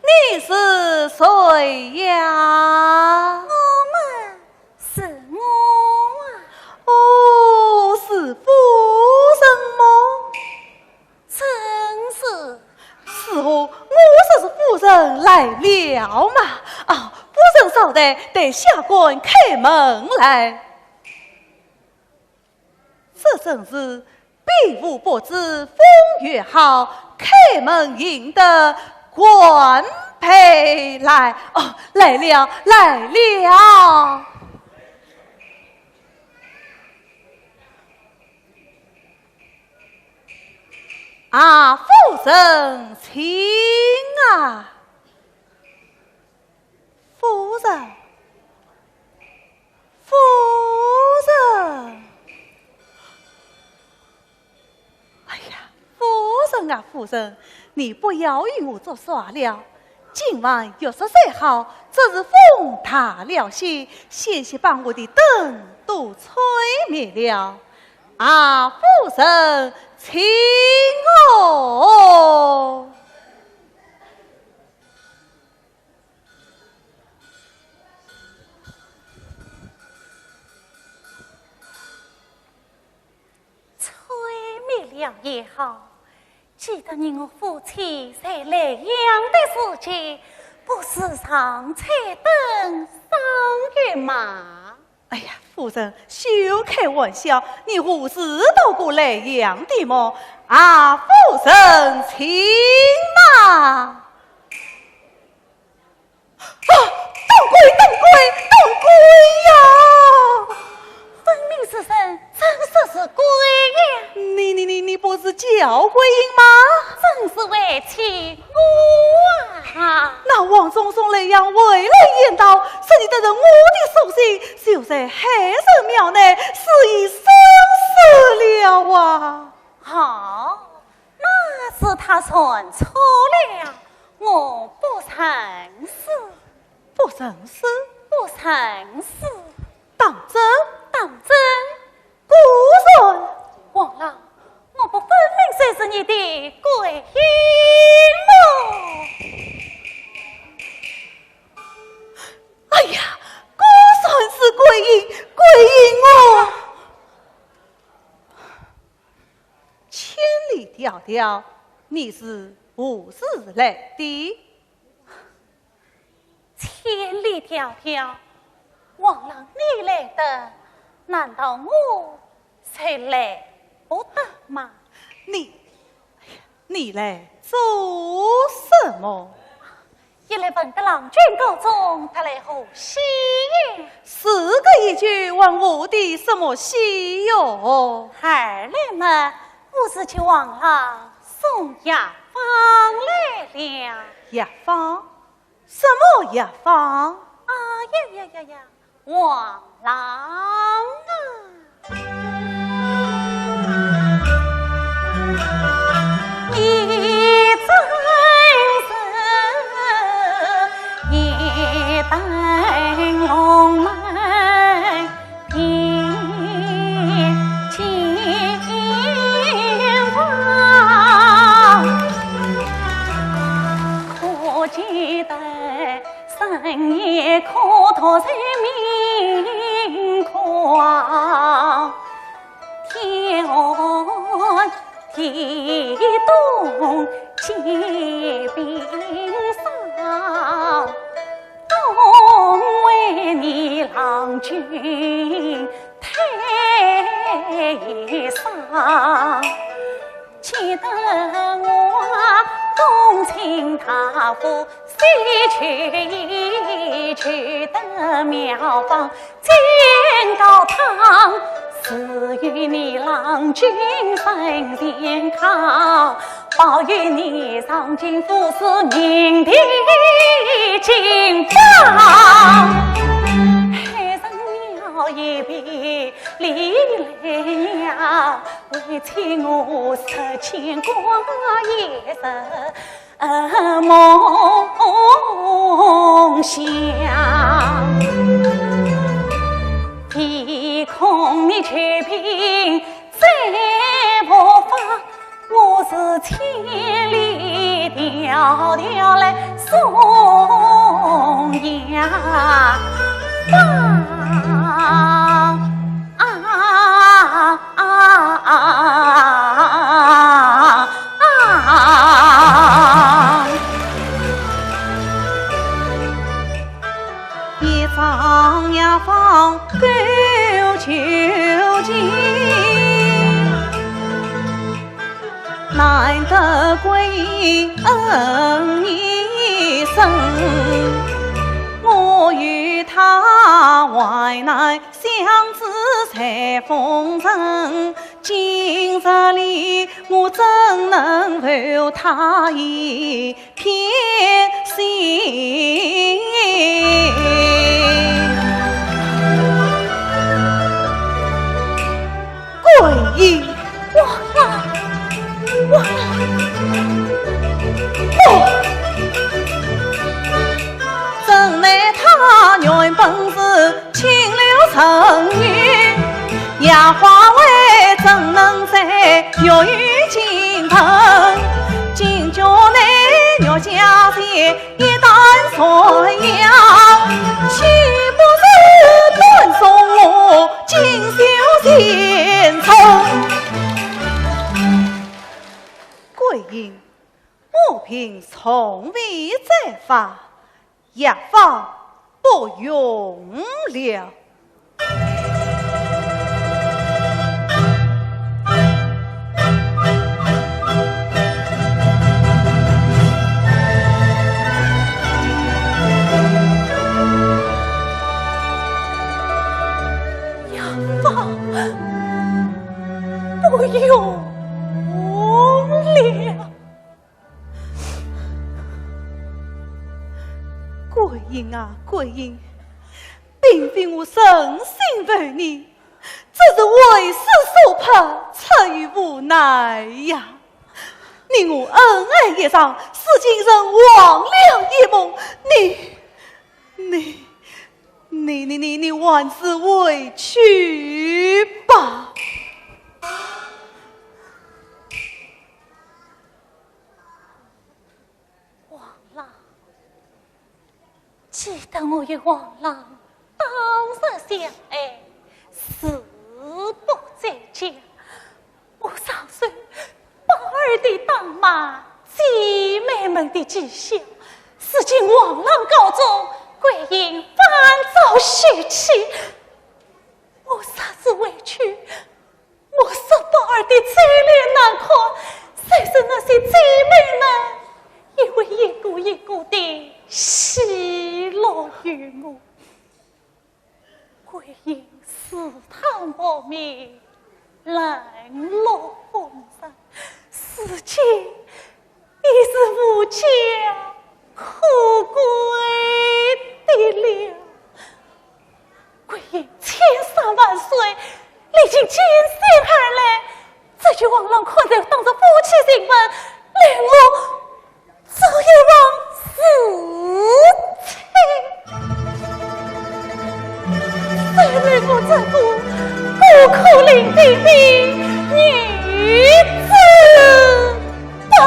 你是谁呀？我们是我啊。哦，是夫人吗？真是。是哦，早的对下官开门来。这正是比武不知风月好，开门迎得官配来。哦，来了来了。啊，夫人请啊，夫人，夫人。哎呀，夫人啊，夫人，你不要与我作耍了。今晚月色虽好，这是风塌了些，险些把我的灯都吹灭了。啊，夫人，请哦。吹灭了也好，记得你我夫妻在莱阳的时节，不时常彩灯赏月嘛。哎呀，夫人，休开玩笑，你何时到过莱阳的么？啊，夫人，请嘛。啊，当归，当归，当归呀！分明是神，真是鬼呀！你不是叫鬼音吗？真是为妻我啊！那王松松来阳为了言道，使你得人我的手心，就在海神庙内，是已生死了啊！好，那是他算错了，我不诚实，不诚实，不诚实，当真，当真，果然，王郎，我不分明谁是你的鬼影吗？哎呀，果然是鬼影，鬼影哦！千里迢迢，你是何时来的？千里迢迢，王郎你来的，难道我才来不得吗？你来做什么？一来问得郎君告状，他来何喜也？四个一句问我的什么喜哟？二来嘛，我是去王郎送雅芳来了。雅芳？什么雅芳？啊呀！王郎啊！你真是一灯笼满迎金房，可记得深夜可托在明框，天地动结冰霜，东为你郎君台上，记得我东请他府，西去一去的庙房，见高堂，赐予你郎君身健康，保佑你上京服侍明帝金榜。海神庙一边离来呀，为妻我实牵挂也是梦想。一空你去凭在何方？我是千里迢迢来送呀一方呀方够究竟，难得归恩一生。我与他淮南相知才风尘，今日里我怎能负他一片心？桂英，我怎奈他原本是清流成女，压花为怎能在玉宇金盆？今朝内玉家前一旦传扬，岂不是断送我锦绣前程？桂英，我凭从未再发，一方不用了。不用了。桂英啊，桂英，并非我诚心为你，只是为师所迫，出于无奈呀。你我恩爱一场，是今生忘了一梦，你万事委屈吧。王郎，记得我与王郎当日相爱，誓不再见。我上岁把儿的当妈，姐妹们的讥笑，是经王郎告终，桂英反遭血气。我啥子委屈，我所把儿的嘴脸难看，谁是那些姐妹们也会一股一股的奚落于我。桂英死堂破灭，冷落风尘，死前已是无家可归的了。桂英千山万水，历经艰险而来，这句王郎看在当着夫妻情分，令我只有往死去。谁为我这个孤苦伶仃的女子吧？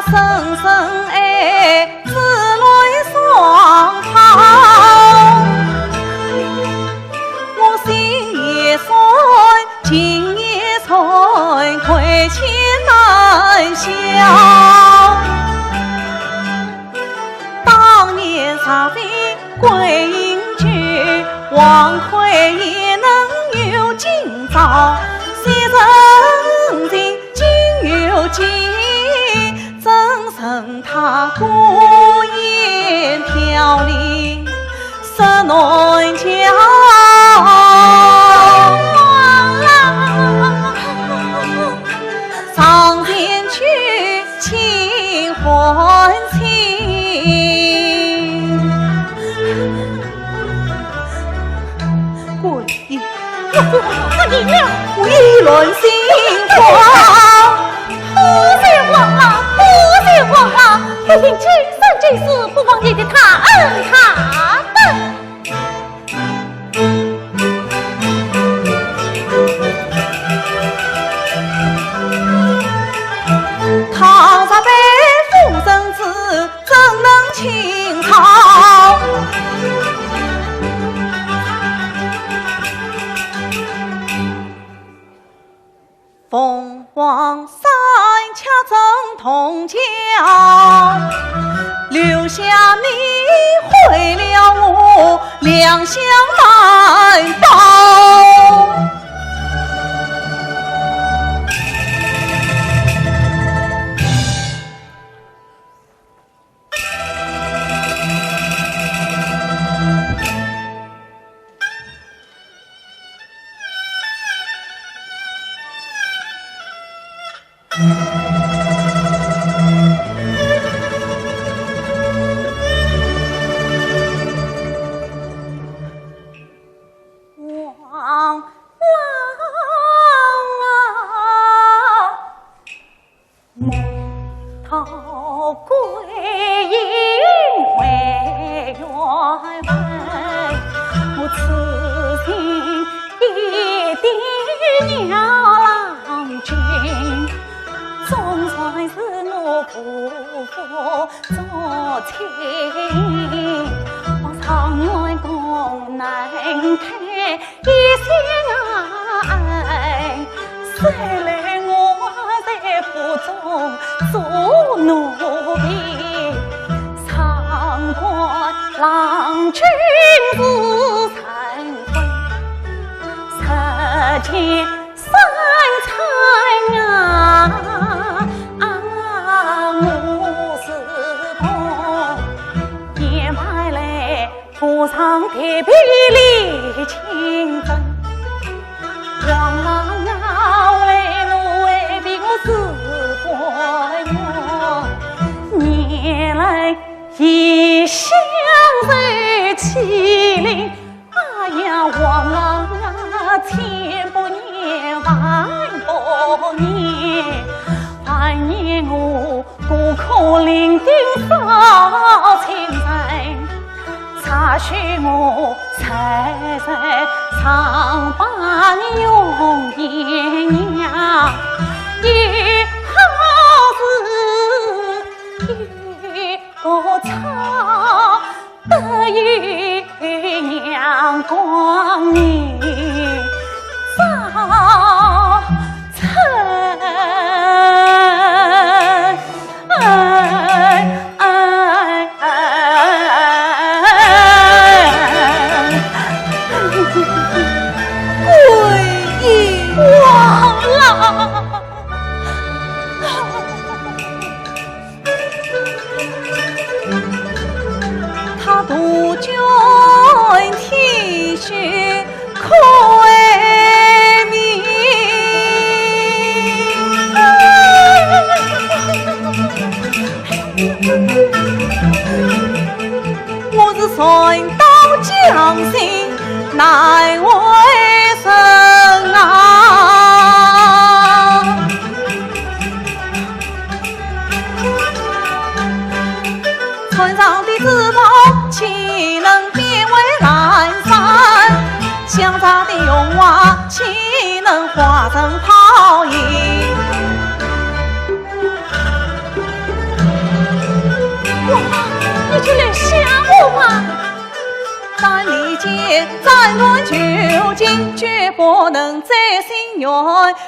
深深爱，子女双抛。我心也酸，情也酸，亏欠难消。当年茶杯桂英酒，王魁也能有今朝。昔曾经今有今。真称她孤艳飘零十难骄上前去请还情。桂英，我赢了，我一轮心慌。不谢王郎，不谢王郎，一定今生今世不忘你的他恩他德。抗杀背负生子，怎能轻操？凤凰山恰正铜桥，留下你毁了我两相难报。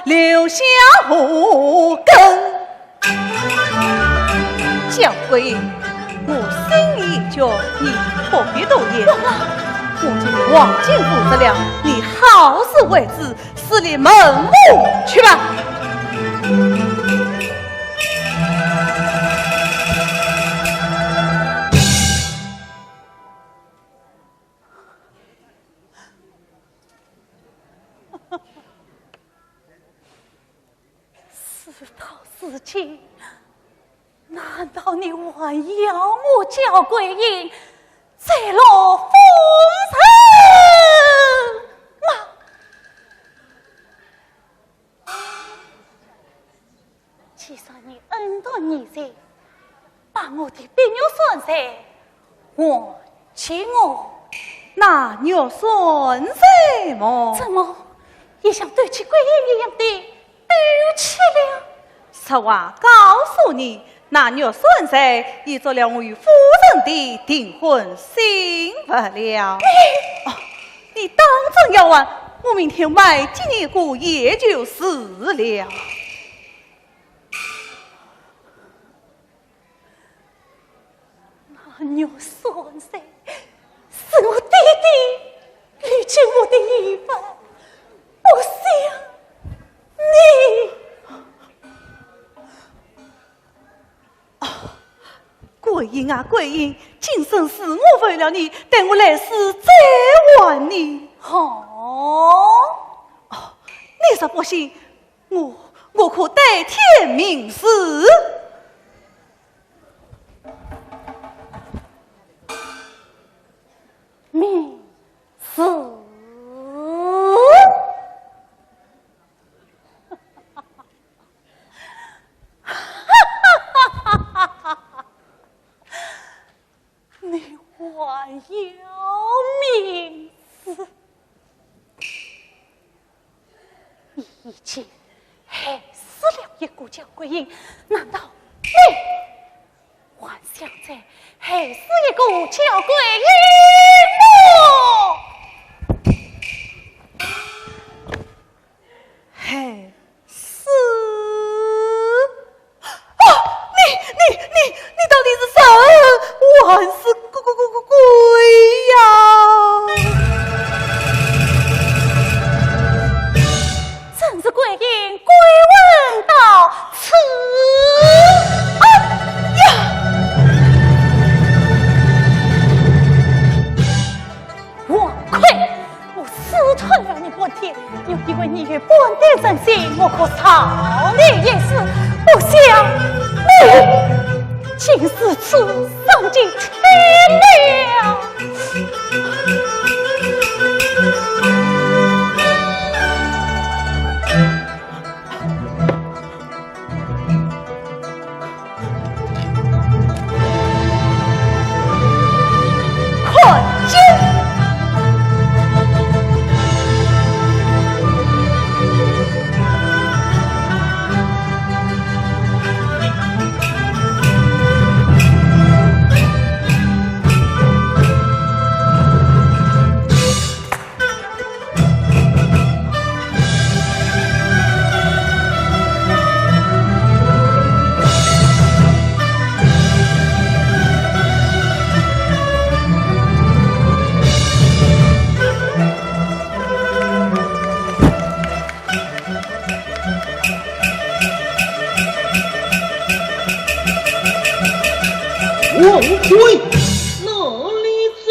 留下祸根，小鬼，我心里就你何必多言？我今王进负责了，你好自为之，死里门目去吧。自己，难道你还要我叫鬼影再落风尘吗？既算你恩断义绝，把我的病肉损失还给我，那你又算什么？怎么也像对起鬼影一样的丢弃了？实话告诉你，那肉孙婿已做了我与夫人的订婚，幸福了。哦，你当真要问，我明天买几年果也就是了。那牛算谁？是我弟弟履行我的义分，不想你。桂英啊，桂英，今生是我为了你，待我来世再还你。你若不信，我可代天明示。明示。你还有名字？你已经害死了一个叫桂英，难道你还想再害死一个叫桂英吗？害死？啊！你到底是神还是鬼呀？正是桂英归问到此。王魁，我私吞了你半天，又因为你与本地人心，我可偿你一死，不想你竟是此丧尽天良。王魁哪里走？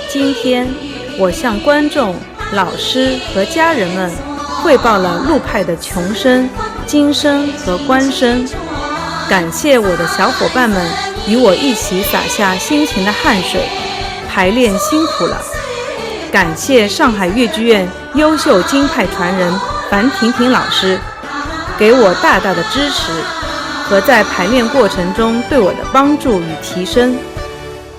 今天我向观众、老师和家人们汇报了陆派的穷声、京声和官声，感谢我的小伙伴们与我一起洒下辛勤的汗水，排练辛苦了。感谢上海越剧院优秀京派传人樊婷婷老师，给我大大的支持和在排练过程中对我的帮助与提升。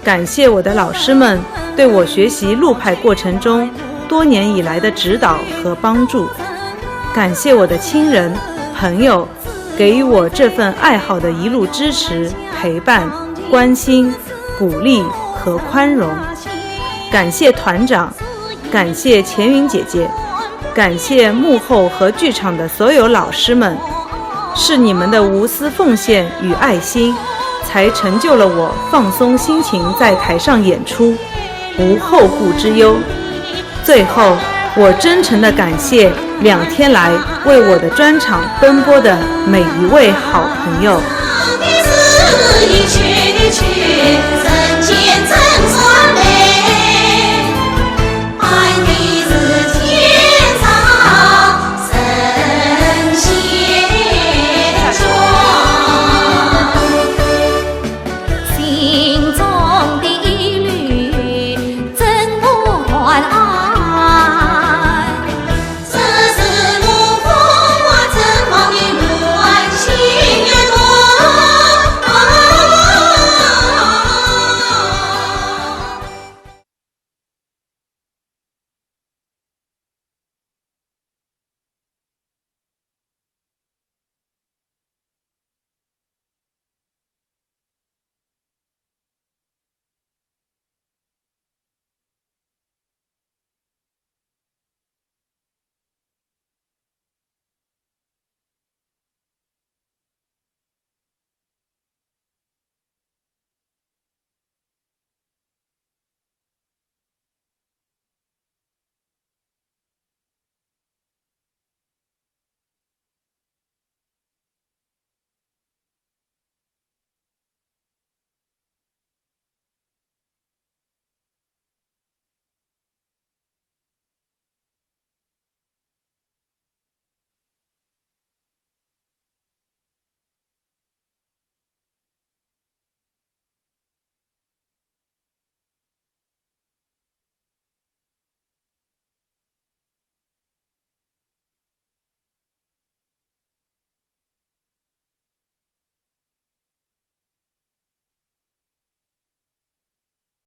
感谢我的老师们对我学习陆派过程中多年以来的指导和帮助。感谢我的亲人、朋友，给予我这份爱好的一路支持、陪伴、关心、鼓励和宽容。感谢团长，感谢钱云姐姐，感谢幕后和剧场的所有老师们，是你们的无私奉献与爱心，才成就了我放松心情在台上演出，无后顾之忧。最后，我真诚地感谢2天来为我的专场奔波的每一位好朋友。